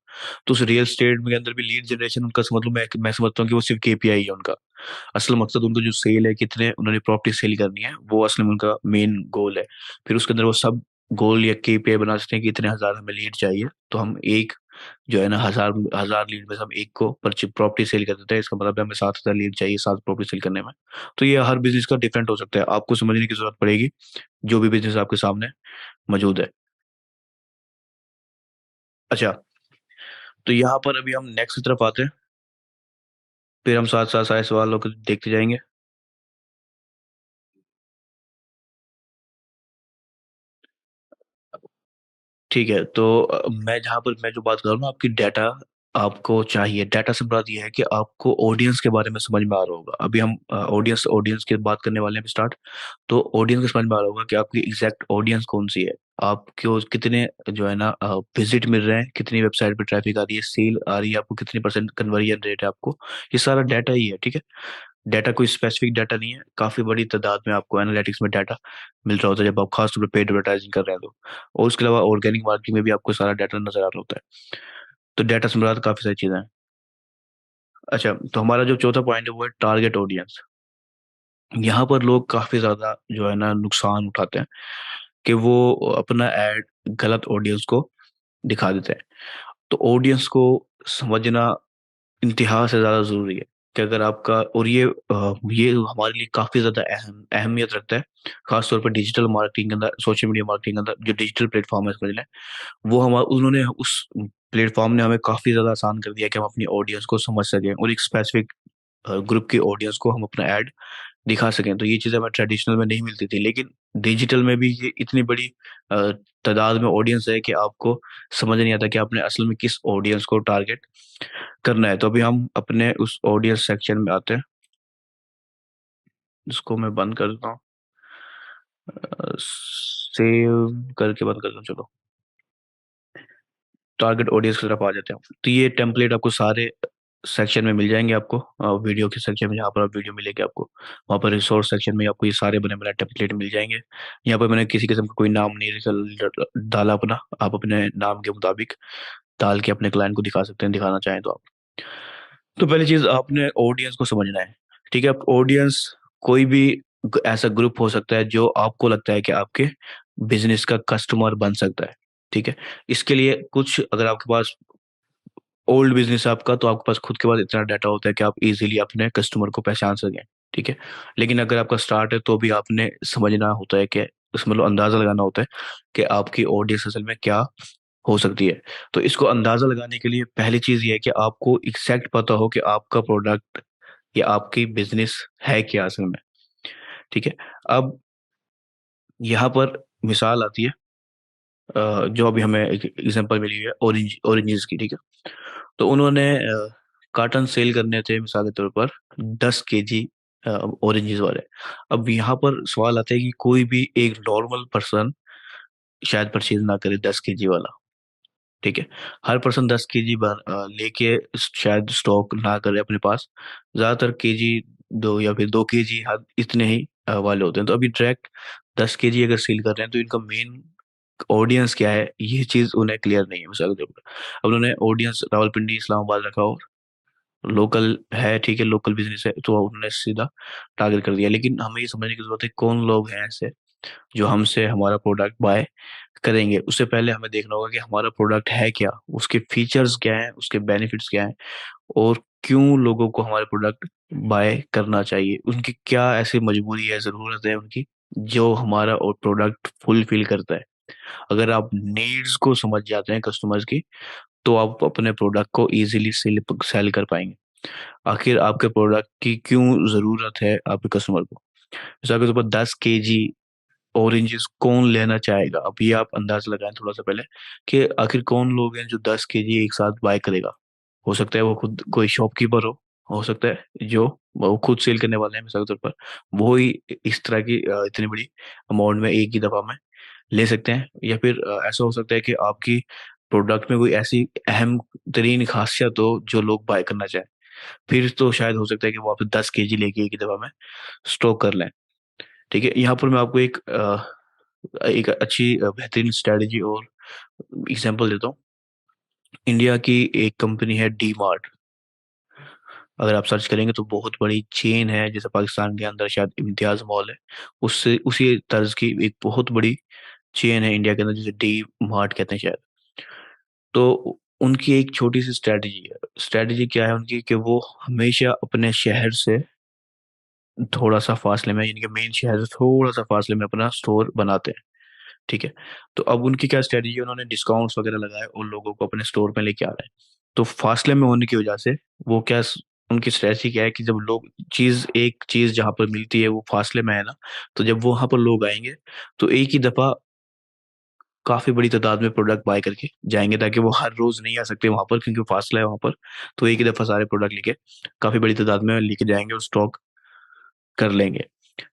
तो उस रियल स्टेट के अंदर भी लीड जनरेशन उनका समझ लो, मैं समझता हूँ कि वो सिर्फ केपीआई है उनका। असल मकसद उनका जो सेल है, कितने उन्होंने प्रॉपर्टी सेल करनी है, वो असल में उनका मेन गोल है। फिर उसके अंदर वो सब गोल या केपीआई बना सकते हैं कि इतने हजार हमें लीड चाहिए, तो हम एक जो है ना, हजार हजार लीड में से हम एक को प्रॉपर्टी सेल कर देते हैं, इसका मतलब है हमें 7,000 लीड चाहिए 7 प्रॉपर्टी सेल करने में। तो ये हर बिजनेस का डिफरेंट हो सकता है, आपको समझने की जरूरत पड़ेगी जो भी बिजनेस आपके सामने मौजूद है। अच्छा, तो यहाँ पर अभी हम नेक्स्ट की तरफ आते हैं, फिर हम साथ साथ सारे सवालों को देखते जाएंगे। ठीक है, तो मैं जहाँ पर मैं जो बात कर रहा हूँ ना, आपकी डाटा आपको चाहिए, डाटा से बात यह है कि आपको ऑडियंस के बारे में समझ में आ रहा होगा। अभी हम ऑडियंस ऑडियंस की बात करने वाले हैं स्टार्ट। तो ऑडियंस को समझ में आ रहा होगा कि आपकी एग्जैक्ट ऑडियंस कौन सी है, आपको कितने जो है ना विजिट मिल रहे हैं, कितनी वेबसाइट पे ट्रैफिक आ रही है, सेल आ रही है, आपको कितनी परसेंट कन्वर्जन रेट है आपको, ये सारा डाटा ही है, ठीक है। डाटा कोई स्पेसिफिक डाटा नहीं है, काफी बड़ी तादाद में आपको एनालिटिक्स में डाटा मिल रहा होता है, जब आप खास तौर पर पेड एडवर्टाइजिंग कर रहे हैं तो। और उसके अलावा ऑर्गेनिक मार्केटिंग में भी आपको सारा डाटा नजर आ रहा होता है। तो डाटा से मुराद काफी सारी चीजें हैं। अच्छा, तो हमारा जो चौथा पॉइंट है वो है टारगेट ऑडियंस। यहाँ पर लोग काफी ज्यादा जो है ना नुकसान उठाते हैं, कि वो अपना एड गलत ऑडियंस को दिखा देते हैं। तो ऑडियंस को समझना इंतहा से ज्यादा जरूरी है, कि अगर आपका, और ये हमारे लिए काफी ज्यादा अहमियत रखता है, खासतौर पर डिजिटल मार्केटिंग के अंदर, सोशल मीडिया मार्केटिंग के अंदर, जो डिजिटल प्लेटफॉर्म है समझ लें, वो हम उन्होंने उस प्लेटफॉर्म ने हमें काफी ज्यादा आसान कर दिया कि हम अपनी ऑडियंस को समझ सकें, और एक स्पेसिफिक ग्रुप की ऑडियंस को हम अपना ऐड दिखा सकें। तो ये चीज़ें हमें ट्रेडिशनल में नहीं मिलती थी, लेकिन डिजिटल में भी ये इतनी बड़ी अ, तादाद में ऑडियंस है कि आपको समझ नहीं आता कि आपने असल में किस ऑडियंस को टारगेट करना है। तो अभी हम अपने उस ऑडियंस सेक्शन में आते हैं, जिसको मैं बंद कर देता हूँ, सेव करके बंद कर दूँ, चलो। टारगेट ऑडियंस की तरफ आ जाते हैं, तो ये टेम्पलेट आपको सारे सेक्शन में मिल जाएंगे, आपको वीडियो के सेक्शन में, जहाँ पर आप वीडियो मिलेगी आपको, वहाँ पर रिसोर्स सेक्शन में आपको ये सारे बने बनाए टेम्पलेट मिल जाएंगे। यहाँ पर मैंने किसी किस्म का कोई नाम नहीं डाला अपना, आप अपने नाम के मुताबिक डाल के अपने क्लाइंट को दिखा सकते हैं, दिखाना चाहें तो आप। तो पहली चीज, आपने ऑडियंस को समझना है, ठीक है। ऑडियंस कोई भी ऐसा ग्रुप हो सकता है जो आपको लगता है कि आपके बिजनेस का कस्टमर बन सकता है, ठीक है। इसके लिए कुछ, अगर आपके पास ओल्ड बिजनेस है आपका, तो आपके पास खुद के पास इतना डाटा होता है कि आप इजीली अपने कस्टमर को पहचान सकें, ठीक है। लेकिन अगर आपका स्टार्ट है, तो भी आपने समझना होता है कि, उसमें मतलब अंदाजा लगाना होता है कि आपकी ऑडियंस असल में क्या हो सकती है। तो इसको अंदाजा लगाने के लिए पहली चीज ये है कि आपको एग्जैक्ट पता हो कि आपका प्रोडक्ट या आपकी बिजनेस है क्या असल में, ठीक है। अब यहाँ पर मिसाल आती है, जो अभी हमें एक एग्जांपल मिली है ऑरेंजेस की, ठीक है। तो उन्होंने कार्टन सेल करने थे मिसाल के तौर पर 10 केजी ऑरेंजेस वाले। अब यहाँ पर सवाल आता है कि कोई भी एक नॉर्मल पर्सन शायद परचेज ना करे 10 केजी वाला, ठीक है। हर पर्सन 10 केजी लेके शायद स्टॉक ना करे अपने पास, ज्यादातर केजी, 2 या फिर 2 केजी इतने ही वाले होते हैं। तो अभी डायरेक्ट 10 केजी अगर सेल कर रहे हैं, तो इनका मेन ऑडियंस क्या है, ये चीज उन्हें क्लियर नहीं है मिसाल के तौर पर। अब उन्होंने ऑडियंस रावलपिंडी इस्लामाबाद रखा हो, लोकल है, ठीक है, लोकल बिजनेस है, तो उन्होंने सीधा टारगेट कर दिया। लेकिन हमें ये समझने की जरूरत है कौन लोग हैं ऐसे जो हमसे हमारा प्रोडक्ट बाय करेंगे उससे पहले हमें देखना होगा कि हमारा प्रोडक्ट है क्या, उसके फीचर्स क्या हैं, उसके बेनिफिट्स क्या हैं, और क्यों लोगों को हमारे प्रोडक्ट बाय करना चाहिए, उनकी क्या ऐसी मजबूरी है, ज़रूरत है उनकी, जो हमारा और प्रोडक्ट फुलफिल करता है। अगर आप नीड्स को समझ जाते हैं कस्टमर्स की, तो आप अपने प्रोडक्ट को इजीली सेल सेल कर पाएंगे। आखिर आपके प्रोडक्ट की क्यों ज़रूरत है आपके कस्टमर को। जैसे आपके पास 10 kg ऑरेंजेस कौन लेना चाहेगा, अभी आप अंदाज लगाएं थोड़ा सा पहले कि आखिर कौन लोग हैं जो 10 kg एक साथ बाय करेगा। हो सकता है वो खुद कोई शॉपकीपर हो सकता है जो वो खुद सेल करने वाले हैं मिसाल के तौर पर, वो ही इस तरह की इतनी बड़ी अमाउंट में एक ही दफा में ले सकते हैं। या फिर ऐसा हो सकता है कि आपकी प्रोडक्ट में कोई ऐसी अहम तरीन खासियत हो जो लोग बाय करना चाहें, फिर तो शायद हो सकता है कि वो आप 10 kg लेके एक ही दफा में स्टॉक कर लें। ठीक है, यहाँ पर मैं आपको एक अच्छी बेहतरीन स्ट्रेटजी और एग्जांपल देता हूँ। इंडिया की एक कंपनी है डी मार्ट। अगर आप सर्च करेंगे तो बहुत बड़ी चेन है, जैसे पाकिस्तान के अंदर शायद इम्तियाज मॉल है, उससे उसी तर्ज की एक बहुत बड़ी चेन है इंडिया के अंदर, जिसे डी मार्ट कहते हैं शायद। तो उनकी एक छोटी सी स्ट्रेटजी है। स्ट्रेटजी क्या है उनकी, कि वो हमेशा अपने शहर से थोड़ा सा फासले में, यानी कि मेन शहर से थोड़ा सा फासले में अपना स्टोर बनाते हैं। ठीक है, तो अब उनकी क्या स्ट्रेटजी है, उन्होंने डिस्काउंट्स वगैरह लगाए और लोगों को अपने स्टोर में लेके आ रहे हैं। तो फासले में होने की वजह से वो उनकी स्ट्रेटजी क्या है कि जब लोग एक चीज जहां पर मिलती है वो फासले में है ना, तो जब वहां पर लोग आएंगे तो एक ही दफा काफी बड़ी तादाद में प्रोडक्ट बाय करके जाएंगे, ताकि वो हर रोज नहीं आ सकते वहां पर क्योंकि फासला है वहां पर। तो एक ही दफा सारे प्रोडक्ट लेके काफी बड़ी तादाद में लेके जाएंगे और स्टॉक कर लेंगे।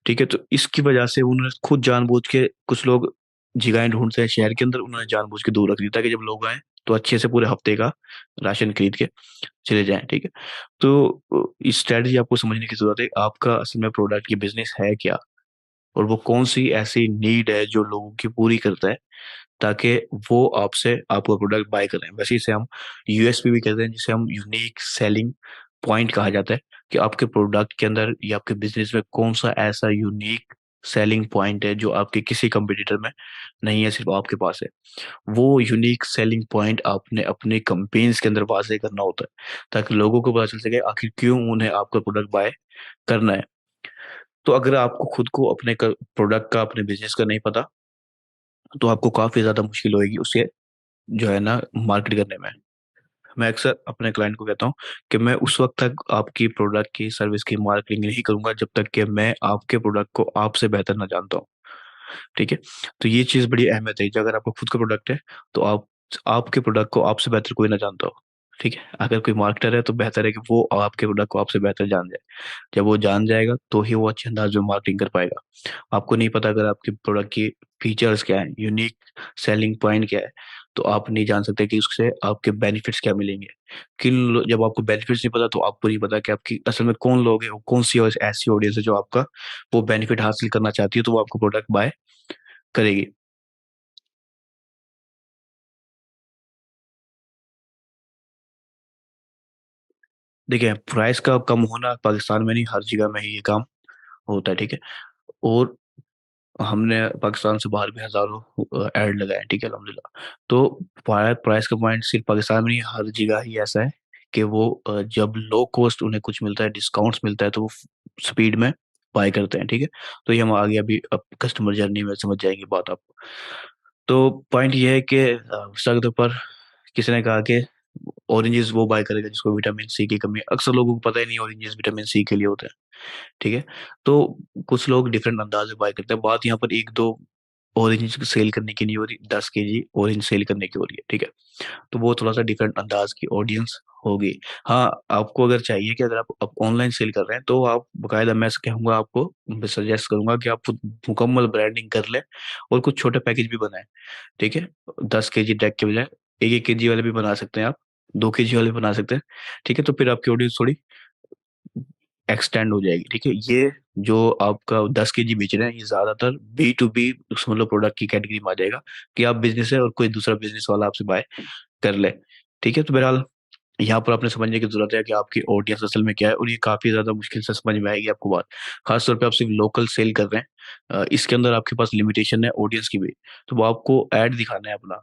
ठीक है, तो इसकी वजह से उन्होंने खुद जानबूझ के, कुछ लोग जगहें ढूंढते हैं शहर के अंदर, उन्होंने जानबूझ के दूर रख दिया ताकि जब लोग आए तो अच्छे से पूरे हफ्ते का राशन खरीद के चले जाएं। ठीक है, तो इस स्ट्रेटजी आपको समझने की जरूरत है, आपका असल में प्रोडक्ट की बिजनेस है क्या, और वो कौन सी ऐसी नीड है जो लोगों की पूरी करता है, ताकि वो आपसे आपका प्रोडक्ट बाय करें। वैसे इसे हम यूएसपी भी कहते हैं, जिसे हम यूनिक सेलिंग पॉइंट कहा जाता है, कि आपके प्रोडक्ट के अंदर या आपके बिजनेस में कौन सा ऐसा यूनिक सेलिंग पॉइंट है जो आपके किसी कंपटीटर में नहीं है, सिर्फ आपके पास है। वो यूनिक सेलिंग पॉइंट आपने अपने कैंपेन्स के अंदर वाजे करना होता है, ताकि लोगों को पता चल सके आखिर क्यों उन्हें आपका प्रोडक्ट बाय करना है। तो अगर आपको खुद को अपने प्रोडक्ट का, अपने बिजनेस का नहीं पता, तो आपको काफी ज्यादा मुश्किल होगी उसे जो है ना मार्केट करने में। मैं अक्सर अपने क्लाइंट को कहता हूँ कि मैं उस वक्त तक आपकी प्रोडक्ट की, सर्विस की मार्केटिंग नहीं करूंगा जब तक कि मैं आपके प्रोडक्ट को आपसे बेहतर ना जानता हूँ। ठीक है, तो ये चीज़ बड़ी अहमियत है, जो अगर आपका खुद का प्रोडक्ट है तो आपके प्रोडक्ट को आपसे बेहतर कोई ना जानता हो। ठीक है, अगर कोई मार्केटर है तो बेहतर है कि वो आपके प्रोडक्ट को आपसे बेहतर जान जाए। जब वो जान जाएगा तो ही वो अच्छे अंदाज में मार्केटिंग कर पाएगा। आपको नहीं पता अगर आपके प्रोडक्ट की फीचर्स क्या है, यूनिक सेलिंग पॉइंट क्या है, तो आप नहीं जान सकते कि उससे आपके बेनिफिट्स क्या मिलेंगे। जब आपको बेनिफिट्स नहीं पता तो आपको नहीं पता कि आपकी असल में कौन लोग हैं, कौन सी ऐसी ऑडियंस है जो आपका वो बेनिफिट हासिल करना चाहती है, तो वो आपको प्रोडक्ट बाय करेगी। देखिए, प्राइस का कम होना पाकिस्तान में नहीं, हर जगह में ही ये काम होता है। ठीक है, और हमने पाकिस्तान से बाहर भी हजारों ऐड लगाए हैं। ठीक है, अल्हम्दुलिल्लाह। तो प्राइस का पॉइंट सिर्फ पाकिस्तान में नहीं, हर जगह ही ऐसा है कि वो जब लो कॉस्ट उन्हें कुछ मिलता है, डिस्काउंट्स मिलता है, तो वो स्पीड में बाय करते हैं। ठीक है, तो ये हम आगे अभी अब कस्टमर जर्नी में समझ जाएंगे बात आपको। तो पॉइंट ये है कि सख्त पर किसी ने कहा कि ऑरेंजेस वो बाय करेगा जिसको विटामिन सी की कमी है। अक्सर लोगों को पता ही नहीं ऑरेंजेस विटामिन सी के लिए होते हैं। ठीक है, तो कुछ लोग डिफरेंट अंदाज में बाय करते हैं। बात यहाँ पर एक दो ऑरेंज सेल करने की नहीं हो रही, 10 kg ऑरेंज सेल करने की हो रही है। ठीक है, तो वो थोड़ा सा डिफरेंट अंदाज की ऑडियंस होगी। हाँ, आपको अगर चाहिए कि अगर आप ऑनलाइन सेल कर रहे हैं तो आप बकायदा, मैं कहूँगा आपको, सजेस्ट करूंगा कि आप खुद मुकम्मल ब्रांडिंग कर ले और कुछ छोटे पैकेज भी बनाए। ठीक है, 10 kg टैग के बजाय 1-1 kg वाले भी बना सकते हैं आप, 2 kg वाले भी बना सकते हैं। ठीक है, तो फिर आपकी ऑडियंस थोड़ी एक्सटेंड हो जाएगी। ठीक है, ये जो आपका 10 kg बेच रहे हैं ये ज्यादातर B2B मतलब प्रोडक्ट की कैटेगरी में आ जाएगा, कि आप बिजनेस है और कोई दूसरा बिजनेस वाला आपसे बाय कर ले। ठीक है, तो बहरहाल यहाँ पर आपने समझने की जरूरत है कि आपकी ऑडियंस असल में क्या है, और ये काफी ज्यादा मुश्किल से समझ में आएगी आपको बात। खासतौर पे आप सिर्फ लोकल सेल कर रहे हैं इसके अंदर आपके पास लिमिटेशन है ऑडियंस की भी। तो वो आपको ऐड दिखाना है अपना,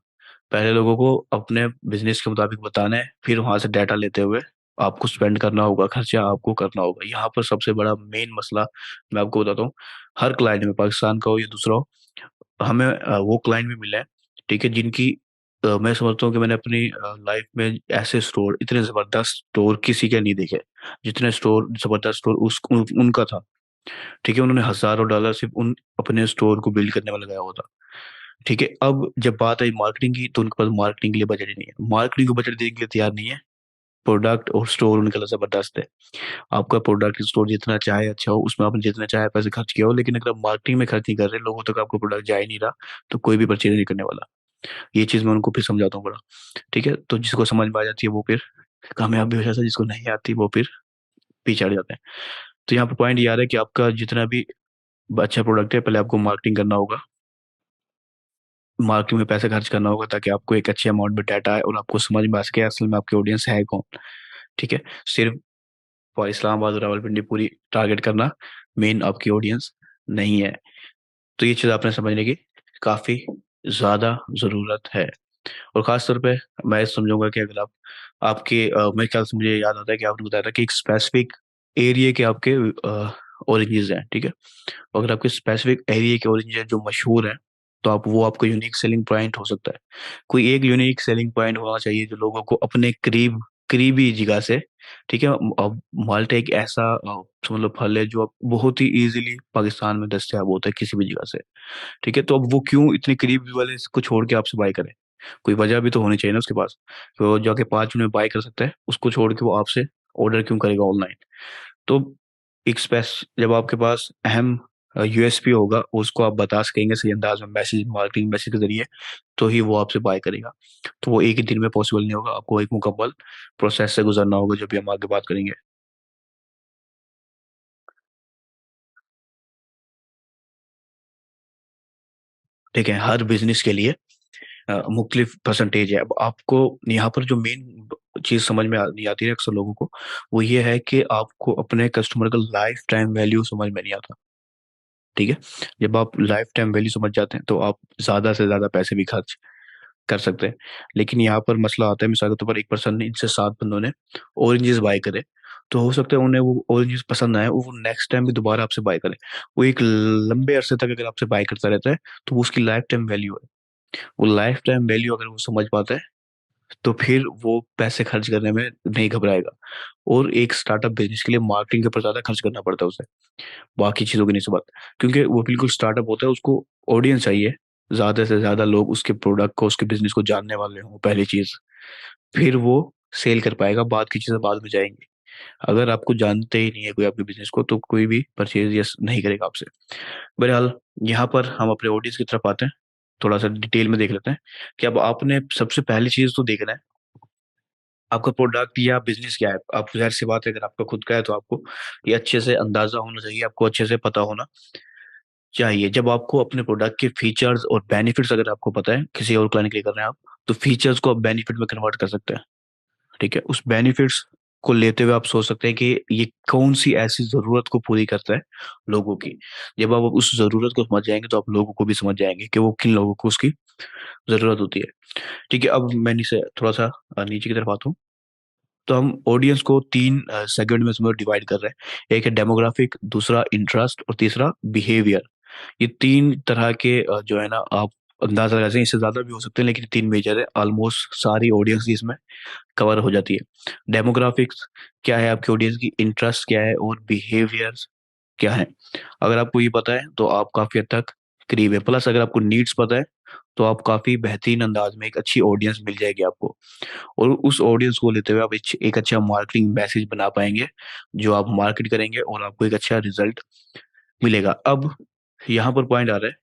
पहले लोगों को अपने बिजनेस के मुताबिक बताना है, फिर वहां से डाटा लेते हुए आपको स्पेंड करना होगा, खर्चा आपको करना होगा। यहाँ पर सबसे बड़ा मेन मसला मैं आपको बताता हूँ। हर क्लाइंट में, पाकिस्तान का हो या दूसरा हो, हमें वो क्लाइंट भी मिले हैं, ठीक है, जिनकी मैं समझता हूँ कि मैंने अपनी लाइफ में ऐसे स्टोर, इतने जबरदस्त स्टोर किसी के नहीं देखे जितने स्टोर जबरदस्त स्टोर उनका था। ठीक है, उन्होंने हजारों डॉलर सिर्फ उन अपने स्टोर को बिल्ड करने में लगाया हुआ था। ठीक है, अब जब बात आई मार्केटिंग की, तो उनके पास मार्केटिंग के लिए बजट ही नहीं है, मार्केटिंग को बजट देने के लिए तैयार नहीं है। प्रोडक्ट और स्टोर उनके लिए जबरदस्त है। आपका प्रोडक्ट स्टोर जितना चाहे अच्छा हो, उसमें आपने जितना चाहे पैसे खर्च किया हो, लेकिन अगर आप मार्केटिंग में खर्च नहीं कर रहे, लोगों तक आपका प्रोडक्ट जा ही नहीं रहा, तो कोई भी परचेज नहीं करने वाला। ये चीज मैं उनको फिर समझाता हूँ बड़ा। ठीक है, तो जिसको समझ में आ जाती है वो फिर कामयाब भी हो जाता है, जिसको नहीं आती वो फिर पीछे हट जाते हैं। तो यहाँ पर पॉइंट ये आ रहा है कि आपका जितना भी अच्छा प्रोडक्ट है, पहले आपको मार्केटिंग करना होगा, मार्केटिंग में पैसे खर्च करना होगा, ताकि आपको एक अच्छे अमाउंट में डाटा आए और आपको समझ में आ सके असल में आपकी ऑडियंस है कौन। ठीक है, सिर्फ फॉर इस्लामाबाद और रावलपिंडी पूरी टारगेट करना मेन आपकी ऑडियंस नहीं है। तो ये चीज़ आपने समझने की काफ़ी ज़्यादा ज़रूरत है। और ख़ास तौर पे मैं समझूंगा कि अगर आप आपके मेरे ख्याल से मुझे याद आता है कि आपने बताया था कि एक स्पेसिफिक एरिया के आपके ओरिजिन्स हैं, ठीक है। तो अगर आपके स्पेसिफिक एरिया के ओरिजिन जो मशहूर हैं, तो आप वो आपका यूनिक सेलिंग पॉइंट हो सकता है। कोई एक यूनिक सेलिंग पॉइंट होना चाहिए जो लोगों को अपने करीबी जगह से, ठीक है। अब माल्टा एक ऐसा समझ लो फल है जो अब बहुत ही इजीली पाकिस्तान में दस्तयाब होता है किसी भी जगह से। ठीक है, तो अब वो क्यों इतने करीब वाले को छोड़ के आपसे बाय करे? कोई वजह भी तो होनी चाहिए ना उसके पास। तो वो जाके 5 मिनट में बाय कर सकता है, उसको छोड़ के वो आपसे ऑर्डर क्यों करेगा ऑनलाइन? तो एक स्पेस जब आपके पास अहम यूएसपी होगा, उसको आप बता सकेंगे सही अंदाज में, मैसेज, मार्केटिंग मैसेज के जरिए, तो ही वो आपसे बाय करेगा। तो वो एक ही दिन में पॉसिबल नहीं होगा, आपको एक मुकम्मल प्रोसेस से गुजरना होगा, जब भी हम आगे बात करेंगे। ठीक है, हर बिजनेस के लिए मुख्तलिफ परसेंटेज है। अब आपको यहाँ पर जो मेन चीज समझ में नहीं आती है अक्सर लोगों को, वो ये है कि आपको अपने कस्टमर का लाइफ टाइम वैल्यू समझ में नहीं आता। ठीक है, जब आप लाइफ टाइम वैल्यू समझ जाते हैं, तो आप ज्यादा से ज्यादा पैसे भी खर्च कर सकते हैं। लेकिन यहाँ पर मसला आता है, मिसाल के तौर पर एक पर्सन ने, इनसे 7 बंदों ने ऑरेंजेस बाय करे, तो हो सकता है उन्हें वो ऑरेंजेस पसंद आए, वो नेक्स्ट टाइम भी दोबारा आपसे बाय करे। वो एक लंबे अरसे तक अगर आपसे बाय करता रहता है, तो वो उसकी लाइफ टाइम वैल्यू है। वो लाइफ टाइम वैल्यू अगर वो समझ पाता है, तो फिर वो पैसे खर्च करने में नहीं घबराएगा। और एक स्टार्टअप बिजनेस के लिए मार्केटिंग के ऊपर ज्यादा खर्च करना पड़ता है उसे, बाकी चीजों की नहीं बात। क्योंकि वो बिल्कुल स्टार्टअप होता है, उसको ऑडियंस चाहिए, ज्यादा से ज्यादा लोग उसके प्रोडक्ट को, उसके बिजनेस को जानने वाले हों, पहली चीज। फिर वो सेल कर पाएगा, बाद की चीजें बाद में जाएंगी। अगर आपको जानते ही नहीं है कोई आपके बिजनेस को, तो कोई भी परचेज यस नहीं करेगा आपसे। बहरहाल, यहाँ पर हम अपने ऑडियंस की तरफ आते हैं, थोड़ा सा डिटेल में देख लेते हैं कि अब आपने सबसे पहली चीज तो देखना है आपका प्रोडक्ट या बिजनेस क्या है। आप, जाहिर सी बात है, अगर आपका खुद का है तो आपको ये अच्छे से अंदाजा होना चाहिए, आपको अच्छे से पता होना चाहिए। जब आपको अपने प्रोडक्ट के फीचर्स और बेनिफिट्स अगर आपको पता है, किसी और क्लाइंट के लिए कर रहे हैं आप, तो फीचर्स को आप बेनिफिट में कन्वर्ट कर सकते हैं। ठीक है, उस बेनिफिट्स को लेते हुए आप सोच सकते हैं कि ये कौन सी ऐसी जरूरत को पूरी करता है लोगों की। जब आप उस जरूरत को समझ जाएंगे, तो आप लोगों को भी समझ जाएंगे कि वो किन लोगों को उसकी जरूरत होती है। ठीक है, अब मैं नीचे थोड़ा सा नीचे की तरफ आता हूँ। तो हम ऑडियंस को 3 सेगमेंट में इसमें डिवाइड कर रहे हैं। एक है डेमोग्राफिक, दूसरा इंटरेस्ट, और तीसरा बिहेवियर। ये 3 तरह के जो है ना, आप अंदाजा लगा सकते हैं, इससे ज्यादा भी हो सकते हैं, लेकिन 3 मेजर है, ऑलमोस्ट सारी ऑडियंस इसमें कवर हो जाती है। डेमोग्राफिक्स क्या है आपकी ऑडियंस की, इंटरेस्ट क्या है, और बिहेवियर्स क्या है। अगर आपको ये पता है, तो आप काफी हद तक करीब है। प्लस अगर आपको नीड्स पता है, तो आप काफी बेहतरीन अंदाज में एक अच्छी ऑडियंस मिल जाएगी आपको। और उस ऑडियंस को लेते हुए आप एक अच्छा मार्केटिंग मैसेज बना पाएंगे, जो आप मार्केट करेंगे और आपको एक अच्छा रिजल्ट मिलेगा। अब यहाँ पर पॉइंट आ रहा है,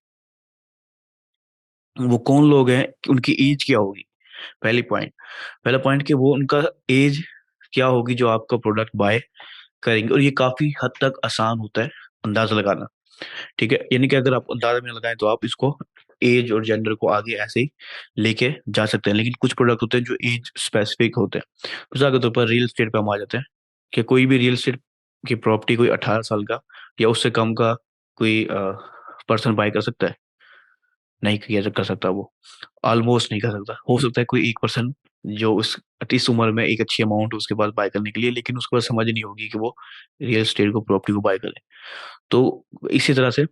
वो कौन लोग हैं, उनकी एज क्या होगी। पहली पॉइंट पहला पॉइंट कि वो उनका एज क्या होगी जो आपका प्रोडक्ट बाय करेंगे। और ये काफी हद तक आसान होता है अंदाजा लगाना। ठीक है, यानी कि अगर आप अंदाजा में लगाएं, तो आप इसको एज और जेंडर को आगे ऐसे ही लेके जा सकते हैं। लेकिन कुछ प्रोडक्ट होते हैं जो एज स्पेसिफिक होते हैं। मिसाल के तौर पर रियल एस्टेट पे हम आ जाते हैं, कि कोई भी रियल एस्टेट की प्रॉपर्टी कोई 18 साल का या उससे कम का कोई पर्सन बाय कर सकता है? नहीं किया कर सकता वो, ऑलमोस्ट नहीं कर सकता। हो सकता है कोई एक पर्सन जो उस इस उम्र में एक अच्छी अमाउंट उसके पास बाय करने के लिए, लेकिन उसको समझ नहीं होगी कि वो रियल एस्टेट को, प्रॉपर्टी को बाय करे। तो इसी तरह से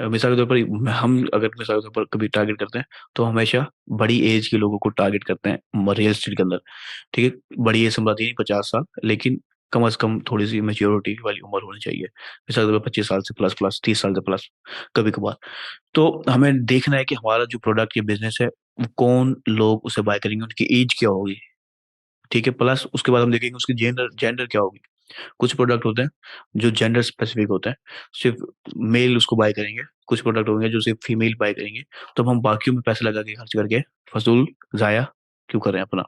मिसाल के तौर पर हम अगर मिसाल के तौर पर कभी टारगेट करते हैं, तो हमेशा बड़ी एज के लोगों को टारगेट करते हैं रियल एस्टेट के अंदर। ठीक है, बड़ी एज समझाती नहीं 50 साल, लेकिन कम से कम थोड़ी सी मेच्योरिटी वाली उम्र होनी चाहिए। मिसाल के तौर पर 25 साल से प्लस, 30 साल से प्लस कभी कभार। तो हमें देखना है कि हमारा जो प्रोडक्ट या बिजनेस है, वो कौन लोग उसे बाय करेंगे, उनकी एज क्या होगी। ठीक है, प्लस उसके बाद हम देखेंगे उसकी जेंडर जेंडर क्या होगी। कुछ प्रोडक्ट होते हैं जो जेंडर स्पेसिफिक होते हैं, सिर्फ मेल उसको बाय करेंगे। कुछ प्रोडक्ट होंगे जो सिर्फ फीमेल बाय करेंगे। तो अब हम बाकियों में पैसे लगा के खर्च करके फजूल जाया क्यों करें अपना।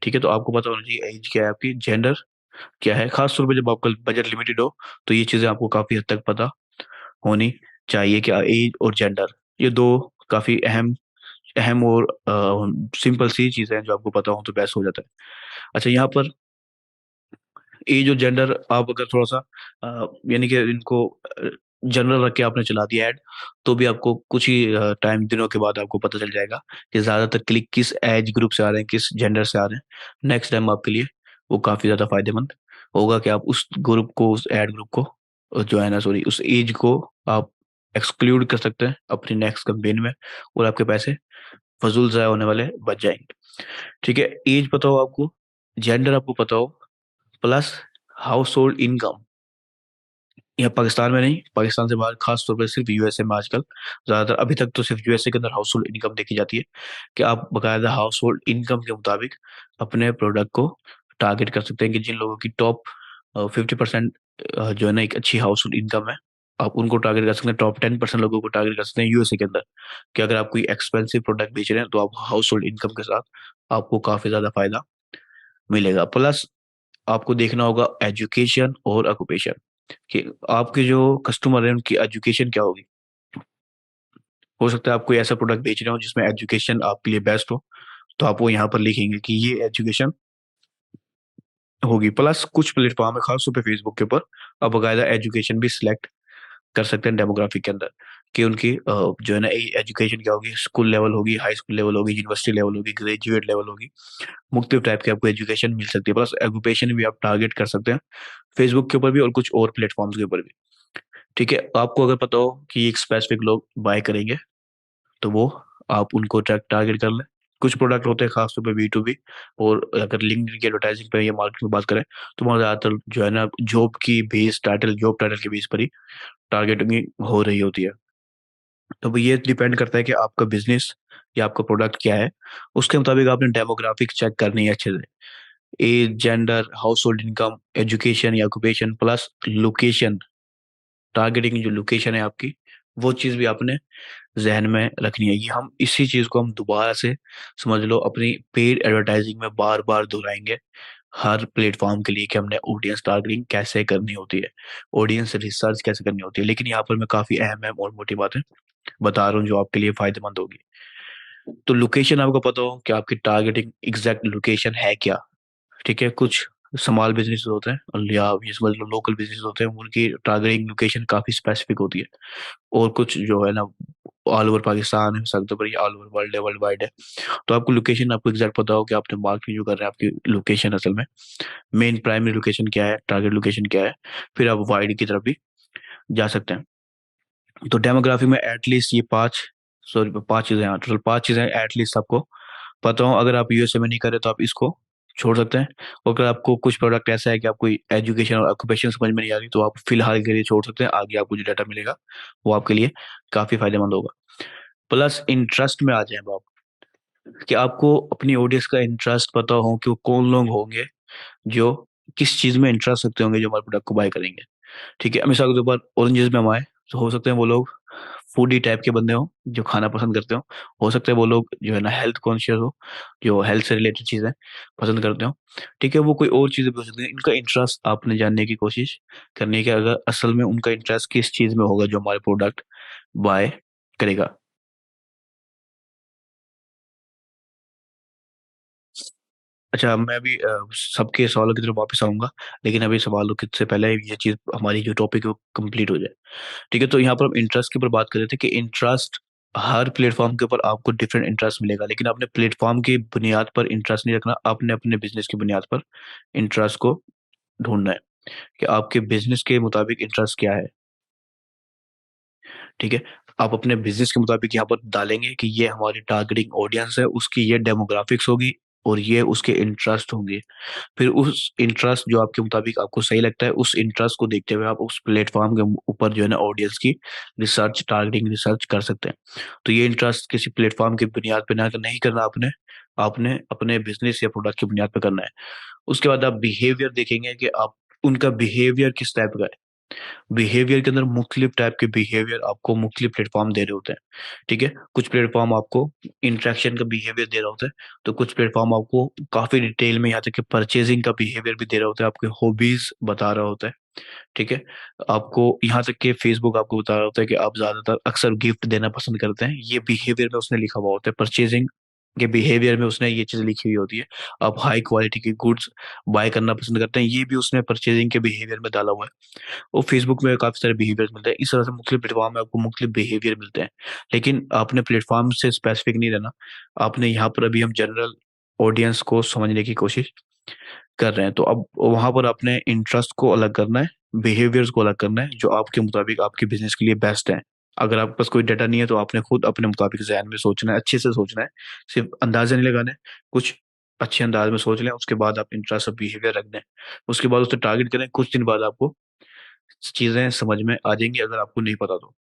ठीक है, तो आपको पता होना चाहिए एज क्या है आपकी, जेंडर क्या है। खास तौर पे जब आपका बजट लिमिटेड हो, तो ये चीजें आपको काफी हद तक पता होनी चाहिए कि एज और जेंडर, ये दो काफी अहम अहम और सिंपल सी चीजें हैं, जो आपको पता हो तो बेस्ट हो जाता है। अच्छा, यहाँ पर एज और जेंडर आप अगर थोड़ा सा यानी कि इनको जनरल रख के आपने चला दिया ऐड, तो भी आपको कुछ ही टाइम दिनों के बाद आपको पता चल जाएगा कि ज्यादातर क्लिक किस एज ग्रुप से आ रहे हैं, किस जेंडर से आ रहे हैं। नेक्स्ट टाइम आपके लिए वो काफी ज्यादा फायदेमंद होगा कि आप उस ग्रुप को, उस एड ग्रुप को, जो है ना, सॉरी, उस एज को आप एक्सक्लूड कर सकते हैं अपनी नेक्स्ट कैंपेन में, और आपके पैसे फजूल जाया होने वाले बच जाएंगे। ठीक है, एज पता हो आपको, जेंडर आपको पता हो, प्लस हाउस होल्ड इनकम। यह पाकिस्तान में नहीं, पाकिस्तान से बाहर, खास तौर पर सिर्फ यूएसए में आजकल ज्यादातर, अभी तक तो सिर्फ यूएसए के अंदर हाउस होल्ड इनकम देखी जाती है, कि आप बकायदा हाउस होल्ड इनकम के मुताबिक अपने प्रोडक्ट को टारगेट कर सकते हैं, कि जिन लोगों की टॉप 50% जो है ना एक अच्छी हाउस होल्ड इनकम है, आप उनको टारगेट कर सकते हैं। टॉप 10% लोगों को टारगेट कर सकते हैं यूएसए के अंदर, कि अगर आप कोई एक्सपेंसिव प्रोडक्ट बेच रहे हैं, तो आप हाउस होल्ड इनकम के साथ आपको काफी ज्यादा फायदा मिलेगा। प्लस आपको देखना होगा एजुकेशन और ऑक्यूपेशन, कि आपके जो कस्टमर है उनकी एजुकेशन क्या होगी। हो सकता है आप कोई ऐसा प्रोडक्ट बेच रहे हो जिसमें एजुकेशन आपके लिए बेस्ट हो, तो आप वो यहाँ पर लिखेंगे कि ये एजुकेशन होगी। प्लस कुछ प्लेटफॉर्म है, खासतौर पे फेसबुक के ऊपर, आप बाकायदा एजुकेशन भी सिलेक्ट कर सकते हैं डेमोग्राफिक के अंदर, कि उनकी जो है ना एजुकेशन क्या होगी। स्कूल लेवल होगी, हाई स्कूल लेवल होगी, यूनिवर्सिटी लेवल होगी, ग्रेजुएट लेवल होगी। मुख्तलिफ टाइप की आपको एजुकेशन मिल सकती है। प्लस ऑक्यूपेशन भी आप टारगेट कर सकते हैं फेसबुक के ऊपर भी, और कुछ और प्लेटफॉर्म्स के ऊपर भी। ठीक है, आपको अगर पता हो कि एक स्पेसिफिक लोग बाय करेंगे, तो वो आप उनको टारगेट कर लें। कुछ प्रोडक्ट होते हैं खासतौर पे B2B, और अगर लिंक्डइन की एडवर्टाइजिंग पे या मार्केटिंग की बात करें, तो वहाँ ज्यादातर जो है ना जॉब टाइटल के बेस पर ही टारगेटिंग हो रही होती है। तो वो ये डिपेंड करता है कि आपका बिजनेस या आपका प्रोडक्ट क्या है, उसके मुताबिक आपने डेमोग्राफिक चेक करनी है अच्छे से। Age, gender, household income, education या ऑक्यूपेशन, प्लस लोकेशन। टारगेटिंग जो लोकेशन है आपकी, वो चीज भी आपने जहन में रखनी है। ये हम इसी चीज को हम दोबारा से, समझ लो, अपनी पेड एडवर्टाइजिंग में बार बार दोहराएंगे हर प्लेटफॉर्म के लिए, कि हमने ऑडियंस टारगेटिंग कैसे करनी होती है, ऑडियंस रिसर्च कैसे करनी होती है। लेकिन यहाँ पर मैं काफी अहम अहम और मोटी बातें बता रहा हूँ जो आपके लिए फायदेमंद होगी। तो लोकेशन आपको पता हो कि आपकी टारगेटिंग एग्जैक्ट लोकेशन है क्या। ठीक है, कुछ स्मॉल बिजनेस होते हैं, और या ये समझ लो लोकल बिजनेस होते हैं, उनकी टारगेटिंग लोकेशन काफी स्पेसिफिक होती है। और कुछ जो है ना ऑल ओवर पाकिस्तान है, सकते पर ये ऑल ओवर वर्ल्ड है, वर्ल्ड वाइड है। तो आपको लोकेशन, आपको एग्जैक्ट पता हो कि आपने मार्केटिंग जो कर रहे हैं, आपकी लोकेशन असल में मेन प्राइमरी लोकेशन क्या है, टारगेट लोकेशन क्या है। फिर आप वाइड की तरफ भी जा सकते हैं। तो डेमोग्राफी में एटलीस्ट ये पांच चीजें हैं, टोटल 5 चीजें एटलीस्ट आपको पता हो। अगर आप यूएसए में नहीं करे तो आप इसको छोड़ सकते हैं। और अगर आपको कुछ प्रोडक्ट ऐसा है कि आपको एजुकेशन और ऑक्यूपेशन समझ में नहीं आ रही, तो आप फिलहाल के लिए छोड़ सकते हैं। आगे आपको जो डाटा मिलेगा वो आपके लिए काफी फायदेमंद होगा। प्लस इंटरेस्ट में आ जाए आप, कि आपको अपनी ऑडियंस का इंटरेस्ट पता हो कि वो कौन लोग होंगे जो किस चीज में इंटरेस्ट रखते होंगे, जो हमारे प्रोडक्ट को बाय करेंगे। ठीक है, मिसाल के तौर पर ऑरेंजेस में हम आए, तो हो सकते हैं वो लोग फूडी टाइप के बंदे हो जो खाना पसंद करते हो सकता है वो लोग जो है ना हेल्थ कॉन्शियस हो, जो हेल्थ से रिलेटेड चीजें पसंद करते हो। ठीक है, वो कोई और चीजें भी हो सकती है। इनका इंटरेस्ट आपने जानने की कोशिश करनी है, कि अगर असल में उनका इंटरेस्ट किस चीज में होगा जो हमारे प्रोडक्ट बाय करेगा। अच्छा, मैं अभी सबके सवालों की तरफ वापस आऊंगा, लेकिन अभी सवालों के से पहले ये चीज, हमारी जो टॉपिक है वो कंप्लीट हो जाए। ठीक है, तो यहाँ पर हम इंटरेस्ट के ऊपर बात कर रहे थे कि इंटरेस्ट हर प्लेटफॉर्म के ऊपर आपको डिफरेंट इंटरेस्ट मिलेगा, लेकिन आपने प्लेटफॉर्म की बुनियाद पर इंटरेस्ट नहीं रखना, आपने अपने बिजनेस की बुनियाद पर इंटरेस्ट को ढूंढना है कि आपके बिजनेस के मुताबिक इंटरेस्ट क्या है। ठीक है, आप अपने बिजनेस के मुताबिक यहाँ पर डालेंगे कि ये हमारी टारगेटिंग ऑडियंस है, उसकी ये डेमोग्राफिक्स होगी और ये उसके इंटरेस्ट होंगे। फिर उस इंटरेस्ट जो आपके मुताबिक आपको सही लगता है, उस इंटरेस्ट को देखते हुए आप उस प्लेटफॉर्म के ऊपर जो है ना ऑडियंस की रिसर्च, टारगेटिंग रिसर्च कर सकते हैं। तो ये इंटरेस्ट किसी प्लेटफॉर्म की बुनियाद पर ना नहीं करना आपने, आपने अपने बिजनेस या प्रोडक्ट की बुनियाद पर करना है। उसके बाद आप बिहेवियर देखेंगे कि आप उनका बिहेवियर किस टाइप का है। बिहेवियर के अंदर मुख्तलिफ टाइप के बिहेवियर आपको मुख्तलिफ प्लेटफॉर्म दे रहे होते हैं। ठीक है, कुछ प्लेटफॉर्म आपको इंटरेक्शन का बिहेवियर दे रहा होता है, तो कुछ प्लेटफॉर्म आपको काफी डिटेल में, यहाँ तक कि परचेजिंग का बिहेवियर भी दे रहा होता है, आपके हॉबीज बता रहा होता है। ठीक है, आपको यहाँ तक कि फेसबुक आपको बता रहा होता है कि आप ज्यादातर अक्सर गिफ्ट देना पसंद करते हैं, ये बिहेवियर में उसने लिखा हुआ होता है। परचेजिंग के बिहेवियर में उसने ये चीज लिखी हुई होती है। आप हाई क्वालिटी की गुड्स बाय करना पसंद करते हैं, ये भी उसने परचेजिंग के बिहेवियर में डाला हुआ है। और फेसबुक में काफी सारे बिहेवियर मिलते हैं, इस तरह से मुख्तलिफ प्लेटफॉर्म में आपको मुख्तलिफ बिहेवियर मिलते हैं। लेकिन आपने प्लेटफॉर्म से स्पेसिफिक नहीं रहना, आपने यहाँ पर, अभी हम जनरल ऑडियंस को समझने की कोशिश कर रहे हैं, तो अब वहां पर अपने इंटरेस्ट को अलग करना है, बिहेवियर्स को अलग करना है जो आपके मुताबिक आपके बिजनेस के लिए बेस्ट है। अगर आपके पास कोई डाटा नहीं है तो आपने खुद अपने मुताबिक जहन में सोचना है, अच्छे से सोचना है, सिर्फ अंदाजा नहीं लगाना है। कुछ अच्छे अंदाज में सोच लें, उसके बाद आप इंटरेस्ट और बिहेवियर रख दें, उसके बाद उसे टारगेट करें। कुछ दिन बाद आपको चीजें समझ में आ जाएंगी, अगर आपको नहीं पता तो।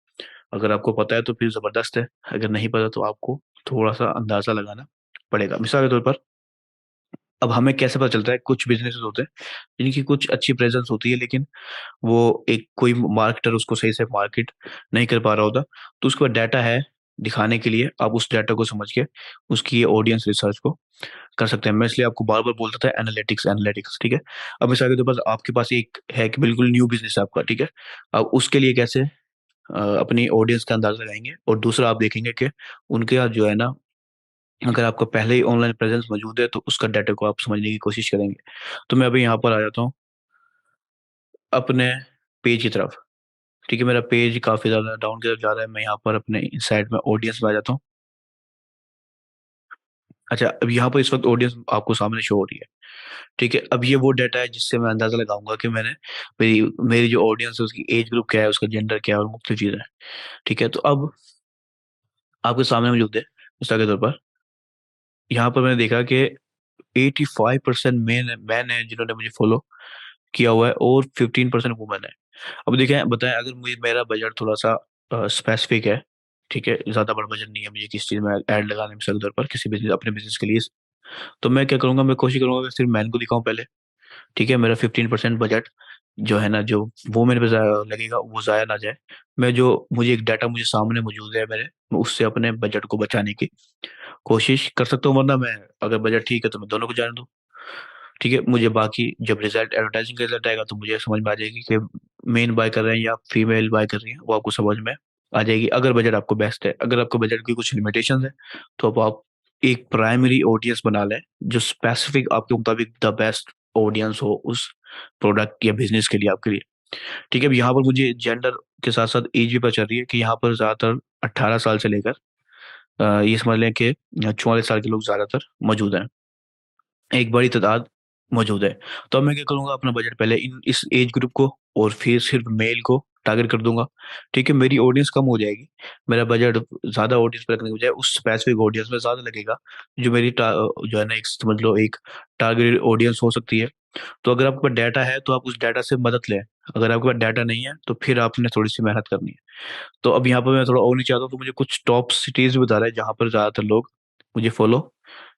अगर आपको पता है तो फिर जबरदस्त है, अगर नहीं पता तो आपको थोड़ा सा अंदाजा लगाना पड़ेगा। मिसाल के तौर पर, अब हमें कैसे पता चलता है, कुछ बिजनेसेस होते हैं जिनकी कुछ अच्छी प्रेजेंस होती है, लेकिन वो एक कोई मार्केटर उसको सही से मार्केट नहीं कर पा रहा होता, तो उसके पास डाटा है दिखाने के लिए, आप उस डाटा को समझ के उसकी ऑडियंस रिसर्च को कर सकते हैं। मैं इसलिए आपको बार बार बोलता था एनालिटिक्स, एनालिटिक्स। ठीक है, अब मिसाल के तौर पर आपके पास एक है कि बिल्कुल न्यू बिजनेस है आपका। ठीक है, अब उसके लिए कैसे अपनी ऑडियंस का अंदाजा लगाएंगे, और दूसरा आप देखेंगे कि उनके यहाँ जो है ना, अगर आपका पहले ही ऑनलाइन प्रेजेंस मौजूद है तो उसका डाटा को आप समझने की कोशिश करेंगे। तो मैं अभी यहाँ पर आ जाता हूँ अपने पेज की तरफ। ठीक है, मेरा पेज काफी ज्यादा डाउन की तरफ जा रहा है, मैं यहाँ पर अपने साइड में ऑडियंस में आ जाता हूँ। अच्छा, अब यहाँ पर इस वक्त ऑडियंस आपको सामने शो हो रही है। ठीक है, अब ये वो डाटा है जिससे मैं अंदाजा लगाऊंगा कि मैंने, मेरी मेरी जो ऑडियंस है उसकी एज ग्रुप क्या है, उसका जेंडर क्या है, और मुख्य चीजें हैं। ठीक है, तो अब आपके सामने मौजूद है, मिसाल के तौर पर यहाँ पर मैंने देखा कि 85% मैन मैन है जिन्होंने मुझे फॉलो किया हुआ है, और 15% वुमेन है। अब देखें, बताएं, अगर मुझे, मेरा बजट थोड़ा सा स्पेसिफिक है, ठीक है, ज्यादा बड़ा बजट नहीं है मुझे किसी चीज में ऐड लगाने में, मिसाल के तौर पर किसी बिजनेस, अपने बिजनेस के लिए, तो मैं क्या करूंगा, मैं कोशिश करूंगा कि सिर्फ मैन को दिखाऊं पहले। ठीक है, मेरा 15% बजट जो है ना, जो वो मेरे पे लगेगा, वो जाया ना जाए। मैं जो, मुझे एक डाटा मुझे सामने मौजूद है मेरे, मैं उससे अपने बजट को बचाने की कोशिश कर सकता हूँ, वरना मैं, अगर बजट ठीक है तो मैं दोनों को जाने दूँ। ठीक है, मुझे बाकी जब रिजल्ट, एडवर्टाइजिंग का रिजल्ट आएगा तो मुझे समझ में आ जाएगी कि मेन बाय कर रहे हैं या फीमेल बाय कर रही है, वो आपको समझ में आ जाएगी, अगर बजट आपको बेस्ट है। अगर आपको बजट की कुछ लिमिटेशन है तो अब आप एक प्राइमरी ऑडियंस बना लें जो स्पेसिफिक आपके मुताबिक द बेस्ट ऑडियंस हो उस प्रोडक्ट या बिजनेस के लिए, आपके लिए। ठीक है, अब यहाँ पर मुझे जेंडर के साथ साथ एज भी पता चल रही है कि यहाँ पर ज्यादातर 18 साल से लेकर ये समझ लें कि 44 साल के लोग ज्यादातर मौजूद हैं, एक बड़ी तादाद मौजूद है। तो अब मैं क्या करूंगा, अपना बजट पहले इन इस एज ग्रुप को और फिर सिर्फ मेल को टारगेट कर दूंगा। ठीक है, मेरी ऑडियंस कम हो जाएगी, मेरा बजट ज्यादा ऑडियंस पर रखने के बजाय उस स्पेसिफिक ऑडियंस में ज्यादा लगेगा, जो मेरी जो है ना, एक समझ लो एक टारगेटेड ऑडियंस हो सकती है। तो अगर आपके पास डाटा है तो आप उस डाटा से मदद लें, अगर आपके पास डाटा नहीं है तो फिर आपने थोड़ी सी मेहनत करनी है। तो अब यहाँ पर मैं थोड़ा और नहीं चाहता हूँ, तो मुझे कुछ टॉप सिटीज भी बता रहा है जहाँ पर ज्यादातर लोग मुझे फॉलो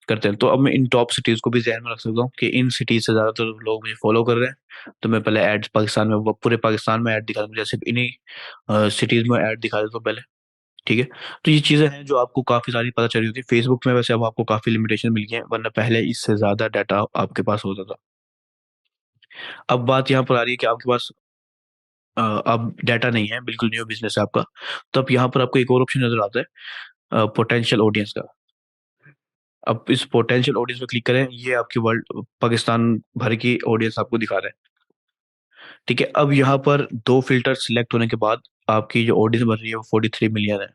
करते हैं। तो अब मैं इन टॉप सिटीज को भी ध्यान में रख सकता हूँ कि इन सिटीज से ज्यादातर लोग मुझे फॉलो कर रहे हैं, तो मैं पहले एड्स पाकिस्तान में, वो पूरे पाकिस्तान में ऐड दिखा दूँ, जैसे इन्हीं सिटीज में ऐड दिखा देता हूँ पहले। ठीक है, तो ये चीजें हैं जो आपको काफी सारी पता चली होती है फेसबुक में। वैसे अब आपको काफी लिमिटेशन मिल गई है, वरना पहले इससे ज्यादा डाटा आपके पास होता था। अब बात यहाँ पर आ रही है कि आपके पास अब डाटा नहीं है, बिल्कुल न्यू बिजनेस है आपका, तो अब यहाँ पर आपको एक और ऑप्शन नजर आता है, पोटेंशियल ऑडियंस का। अब इस पोटेंशियल ऑडियंस पे क्लिक करें, ये आपकी वर्ल्ड पाकिस्तान भर की ऑडियंस आपको दिखा रहा है। ठीक है, अब यहाँ पर दो फिल्टर सिलेक्ट होने के बाद आपकी जो ऑडियंस बन रही है वो 43 मिलियन है।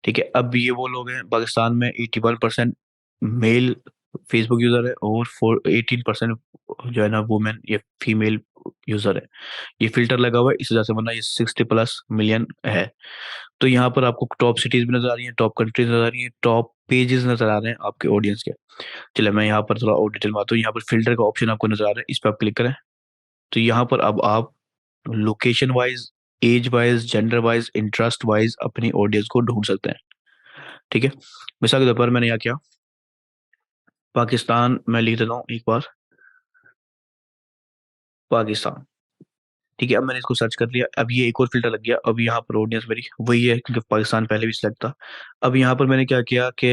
ठीक है, अब ये वो लोग हैं पाकिस्तान में 81% मेल फेसबुक यूजर है, और 18% जो है ना वुमेन या फीमेल यूजर है। ये फिल्टर लगा हुआ है इस वजह से, वरना ये 60+ मिलियन है। तो यहाँ पर आपको टॉप सिटीज भी नजर आ रही हैं, टॉप कंट्रीज नजर आ रही हैं, टॉप पेजेस नजर आ रहे हैं आपके ऑडियंस के। चलिए मैं यहाँ पर थोड़ा और डिटेल में आता हूँ। यहाँ पर फिल्टर का ऑप्शन आपको नजर आ रहा है, इस पर आप क्लिक करें। तो यहाँ पर अब आप location wise, age wise, gender wise, interest wise अपनी ऑडियंस को ढूंढ सकते हैं। ठीक है, मिसाल के तौर पर मैंने यहाँ किया पाकिस्तान, मैं लिख देता हूँ एक बार, पाकिस्तान। ठीक है, अब मैंने इसको सर्च कर लिया, अब ये एक और फिल्टर लग गया। अब यहाँ पर ऑडियंस मेरी वही है क्योंकि पाकिस्तान पहले भी सिलेक्ट था। अब यहाँ पर मैंने क्या किया कि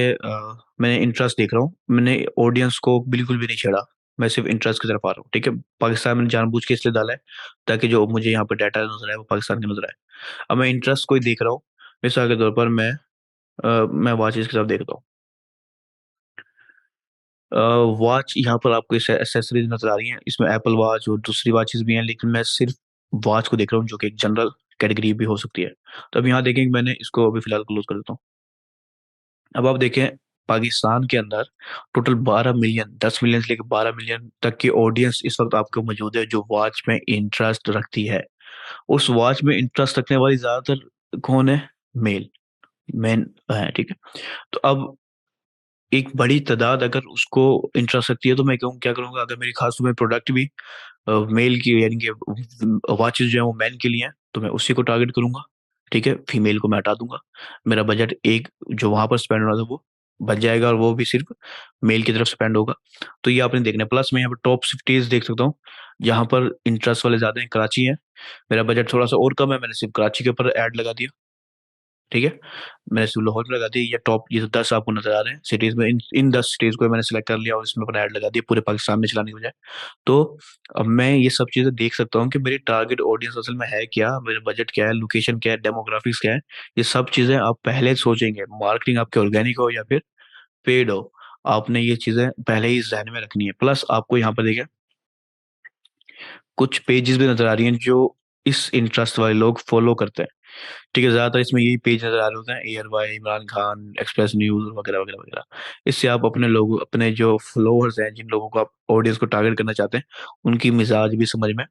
मैंने इंटरेस्ट देख रहा हूँ, मैंने ऑडियंस को बिल्कुल भी नहीं छेड़ा, मैं सिर्फ इंटरेस्ट की तरफ आ रहा हूँ। ठीक है, पाकिस्तान मैंने जानबूझ के इसलिए डाला है ताकि जो मुझे यहाँ पर डाटा नजर आए वो पाकिस्तान का नजर आए। अब मैं इंटरेस्ट को ही देख रहा हूँ। मिसाल के तौर पर मैं वॉचेस की तरफ देखता हूँ। वॉच यहाँ पर आपको एसेसरीज नजर आ रही हैं, इसमें एप्पल वॉच और दूसरी वॉचेस भी हैं, लेकिन मैं सिर्फ वॉच को देख रहा हूँ जो कि एक जनरल कैटेगरी भी हो सकती है। तो अब यहाँ देखें कि मैंने इसको अभी फिलहाल क्लोज कर देता हूँ। अब आप देखें पाकिस्तान के अंदर टोटल 12 मिलियन, 10 मिलियन से लेकर 12 मिलियन तक की ऑडियंस इस वक्त आपको मौजूद है जो वॉच में इंटरेस्ट रखती है। उस वॉच में इंटरेस्ट रखने वाली ज्यादातर कौन है? मेल, मेन है। ठीक है, तो अब एक बड़ी तादाद अगर उसको इंटरेस्ट रखती है तो मैं कहूँ क्या करूंगा, अगर मेरी खास में प्रोडक्ट भी मेल की यानी कि वॉचेस जो है वो मैन के लिए हैं, तो मैं उसी को टारगेट करूंगा। ठीक है, फीमेल को मैं हटा दूंगा। मेरा बजट एक जो वहां पर स्पेंड हो रहा था वो बच जाएगा, और वो भी सिर्फ मेल की तरफ स्पेंड होगा। तो ये आपने देखना है। प्लस मैं यहाँ पर टॉप सिटीज देख सकता हूँ जहां पर इंटरेस्ट वाले ज्यादा हैं, कराची है। मेरा बजट थोड़ा सा और कम है, मैंने सिर्फ कराची के ऊपर ऐड लगा दिया। ठीक है, मैंने सिर्फ लाहौर में लगा दिया। ये टॉप, ये 10 आपको नजर आ रहे हैं सिटीज में, इन 10 सिटीज को मैंने सेलेक्ट कर लिया और इसमें अपना ऐड लगा दिया पूरे पाकिस्तान में चलाने की बजाय। तो अब मैं ये सब चीजें देख सकता हूँ कि मेरी टारगेट ऑडियंस असल में है क्या, मेरा बजट क्या है, लोकेशन क्या है, डेमोग्राफिक्स क्या है। ये सब चीजें आप पहले सोचेंगे, मार्केटिंग आपके ऑर्गेनिक हो या फिर पेड हो, आपने ये चीजें पहले ही जहन में रखनी है। प्लस आपको यहाँ पर देखिए कुछ पेजेस भी नजर आ रही हैं जो इस इंटरेस्ट वाले लोग फॉलो करते हैं। ठीक है, ज्यादातर इसमें यही पेज नजर आ रहे होते हैं, ARY, Imran Khan, Express News वगैरह वगैरह वगैरह। इससे आप अपने लोग, अपने जो फॉलोअर्स हैं, जिन लोगों को आप ऑडियंस को टारगेट करना चाहते हैं, उनकी मिजाज भी समझ में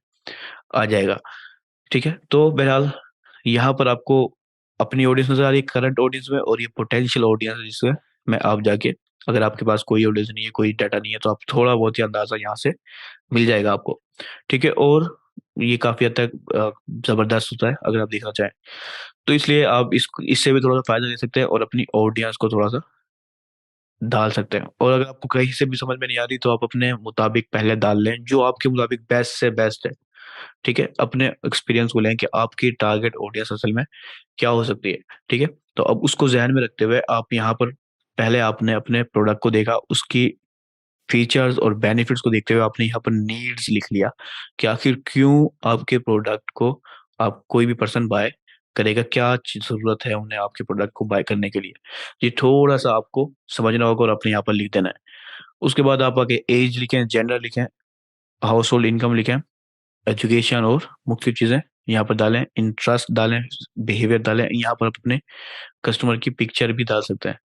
आ जाएगा। ठीक है, तो बहरहाल यहाँ पर आपको अपनी ऑडियंस नजर आ रही है, करंट ऑडियंस में, और ये पोटेंशियल ऑडियंस जिससे मैं आप जाके, अगर आपके पास कोई ऑडियंस नहीं है, कोई डाटा नहीं है, तो आप थोड़ा बहुत ही अंदाजा यहाँ से मिल जाएगा आपको। ठीक है, और ये काफी हद तक जबरदस्त होता है अगर आप देखना चाहें। तो इसलिए आप इससे भी थोड़ा सा फायदा ले सकते हैं और अपनी ऑडियंस को थोड़ा सा डाल सकते हैं। और अगर आपको कहीं से भी समझ में नहीं आ रही तो आप अपने मुताबिक पहले डाल लें, जो आपके मुताबिक बेस्ट से बेस्ट है। ठीक है, अपने एक्सपीरियंस को लें कि आपकी टारगेट ऑडियंस असल में क्या हो सकती है। ठीक है, तो अब उसको ध्यान में रखते हुए आप यहाँ पर पहले आपने अपने प्रोडक्ट को देखा, उसकी फीचर्स और बेनिफिट्स को देखते हुए आपने यहाँ पर नीड्स लिख लिया कि आखिर क्यों आपके प्रोडक्ट को आप कोई भी पर्सन बाय करेगा, क्या जरूरत है उन्हें आपके प्रोडक्ट को बाय करने के लिए। ये थोड़ा सा आपको समझना होगा और अपने यहाँ पर लिख देना है। उसके बाद आप आगे एज लिखें, जेंडर लिखें, हाउस होल्ड इनकम लिखें, एजुकेशन और मुख्य चीजें यहाँ पर डालें, इंटरेस्ट डालें, बिहेवियर डालें। यहाँ पर आप अपने कस्टमर की पिक्चर भी डाल सकते हैं।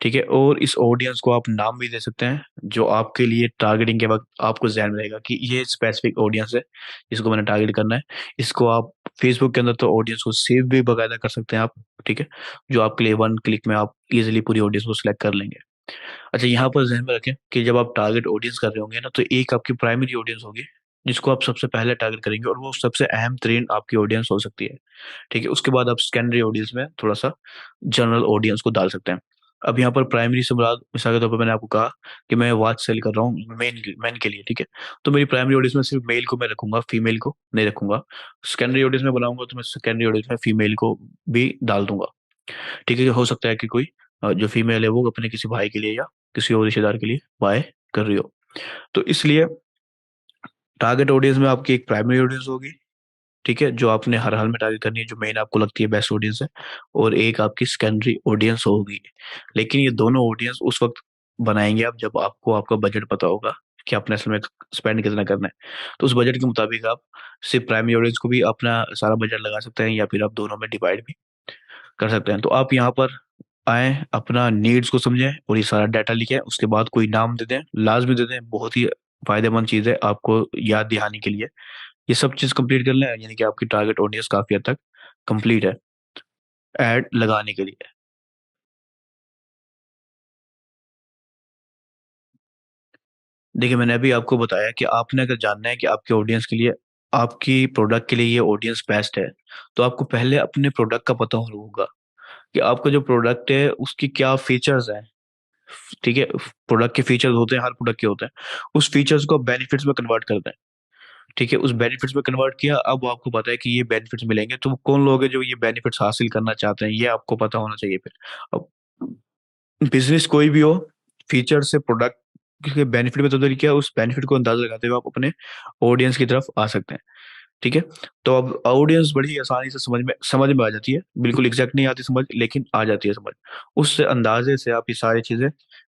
ठीक है, और इस ऑडियंस को आप नाम भी दे सकते हैं जो आपके लिए टारगेटिंग के वक्त आपको ध्यान में रहेगा कि ये स्पेसिफिक ऑडियंस है, इसको मैंने टारगेट करना है। इसको आप फेसबुक के अंदर तो ऑडियंस को सेव भी बकायदा कर सकते हैं आप। ठीक है, जो आपके लिए वन क्लिक में आप इजीली पूरी ऑडियंस को सिलेक्ट कर लेंगे। अच्छा, यहाँ पर ध्यान में रखें कि जब आप टारगेट ऑडियंस कर रहे होंगे ना, तो एक आपकी प्राइमरी ऑडियंस होगी जिसको आप सबसे पहले टारगेट करेंगे, और वो सबसे अहम तरीन आपकी ऑडियंस हो सकती है। ठीक है, उसके बाद आप सेकेंडरी ऑडियंस में थोड़ा सा जनरल ऑडियंस को डाल सकते हैं। अब यहाँ पर प्राइमरी से मुराद, मिसाल के तौर पर मैंने आपको कहा कि मैं वॉच सेल कर रहा हूँ मेन मेन के लिए। ठीक है, तो मेरी प्राइमरी ऑडियंस में सिर्फ मेल को मैं रखूंगा, फीमेल को नहीं रखूंगा। सेकेंडरी ऑडियंस में बनाऊंगा तो मैं सेकेंडरी ऑडियंस में फीमेल को भी डाल दूंगा। ठीक है, हो सकता है कि कोई जो फीमेल है वो अपने किसी भाई के लिए या किसी और रिश्तेदार के लिए बाय कर रही हो। तो इसलिए टारगेट ऑडियंस में आपकी एक प्राइमरी ऑडियंस होगी। ठीक है, जो आपने हर हाल में टारगेट करनी है, जो मेन आपको लगती है बेस्ट ऑडियंस है, और एक आपकी सेकेंडरी ऑडियंस होगी। लेकिन ये दोनों ऑडियंस उस वक्त बनाएंगे आप जब आपको आपका बजट पता होगा कि आपने असल में स्पेंड कितना करना है। तो उस बजट के मुताबिक आप सिर्फ प्राइमरी ऑडियंस को भी अपना सारा बजट लगा सकते हैं, या फिर आप दोनों में डिवाइड भी कर सकते हैं। तो आप यहाँ पर आए, अपना नीड्स को समझें और ये सारा डाटा लिखें, उसके बाद कोई नाम दे दें, लाजमी दे दें, बहुत ही फायदेमंद चीज़ है आपको याद दिहाने के लिए। ये सब चीज़ कंप्लीट कर लें, यानी कि आपकी टारगेट ऑडियंस काफ़ी हद तक कंप्लीट है ऐड लगाने के लिए। देखिए, मैंने अभी आपको बताया कि आपने अगर जानना है कि आपके ऑडियंस के लिए, आपकी प्रोडक्ट के लिए ये ऑडियंस बेस्ट है, तो आपको पहले अपने प्रोडक्ट का पता होना होगा कि आपका जो प्रोडक्ट है उसकी क्या फीचर्स हैं। ठीक है, प्रोडक्ट के फीचर्स होते हैं, हर प्रोडक्ट के होते हैं। उस फीचर्स को बेनिफिट्स में कन्वर्ट करते हैं। ठीक है, उस बेनिफिट्स में कन्वर्ट किया, अब आपको पता है कि ये बेनिफिट्स मिलेंगे, तो कौन लोग हैं जो ये बेनिफिट्स हासिल करना चाहते हैं, ये आपको पता होना चाहिए फिर। अब बिजनेस कोई भी हो, फीचर से प्रोडक्ट के बेनिफिट में तब्दील किया, उस बेनिफिट को अंदाजा लगाते हुए आप अपने ऑडियंस की तरफ आ सकते हैं। ठीक है, तो अब ऑडियंस बड़ी आसानी से समझ में आ जाती है, बिल्कुल एग्जैक्ट नहीं आती समझ, लेकिन आ जाती है समझ। उस अंदाजे से आप ये सारी चीजें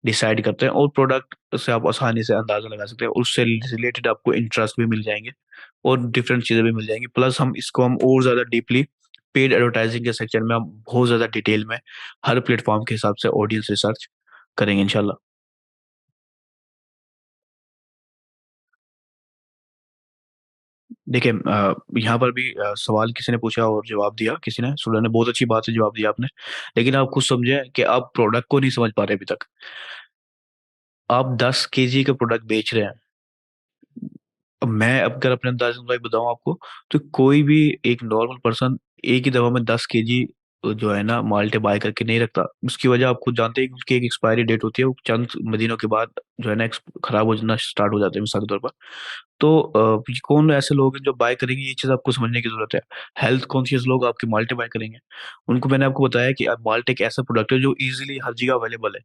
डिसाइड करते हैं, और प्रोडक्ट से आप आसानी से अंदाजा लगा सकते हैं, उससे रिलेटेड आपको इंटरेस्ट भी मिल जाएंगे और डिफरेंट चीजें भी मिल जाएंगी। प्लस हम और ज्यादा डीपली पेड एडवर्टाइजिंग के सेक्शन में हम बहुत ज्यादा डिटेल में हर प्लेटफॉर्म के हिसाब से ऑडियंस रिसर्च करेंगे इंशाल्लाह। देखिए, यहाँ पर भी सवाल किसी ने पूछा और जवाब दिया, किसी ने स्टूडेंट ने, बहुत अच्छी बात से जवाब दिया आपने। लेकिन आप खुद समझे कि आप प्रोडक्ट को नहीं समझ पा रहे अभी तक। आप 10 केजी का प्रोडक्ट बेच रहे हैं। अब मैं अब अगर अपने अंदाज से बताऊं आपको, तो कोई भी एक नॉर्मल पर्सन एक ही दफा में 10 केजी जो है ना माल्टे बाय करके नहीं रखता। उसकी वजह आप खुद जानते हैं कि उसकी एक एक्सपायरी डेट होती है, वो चंद महीनों के बाद जो है ना खराब हो जाना स्टार्ट हो जाते हैं, मिसाल के तौर पर। तो कौन ऐसे लोग हैं जो बाय करेंगे, ये चीज आपको समझने की जरूरत है। हेल्थ कॉन्शियस लोग आपके माल्टे बाय करेंगे। उनको मैंने आपको बताया कि अब माल्टे एक ऐसा प्रोडक्ट है जो इजीली हर जगह अवेलेबल है।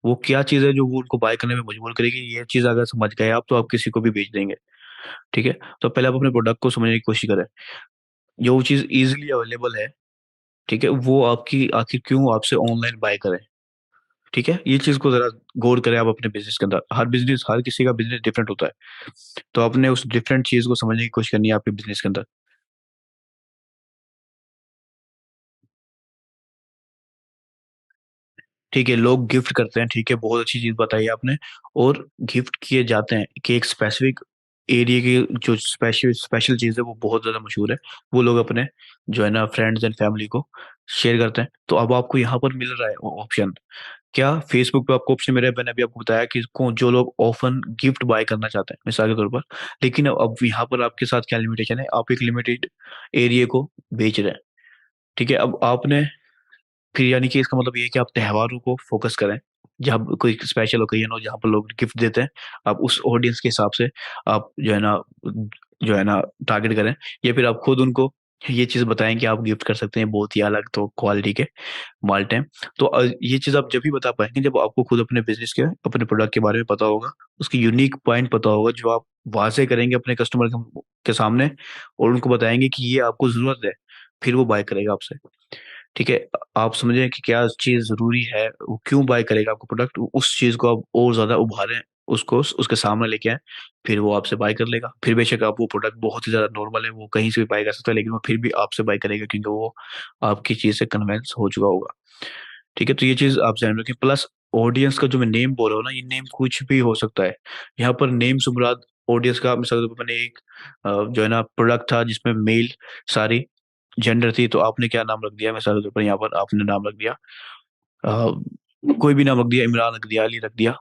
वो क्या चीज है जो वो उनको बाय करने में मजबूर करेगी, ये चीज अगर समझ गए आप, तो आप किसी को भी बेच देंगे। ठीक है, तो पहले आप अपने प्रोडक्ट को समझने की कोशिश करें। जो चीज इजीली अवेलेबल है, ठीक है, वो आपकी आखिर क्यों आपसे ऑनलाइन बाय करें। ठीक है, ये चीज को जरा गौर करें आप अपने बिजनेस के अंदर। हर किसी का बिजनेस डिफरेंट होता है, तो आपने उस डिफरेंट चीज को समझने की कोशिश करनी है आपके बिजनेस के अंदर। ठीक है, लोग गिफ्ट करते हैं, ठीक है, बहुत अच्छी चीज बताई आपने। और गिफ्ट किए जाते हैं कि एक स्पेसिफिक एरिया की जो स्पेशल स्पेशल चीज है वो बहुत ज्यादा मशहूर है, वो लोग अपने जो है ना फ्रेंड्स एंड फैमिली को शेयर करते हैं। तो अब आपको यहाँ पर मिल रहा है ऑप्शन। क्या फेसबुक पे आपको ऑप्शन मिल रहा है, मैंने अभी आपको बताया कि कौन जो लोग ऑफन गिफ्ट बाय करना चाहते हैं मिसाल के तौर पर। लेकिन अब यहाँ पर आपके साथ क्या लिमिटेशन है, आप एक लिमिटेड एरिया को बेच रहे हैं। ठीक है, अब आपने फिर यानी कि इसका मतलब ये है कि आप त्योहारों को फोकस करें, जब कोई स्पेशल ओकेजन हो जहाँ पर लोग गिफ्ट देते हैं, आप उस ऑडियंस के हिसाब से आप जो है ना टारगेट करें। या फिर आप खुद उनको ये चीज बताएं कि आप गिफ्ट कर सकते हैं बहुत ही अलग तो क्वालिटी के माल्ट हैं। तो ये चीज आप जब भी बता पाएंगे जब आपको खुद अपने बिजनेस के, अपने प्रोडक्ट के बारे में पता होगा, उसकी यूनिक पॉइंट पता होगा, जो आप वाजे करेंगे अपने कस्टमर के सामने, और उनको बताएंगे कि ये आपको जरूरत है, फिर वो बाय करेगा आपसे। ठीक है, आप समझें कि क्या चीज जरूरी है, वो क्यों बाय करेगा आपको प्रोडक्ट, उस चीज को आप और ज्यादा उभारें, उसको उसके सामने लेके आए, फिर वो आपसे बाय कर लेगा। फिर बेशक आप वो प्रोडक्ट बहुत ही ज्यादा नॉर्मल है, वो कहीं से भी बाय कर सकता है, लेकिन वो फिर भी आपसे बाय करेगा क्योंकि वो आपकी चीज से कन्वेंस हो चुका होगा। ठीक है, तो ये चीज आप ध्यान रखें। प्लस ऑडियंस का जो मैं नेम बोल रहा हूँ ना, ये नेम कुछ भी हो सकता है। यहाँ पर नेम से मुराद ऑडियंस का, मिसाल के तौर पर मैंने एक जो है ना प्रोडक्ट था जिसमें मेल सारी जेंडर थी, तो आपने क्या नाम रख दिया, मिसाल के तौर पर यहाँ पर आपने नाम रख दिया कोई भी नाम रख दिया, इमरान रख दिया, अली रख दिया,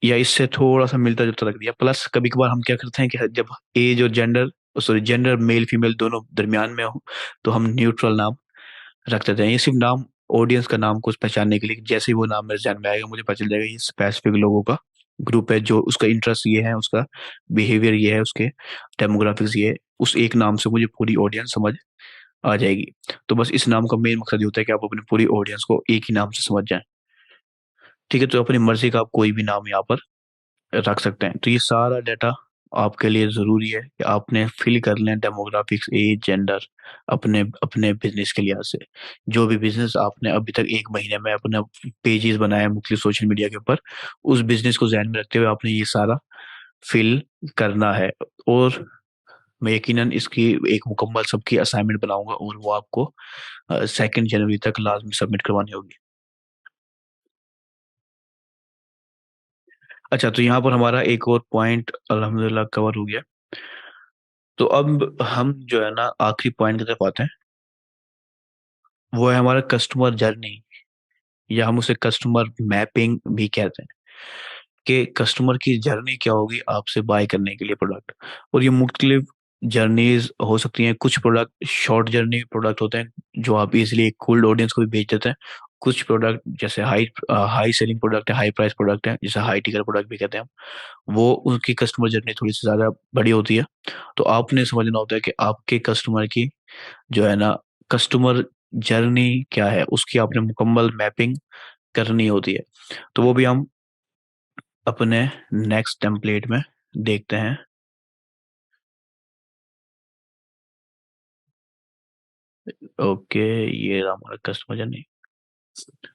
या इससे थोड़ा सा मिलता जुलता रख दिया। प्लस कभी कभार हम क्या करते हैं कि जब एज और gender, sorry gender male female दोनों दरमियान में हो, तो हम न्यूट्रल नाम रख देते हैं। ये सिर्फ नाम ऑडियंस का नाम को पहचानने के लिए, जैसे ही वो नाम मेरे ध्यान में आएगा मुझे पता चल जाएगा ये स्पेसिफिक लोगों का ग्रुप है, जो उसका इंटरेस्ट ये है, उसका बिहेवियर ये है, उसके डेमोग्राफिक्स ये है, उस एक नाम से मुझे पूरी ऑडियंस समझ आ जाएगी। तो बस इस नाम का मेन मकसद ये होता है कि आप अपनी पूरी ऑडियंस को एक ही नाम से समझ जाएं। ठीक है, तो अपनी मर्जी का आप कोई भी नाम यहाँ पर रख सकते हैं। तो ये सारा डाटा आपके लिए ज़रूरी है कि आपने फिल कर लें डेमोग्राफिक्स, एज, जेंडर, अपने अपने बिजनेस के लिहाज से। जो भी बिजनेस आपने अभी तक 1 महीने में अपना पेजेस बनाया मुख्तलिफ सोशल मीडिया के ऊपर, उस बिजनेस को ध्यान में रखते हुए आपने ये सारा फिल करना है। और मैं यकीनन इसकी एक मुकम्मल सबकी असाइनमेंट बनाऊंगा और वो आपको 2 जनवरी तक लाजमी सबमिट करवानी होगी। अच्छा, तो यहाँ पर हमारा एक और पॉइंट अल्हम्दुलिल्लाह कवर हो गया। तो अब हम जो है ना आखिरी पॉइंट की तरफ आते हैं। वो है हमारा कस्टमर जर्नी, या हम उसे कस्टमर मैपिंग भी कहते हैं। कि कस्टमर की जर्नी क्या होगी आपसे बाय करने के लिए प्रोडक्ट। और ये मुख्तलिफ जर्नीज हो सकती हैं। कुछ प्रोडक्ट शॉर्ट जर्नी प्रोडक्ट होते हैं जो आप इजीली एक कोल्ड ऑडियंस को भी भेज देते हैं। कुछ प्रोडक्ट जैसे हाई हाई सेलिंग प्रोडक्ट है, हाई प्राइस प्रोडक्ट है, जैसे हाई टिकर प्रोडक्ट भी कहते हैं हम, वो उनकी कस्टमर जर्नी थोड़ी सी ज़्यादा बड़ी होती है। तो आपने समझना होता है कि आपके कस्टमर की जो है ना कस्टमर जर्नी क्या है, उसकी आपने मुकम्मल मैपिंग करनी होती है। तो वो भी हम अपने नेक्स्ट टेम्पलेट में देखते हैं। ओके, ये रहा हमारा कस्टमर जर्नी।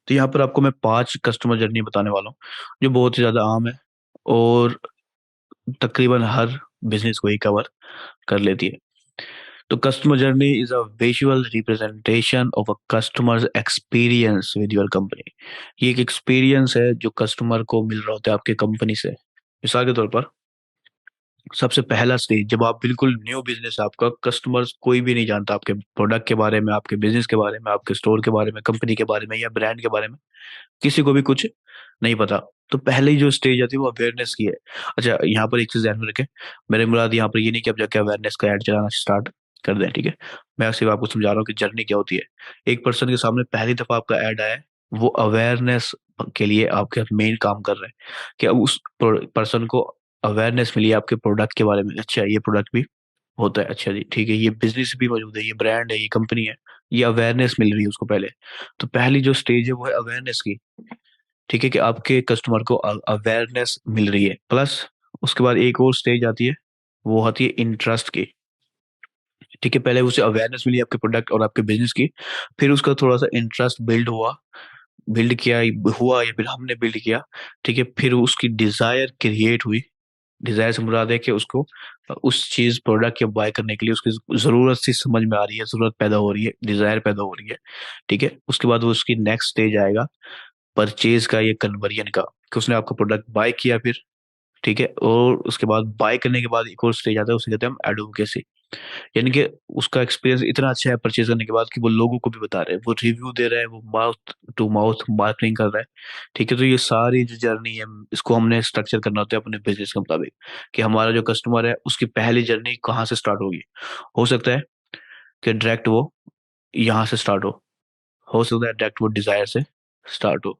तो यहाँ पर आपको मैं 5 कस्टमर जर्नी बताने वाला हूँ जो बहुत ही ज़्यादा आम है और तकरीबन हर बिजनेस को ही कवर कर लेती है। तो customer journey is a visual representation of a customers experience with your company. ये एक एक्सपीरियंस है जो कस्टमर को मिल रहा होता है आपके कंपनी से। मिसाल के तौर पर, सबसे पहला स्टेज जब आप बिल्कुल न्यू बिजनेस है आपका, कस्टमर्स कोई भी नहीं जानता आपके प्रोडक्ट के बारे में, आपके बिजनेस के बारे में, आपके स्टोर के बारे में, कंपनी के बारे में या ब्रांड के बारे में, किसी को भी कुछ नहीं पता। तो पहले ही जो स्टेज आती है वो अवेयरनेस की है। अच्छा, यहाँ पर एक चीज ध्यान में रखें। मेरे मुराद यहाँ पर ये नहीं कि आप जाके अवेयरनेस का ऐड चलाना स्टार्ट कर दें, ठीक है। मैं सिर्फ आपको समझा रहा हूँ कि जर्नी क्या होती है। एक पर्सन के सामने पहली दफा आपका ऐड आया है, वो अवेयरनेस के लिए आपके मेन काम कर रहे हैं कि अब उस पर्सन को अवेयरनेस मिली है आपके प्रोडक्ट के बारे में। अच्छा, ये प्रोडक्ट भी होता है, अच्छा जी ठीक है, ये बिजनेस भी मौजूद है, ये ब्रांड है, ये कंपनी है, ये अवेयरनेस मिल रही है उसको पहले। तो पहली जो स्टेज है वो है अवेयरनेस की। ठीक है, कि आपके कस्टमर को अवेयरनेस मिल रही है। प्लस उसके बाद एक और स्टेज आती है, वो आती है इंटरेस्ट की। ठीक है, पहले उसे अवेयरनेस मिली आपके प्रोडक्ट और आपके बिजनेस की, फिर उसका थोड़ा सा इंटरेस्ट बिल्ड हुआ, बिल्ड किया हुआ या फिर हमने बिल्ड किया। ठीक है, फिर उसकी डिजायर क्रिएट हुई। डिजायर से मुराद है कि उसको उस चीज प्रोडक्ट या बाय करने के लिए उसकी जरूरत सी समझ में आ रही है, जरूरत पैदा हो रही है, डिजायर पैदा हो रही है। ठीक है, उसके बाद वो उसकी नेक्स्ट स्टेज आएगा परचेज का, ये कन्वर्जन का, कि उसने आपका प्रोडक्ट बाय किया फिर। ठीक है, और उसके बाद बाय करने के बाद एक और स्टेज आता है, उसे कहते हैं हम एडवोकेसी। यानी कि उसका एक्सपीरियंस इतना अच्छा है परचेज करने के बाद कि वो लोगों को भी बता रहे हैं, वो रिव्यू दे रहा है, वो माउथ टू माउथ मार्केटिंग कर रहा है। ठीक है, तो ये सारी जो जर्नी है इसको हमने स्ट्रक्चर करना होता है अपने बिजनेस के मुताबिक, कि हमारा जो कस्टमर है उसकी पहली जर्नी कहाँ से स्टार्ट होगी। हो सकता है कि डायरेक्ट वो यहाँ से स्टार्ट हो सकता है डायरेक्ट वो डिजायर से स्टार्ट हो।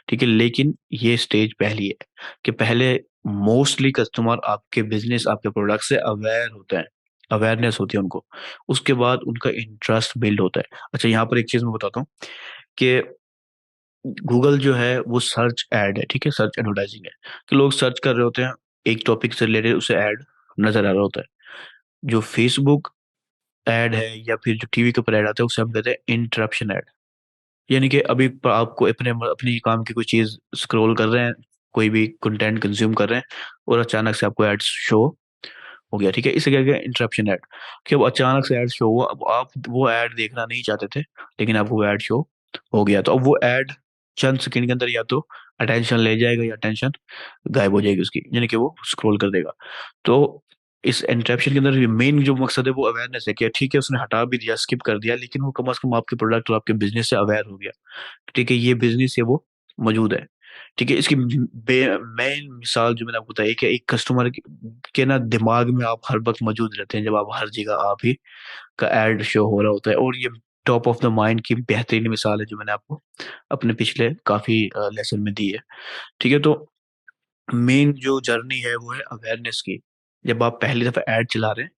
ठीक है, लेकिन ये स्टेज पहली है कि पहले मोस्टली कस्टमर आपके बिजनेस, आपके प्रोडक्ट से अवेयर होते हैं, अवेयरनेस होती है उनको। उसके बाद उनका इंटरेस्ट बिल्ड होता है। अच्छा, यहाँ पर एक चीज मैं बताता हूँ कि गूगल जो है वो सर्च एड है, ठीक है, सर्च एडवर्टाइजिंग है। कि लोग सर्च कर रहे होते हैं, एक टॉपिक से रिलेटेड उसे ऐड नजर आ रहा होता है। जो फेसबुक ऐड है या फिर जो टीवी के ऊपर ऐड आता है उसे हम कहते हैं इंटरप्शन ऐड। यानी कि अभी आपको अपने अपनी काम की कोई चीज स्क्रॉल कर रहे हैं, कोई भी कंटेंट कंज्यूम कर रहे हैं, और अचानक से आपको एड शो हो गया। ठीक है, इसे क्या गया इंटरप्शन ऐड। कि अब अचानक से ऐड शो हुआ, अब आप वो ऐड देखना नहीं चाहते थे लेकिन आपको वो ऐड शो हो गया, तो अब वो ऐड चंद सेकंड के अंदर या तो अटेंशन ले जाएगा या अटेंशन गायब हो जाएगी उसकी, यानी कि वो स्क्रॉल कर देगा। तो इस इंटरप्शन के अंदर मेन जो मकसद है वो अवेयरनेस है कि ठीक है उसने हटा भी दिया, स्किप कर दिया, लेकिन वो कम से कम आपके प्रोडक्ट और आपके बिजनेस से अवेयर हो गया। ठीक है, ये बिजनेस है वो मौजूद है। ठीक है, इसकी मेन मिसाल जो मैंने आपको बताई कि एक कस्टमर के ना दिमाग में आप हर वक्त मौजूद रहते हैं, जब आप हर जगह आप ही का एड शो हो रहा होता है। और ये टॉप ऑफ द माइंड की बेहतरीन मिसाल है जो मैंने आपको अपने पिछले काफी लेसन में दी है। ठीक है, तो मेन जो जर्नी है वो है अवेयरनेस की। जब आप पहली दफा ऐड चला रहे हैं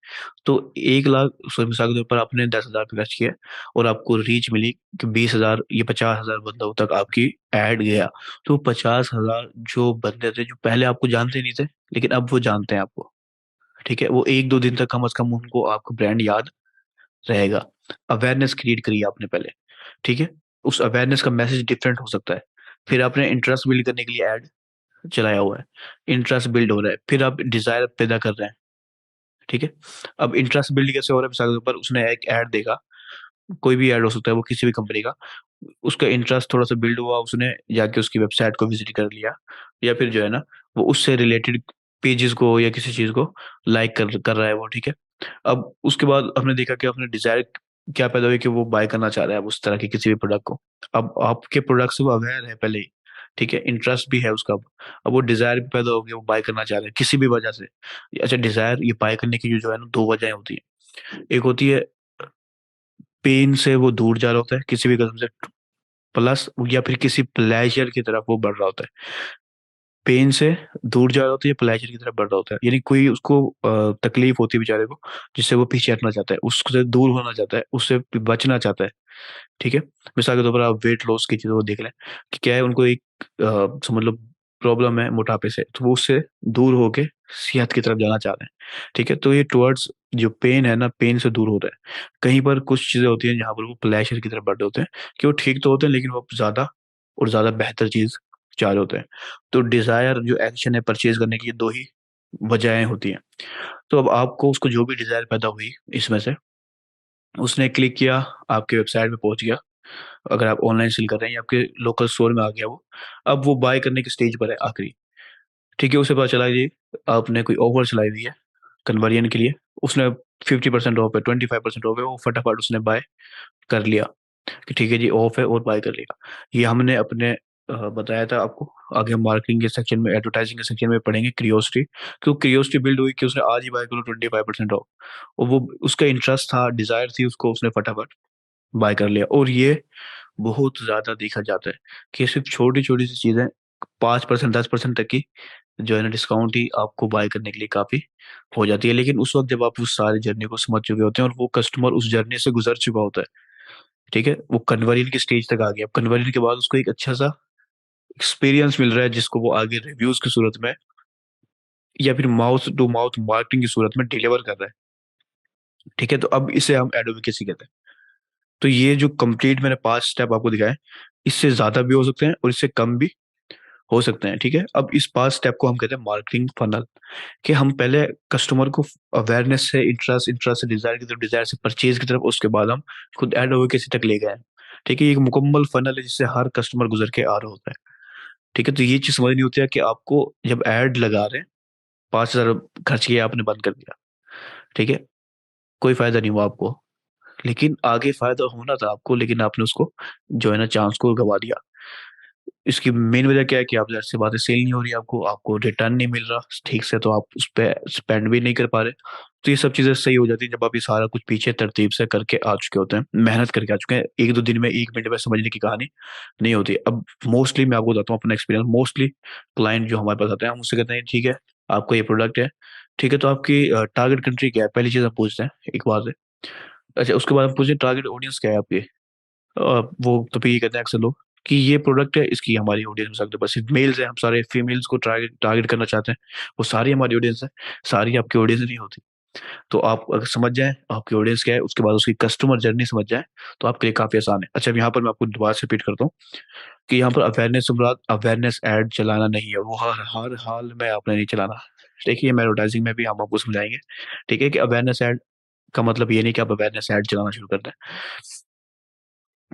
तो 1 लाख, सॉरी मिसाल के तौर पर आपने 10,000 पे खर्च किया और आपको रीच मिली कि 20,000 या 50,000 बंदों तक आपकी ऐड गया। तो 50,000 जो बंदे थे जो पहले आपको जानते नहीं थे लेकिन अब वो जानते हैं आपको, ठीक है, वो 1-2 दिन तक कम से कम उनको आपका ब्रांड याद रहेगा। अवेयरनेस क्रिएट करी आपने पहले, ठीक है। उस अवेयरनेस का मैसेज डिफरेंट हो सकता है। फिर आपने इंटरेस्ट बिल्ड करने के लिए ऐड चलाया हुआ है, इंटरेस्ट बिल्ड हो रहा है, फिर आप डिजायर पैदा कर रहे हैं, ठीक है। अब इंटरेस्ट बिल्ड कैसे हो रहा है, मिसाल के ऊपर उसने एक ऐड देखा, कोई भी ऐड हो सकता है वो किसी भी कंपनी का, उसका इंटरेस्ट थोड़ा सा बिल्ड हुआ, उसने जाके उसकी वेबसाइट को विजिट कर लिया, या फिर जो है ना वो उससे रिलेटेड पेजेस को या किसी चीज को लाइक कर कर रहा है वो, ठीक है। अब उसके बाद हमने देखा कि अपने डिजायर क्या पैदा हुई कि वो बाय करना चाह रहा है उस तरह के किसी भी प्रोडक्ट को। अब आपके प्रोडक्ट से वो अवेयर है पहले ही, ठीक है, इंटरेस्ट भी है उसका। अब वो डिजायर भी पैदा हो गया, वो बाय करना चाह रहा है किसी भी वजह से। अच्छा, डिजायर ये बाय करने की जो है ना, दो वजहें होती है। एक होती है पेन से वो दूर जा रहा होता है किसी भी कदम से, प्लस या फिर किसी प्लेजर की तरफ वो बढ़ रहा होता है। पेन से दूर जा रहा होता है या प्लेजर की तरफ बढ़ रहा होता है, यानी कोई उसको तकलीफ होती है बेचारे को, जिससे वो पीछे हटना चाहता है, उससे दूर होना चाहता है, उससे बचना चाहता है, ठीक है। मिसाल के तौर पर आप वेट लॉस की चीजों को देख लें कि क्या है, उनको एक समझ लो प्रॉब्लम है मोटापे से, तो वो उससे दूर होके सेहत की तरफ जाना चाह रहे हैं, ठीक है। तो ये टुवर्ड्स जो पेन है ना, पेन से दूर होता है। कहीं पर कुछ चीजें होती हैं जहां पर वो प्लेजर की तरफ बढ़ रहे होते हैं, कि वो ठीक तो होते हैं लेकिन वो ज्यादा और ज्यादा बेहतर चीज चाह रहे होते हैं। तो डिजायर जो एक्शन है परचेज करने की, ये दो ही वजहें होती हैं। तो अब आपको उसको जो भी डिजायर पैदा हुई इसमें से, उसने क्लिक किया, आपके वेबसाइट पे पहुंच गया, अगर आप ऑनलाइन सेल कर रहे हैं या आपके लोकल स्टोर में आ गया वो, अब वो बाय करने की स्टेज पर है आखिरी, ठीक है। उसे पता चला जी आपने कोई ऑफर चलाई हुई है कन्वर्जन के लिए, उसने 50% ऑफ है, 25% ऑफ है, वो फटाफट उसने बाय कर लिया कि ठीक है जी ऑफ है, और बाय कर लिया। ये हमने अपने बताया था आपको। आगे हम मार्केटिंग के सेक्शन में, एडवर्टाइजिंग के सेक्शन में पढ़ेंगे क्रियोसिटी, क्यों क्रियोसिटी बिल्ड हुई कि उसने आज ही बाय करो 25% ऑफ, और वो उसका इंटरेस्ट था, डिजायर थी उसको, उसने फटाफट बाय कर लिया। और ये बहुत ज्यादा देखा जाता है कि सिर्फ छोटी छोटी सी चीजें, 5%, 10% तक की जो है ना डिस्काउंट ही आपको बाय करने के लिए काफी हो जाती है। लेकिन उस वक्त जब आप उस सारी जर्नी को समझ चुके होते हैं और वो कस्टमर उस जर्नी से गुजर चुका होता है, ठीक है, वो कन्वर्जन की स्टेज तक आ गया। अब कन्वर्जन के बाद उसको एक अच्छा सा एक्सपीरियंस मिल रहा है, जिसको वो आगे रिव्यूज की सूरत में या फिर माउथ टू माउथ मार्केटिंग की सूरत में डिलीवर कर रहा है, ठीक है। तो अब इसे हम एडवोकेसी कहते हैं। तो ये जो कंप्लीट मैंने 5 स्टेप आपको दिखाए, इससे ज्यादा भी हो सकते हैं और इससे कम भी हो सकते हैं, ठीक है। अब इस 5 स्टेप को हम कहते हैं मार्केटिंग फनल, कि हम पहले कस्टमर को अवेयरनेस से इंटरेस्ट, इंटरेस्ट से डिजायर की तरफ, डिजायर से परचेज की तरफ, उसके बाद हम खुद एडवोकेसी तक ले गए हैं, ठीक है। ये एक मुकम्मल फनल है जिससे हर कस्टमर गुजर के आ रहा होता है, ठीक है। तो ये चीज समझनी होती है कि आपको जब एड लगा रहे हैं, 5,000 खर्च किया आपने, बंद कर दिया, ठीक है, कोई फायदा नहीं हुआ आपको, लेकिन आगे फायदा होना था आपको, लेकिन आपने उसको जो है ना चांस को गवा दिया। इसकी मेन वजह क्या है कि आप ज़ाहिर सी बात है सेल नहीं हो रही, आपको आपको रिटर्न नहीं मिल रहा ठीक से, तो आप उस पर स्पेंड भी नहीं कर पा रहे। तो ये सब चीजें सही हो जाती है जब आप ये सारा कुछ पीछे तरतीब से करके आ चुके होते हैं, मेहनत करके आ चुके हैं। 1-2 दिन में, 1 मिनट में समझने की कहानी नहीं होती। अब मोस्टली मैं आपको बताता हूँ अपना एक्सपीरियंस, मोस्टली क्लाइंट जो हमारे पास आते हैं, हम उससे कहते हैं ठीक है आपका ये प्रोडक्ट है, ठीक है, तो आपकी टारगेट कंट्री क्या है, पहली चीज हम पूछते हैं एक बात है। अच्छा, उसके बाद हम पूछते हैं टारगेट ऑडियंस क्या है आपकी। वो तो फिर ये कहते हैं अक्सर लोग कि ये प्रोडक्ट है, इसकी हमारी ऑडियंस में सकते बस सिर्फ मेल्स है, हम सारे फीमेल्स को टारगेट टारगेट करना चाहते हैं, वो सारी हमारी ऑडियंस है। सारी आपकी ऑडियंस नहीं होती। तो आप अगर समझ जाए आपकी ऑडियंस क्या है, उसके बाद उसकी कस्टमर जर्नी समझ जाए, तो आपके लिए काफी आसान है। अच्छा, अब यहाँ पर मैं आपको दोबारा से रिपीट करता हूँ कि यहाँ पर अवेयरनेस से मुराद अवेयरनेस एड चलाना नहीं है, वो हर हर हाल में आपने नहीं चलाना। देखिए, मैं एडवर्टाइजिंग में भी हम आपको समझाएंगे, ठीक है, कि अवेयरनेस एड का मतलब ये नहीं कि आप अवेयरनेस ऐड चलाना शुरू कर दें।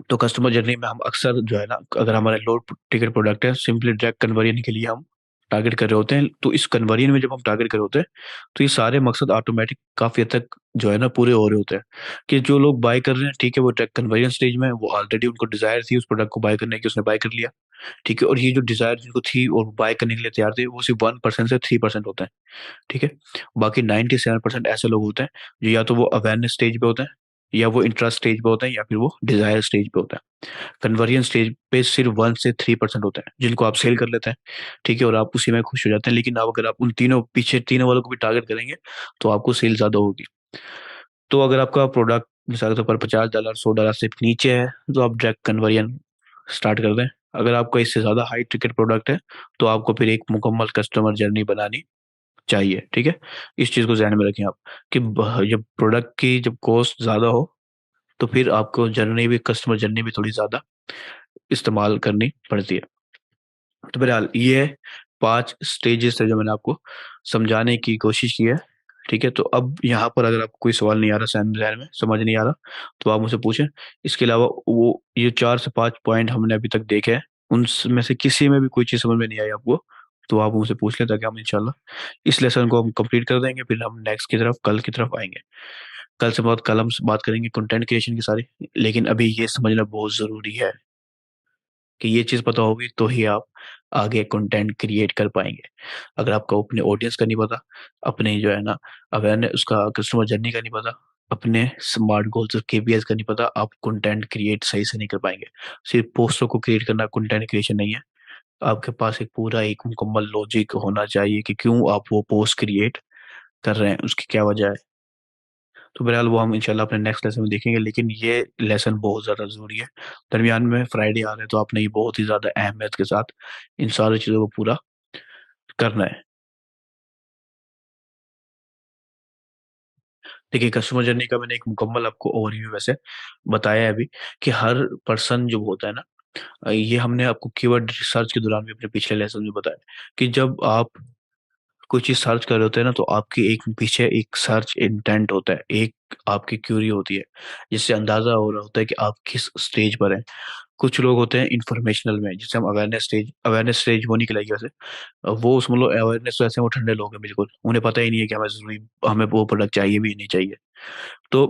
तो कस्टमर जर्नी में हम अक्सर जो है ना, अगर हमारे लो टिकट प्रोडक्ट है, सिंपली डायरेक्ट कन्वर्जन के लिए हम टारगेट कर रहे होते हैं, तो इस कन्वर्जन में जब हम टारगेट कर रहे होते हैं, तो ये सारे मकसद ऑटोमेटिक काफी हद तक जो है ना पूरे हो रहे होते हैं। कि जो लोग बाय कर रहे हैं, ठीक है, वो डायरेक्ट कन्वर्जन स्टेज में है, वो ऑलरेडी उनको डिजायर थी उस प्रोडक्ट को बाय करने की, उसने बाय कर लिया, ठीक है। और ये जो डिजायर जिनको थी और बाय करने के लिए तैयार थे, वो सिर्फ 1% से 3% होते हैं, ठीक है। बाकी 97% ऐसे लोग होते हैं जो या तो वो अवेयरनेस स्टेज पे होते हैं, या वो इंटरेस्ट स्टेज पे होते हैं, या फिर वो डिजायर स्टेज पे होते हैं। कन्वर्जन स्टेज पे सिर्फ 1 से 3% होते हैं जिनको आप सेल कर लेते हैं, ठीक है, और आप उसी में खुश हो जाते हैं। लेकिन आप अगर आप उन तीनों पीछे तीनों वालों को भी टारगेट करेंगे, तो आपको सेल ज्यादा होगी। तो अगर आपका प्रोडक्ट मिसाल के तौर पर $50, $100 से नीचे है, तो आप डायरेक्ट कन्वर्जन स्टार्ट कर दें। अगर आपका इससे ज्यादा हाई टिकट प्रोडक्ट है, तो आपको फिर एक मुकम्मल कस्टमर जर्नी बनानी चाहिए, ठीक है। इस चीज को ध्यान में रखें आप कि जब प्रोडक्ट की जब कॉस्ट ज्यादा हो तो फिर आपको जर्नी भी, कस्टमर जर्नी भी थोड़ी ज्यादा इस्तेमाल करनी पड़ती है। तो बहरहाल ये 5 स्टेजेस है जो मैंने आपको समझाने की कोशिश की है, ठीक है। तो अब यहाँ पर अगर आपको कोई सवाल नहीं आ रहा, ज़हन में समझ नहीं आ रहा, तो आप मुझसे पूछें। इसके अलावा वो ये 4 से 5 पॉइंट हमने अभी तक देखे हैं, उनमें से किसी में भी कोई चीज़ समझ में नहीं आई आपको, तो आप मुझसे पूछ लें, ताकि हम इंशाल्लाह इस लेसन को हम कंप्लीट कर देंगे, फिर हम नेक्स्ट की तरफ, कल की तरफ आएंगे। कल हम बात करेंगे कंटेंट क्रिएशन की सारी। लेकिन अभी ये समझना बहुत ज़रूरी है कि ये चीज़ पता होगी तो ही आप आगे कंटेंट क्रिएट कर पाएंगे। अगर आपको अपने ऑडियंस का नहीं पता, अपने जो है ना अवेयरनेस, उसका कस्टमर जर्नी का नहीं पता, अपने स्मार्ट गोल्स और केपीआईज का नहीं पता, आप कंटेंट क्रिएट सही से नहीं कर पाएंगे। सिर्फ पोस्टों को क्रिएट करना कंटेंट क्रिएशन नहीं है। आपके पास एक पूरा एक मुकम्मल लॉजिक होना चाहिए कि क्यों आप वो पोस्ट क्रिएट कर रहे हैं, उसकी क्या वजह है। तो बहरहाल वो हम इंशाल्लाह अपने नेक्स्ट लेसन में देखेंगे, लेकिन ये लेसन बहुत ज़्यादा ज़रूरी है। दरमियान में फ्राइडे आ रहे हैं, तो आपने ये बहुत ही ज़्यादा अहमियत के साथ इन सारी चीज़ों को पूरा करना है। देखिए, कस्टमर जर्नी का मैंने एक मुकम्मल आपको ओवरव्यू वैसे बताया है अभी, कि हर पर्सन जो होता है ना, ये हमने आपको कीवर्ड रिसर्च के दौरान भी अपने पिछले लेसन में बताया कि जब आप कोई चीज सर्च कर रहे होते हैं ना, तो आपकी एक पीछे एक सर्च इंटेंट होता है, एक आपकी क्यूरी होती है, जिससे अंदाजा हो रहा होता है कि आप किस स्टेज पर हैं। कुछ लोग होते हैं इंफॉर्मेशनल में, जिसे हम अवेयरनेस स्टेज वो निकलेगी वैसे। वो उस मतलब अवेयरनेस तो ऐसे वो ठंडे लोग हैं बिल्कुल, उन्हें पता ही नहीं है कि हमें जरूरी, हमें वो प्रोडक्ट चाहिए भी नहीं चाहिए। तो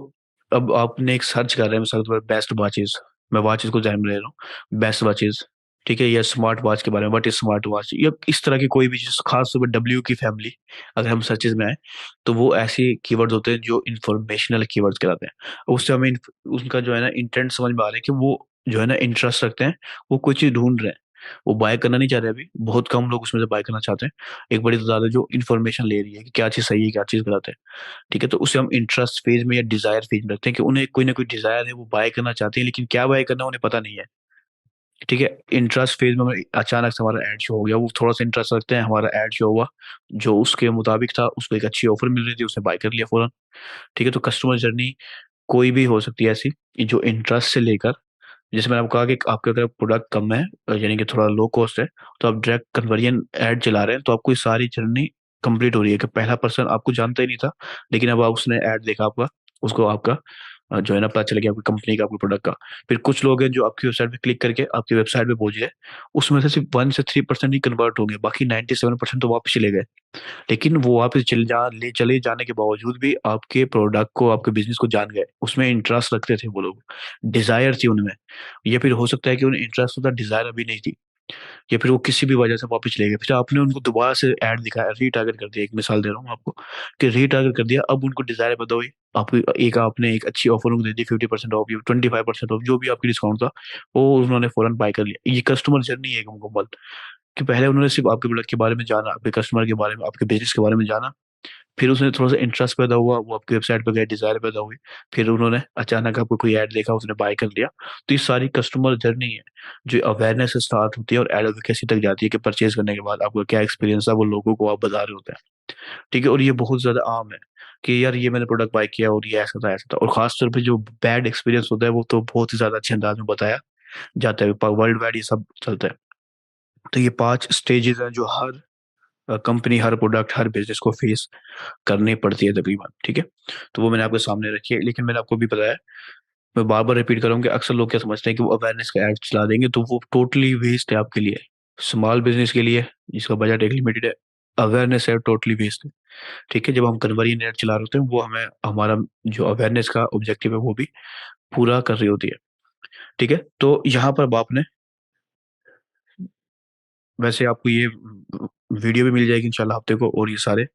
अब आपने एक सर्च कर रहे हैं, सर्च पर बेस्ट वॉचेज, मैं वॉचेज को ध्यान में ले रहा हूँ, बेस्ट वॉचेज, ठीक है, या स्मार्ट वॉच के बारे में, व्हाट इज स्मार्ट वॉच, या इस तरह की कोई भी चीज, खास तौर पर डब्ल्यू की फैमिली, अगर हम सर्चेज में आए, तो वो ऐसे कीवर्ड्स होते हैं जो इंफॉर्मेशनल कीवर्ड्स कहलाते हैं। उससे हमें उनका जो है ना इंटेंट समझ में आ रहा है कि वो जो है ना इंटरेस्ट रखते हैं, वो कोई चीज ढूंढ रहे हैं, वो बाय करना नहीं चाह रहे। अभी बहुत कम लोग उसमें से बाय करना चाहते हैं, एक बड़ी तादाद है जो इन्फॉर्मेशन ले रही है कि क्या चीज सही है, क्या चीज गलत है, ठीक है। तो उसे हम इंटरेस्ट फेज में या डिजायर फेज में रखते हैं, कि उन्हें कोई ना कोई डिजायर है, वो बाय करना चाहते हैं, लेकिन क्या बाय करना है उन्हें पता नहीं है, ठीक है। इंटरेस्ट फेज में अचानक से हमारा एड शो हो गया, वो थोड़ा सा इंटरेस्ट रखते हैं, हमारा एड शो हुआ जो उसके मुताबिक था, उसको एक अच्छी ऑफर मिल रही थी, उसने बाय कर लिया फौरन, ठीक है। तो कस्टमर जर्नी कोई भी हो सकती है ऐसी, कि जो इंटरेस्ट से लेकर, जैसे मैंने आपको कहा कि आपके अगर प्रोडक्ट कम है, यानी कि थोड़ा लो कॉस्ट है, तो आप डायरेक्ट कन्वर्जन ऐड चला रहे हैं, तो आपको ये सारी जर्नी कंप्लीट हो रही है, कि पहला पर्सन आपको जानता ही नहीं था, लेकिन अब आप उसने ऐड देखा आपका, उसको आपका जो है ना पता चल गया आपकी कंपनी का, आपके प्रोडक्ट का। फिर कुछ लोग हैं जो आपकी वेबसाइट पे क्लिक करके आपकी वेबसाइट पे पहुंच गए, उसमें से सिर्फ 1 से 3% ही कन्वर्ट होंगे, बाकी 97% तो वापस चले गए। लेकिन वो वापस चले जाने के बावजूद भी आपके प्रोडक्ट को, आपके बिजनेस को जान गए, उसमें इंटरेस्ट रखते थे वो लोग, डिजायर थी उनमें। या फिर हो सकता है कि उन्हें इंटरेस्ट होता, डिजायर अभी नहीं थी, या फिर वो किसी भी वजह से वापस चले गए, फिर आपने उनको दोबारा से ऐड दिखाया, रीटारगेट कर दिया, एक मिसाल दे रहा हूँ आपको, कि रीटारगेट कर दिया, अब उनको डिजायर पैदा हुई, आपकी एक आपने एक अच्छी ऑफर उनको दे दी, 50% ऑफ या 25% ऑफ, जो भी आपकी डिस्काउंट था, वो उन्होंने फौरन बाय कर लिया। ये कस्टमर जर्नी है एक मुकम्मल, कि पहले उन्होंने सिर्फ आपके प्रोडक्ट के बारे में जाना, आपके कस्टमर के बारे में, आपके बिजनेस के बारे में जाना, फिर उसने थोड़ा सा इंटरेस्ट पैदा हुआ, वो आपकी वेबसाइट पे गए, डिजायर पैदा हुई, फिर उन्होंने अचानक आपको कोई ऐड देखा, उसने बाय कर लिया। तो ये सारी कस्टमर जर्नी है, जो अवेयरनेस से स्टार्ट होती है और एडवोकेसी तक जाती है, कि परचेज करने के बाद आपका क्या एक्सपीरियंस है, वो लोगों को आप बता रहे होते हैं, ठीक है। और ये बहुत ज्यादा आम है कि यार ये मैंने प्रोडक्ट बाय किया और ये ऐसा था, और खास तौर पे जो बैड एक्सपीरियंस होता है, वो तो बहुत ही ज्यादा अच्छे अंदाज में बताया जाता है, वर्ल्ड वाइड ये सब चलता है। तो ये 5 स्टेजेस हैं जो हर कंपनी, हर प्रोडक्ट, हर बिजनेस को फेस करनी पड़ती है तकरीबन, ठीक है। तो वो मैंने आपके सामने रखी है, लेकिन मैंने आपको भी बताया, मैं बार बार रिपीट करूंगा, अक्सर लोग क्या समझते हैं कि वो अवेयरनेस का एड चला देंगे तो वो टोटली वेस्ट है आपके लिए, स्मॉल बिजनेस के लिए जिसका बजट एक लिमिटेड है, अवेयरनेस है टोटली वेस्ट है, ठीक है। जब हम कन्वर्जन एड चला रहे होते हैं, वो हमें हमारा जो अवेयरनेस का ऑब्जेक्टिव है वो भी पूरा कर रही होती है, ठीक है। तो यहाँ पर अब आपने, वैसे आपको ये वीडियो भी मिल जाएगी इंशाल्लाह हफ्ते को, और ये सारे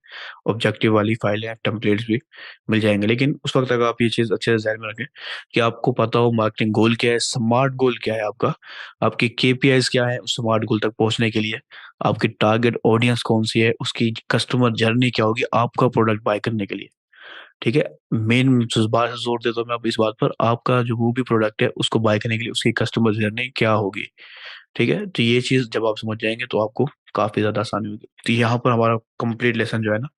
ऑब्जेक्टिव वाली फाइल या टेम्पलेट्स भी मिल जाएंगे, लेकिन उस वक्त तक आप ये चीज़ अच्छे से ध्यान में रखें कि आपको पता हो मार्केटिंग गोल क्या है, स्मार्ट गोल क्या है आपका, आपकी केपीआईज क्या है उस स्मार्ट गोल तक पहुंचने के लिए, आपकी टारगेट ऑडियंस कौन सी है, उसकी कस्टमर जर्नी क्या होगी आपका प्रोडक्ट बाय करने के लिए, ठीक है। मेन जिस बात से जोर देता हूँ मैं अब इस बात पर, आपका जो वो भी प्रोडक्ट है उसको बाय करने के लिए उसकी कस्टमर जर्नी क्या होगी। ठीक है, तो ये चीज जब आप समझ जाएंगे तो आपको काफी ज्यादा आसानी होगी। तो यहाँ पर हमारा कंप्लीट लेसन जो है ना,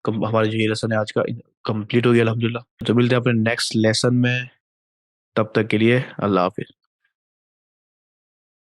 हमारा जो ये लेसन है आज का कंप्लीट हो गया अल्हम्दुलिल्लाह। तो मिलते हैं अपने नेक्स्ट लेसन में, तब तक के लिए अल्लाह हाफिज।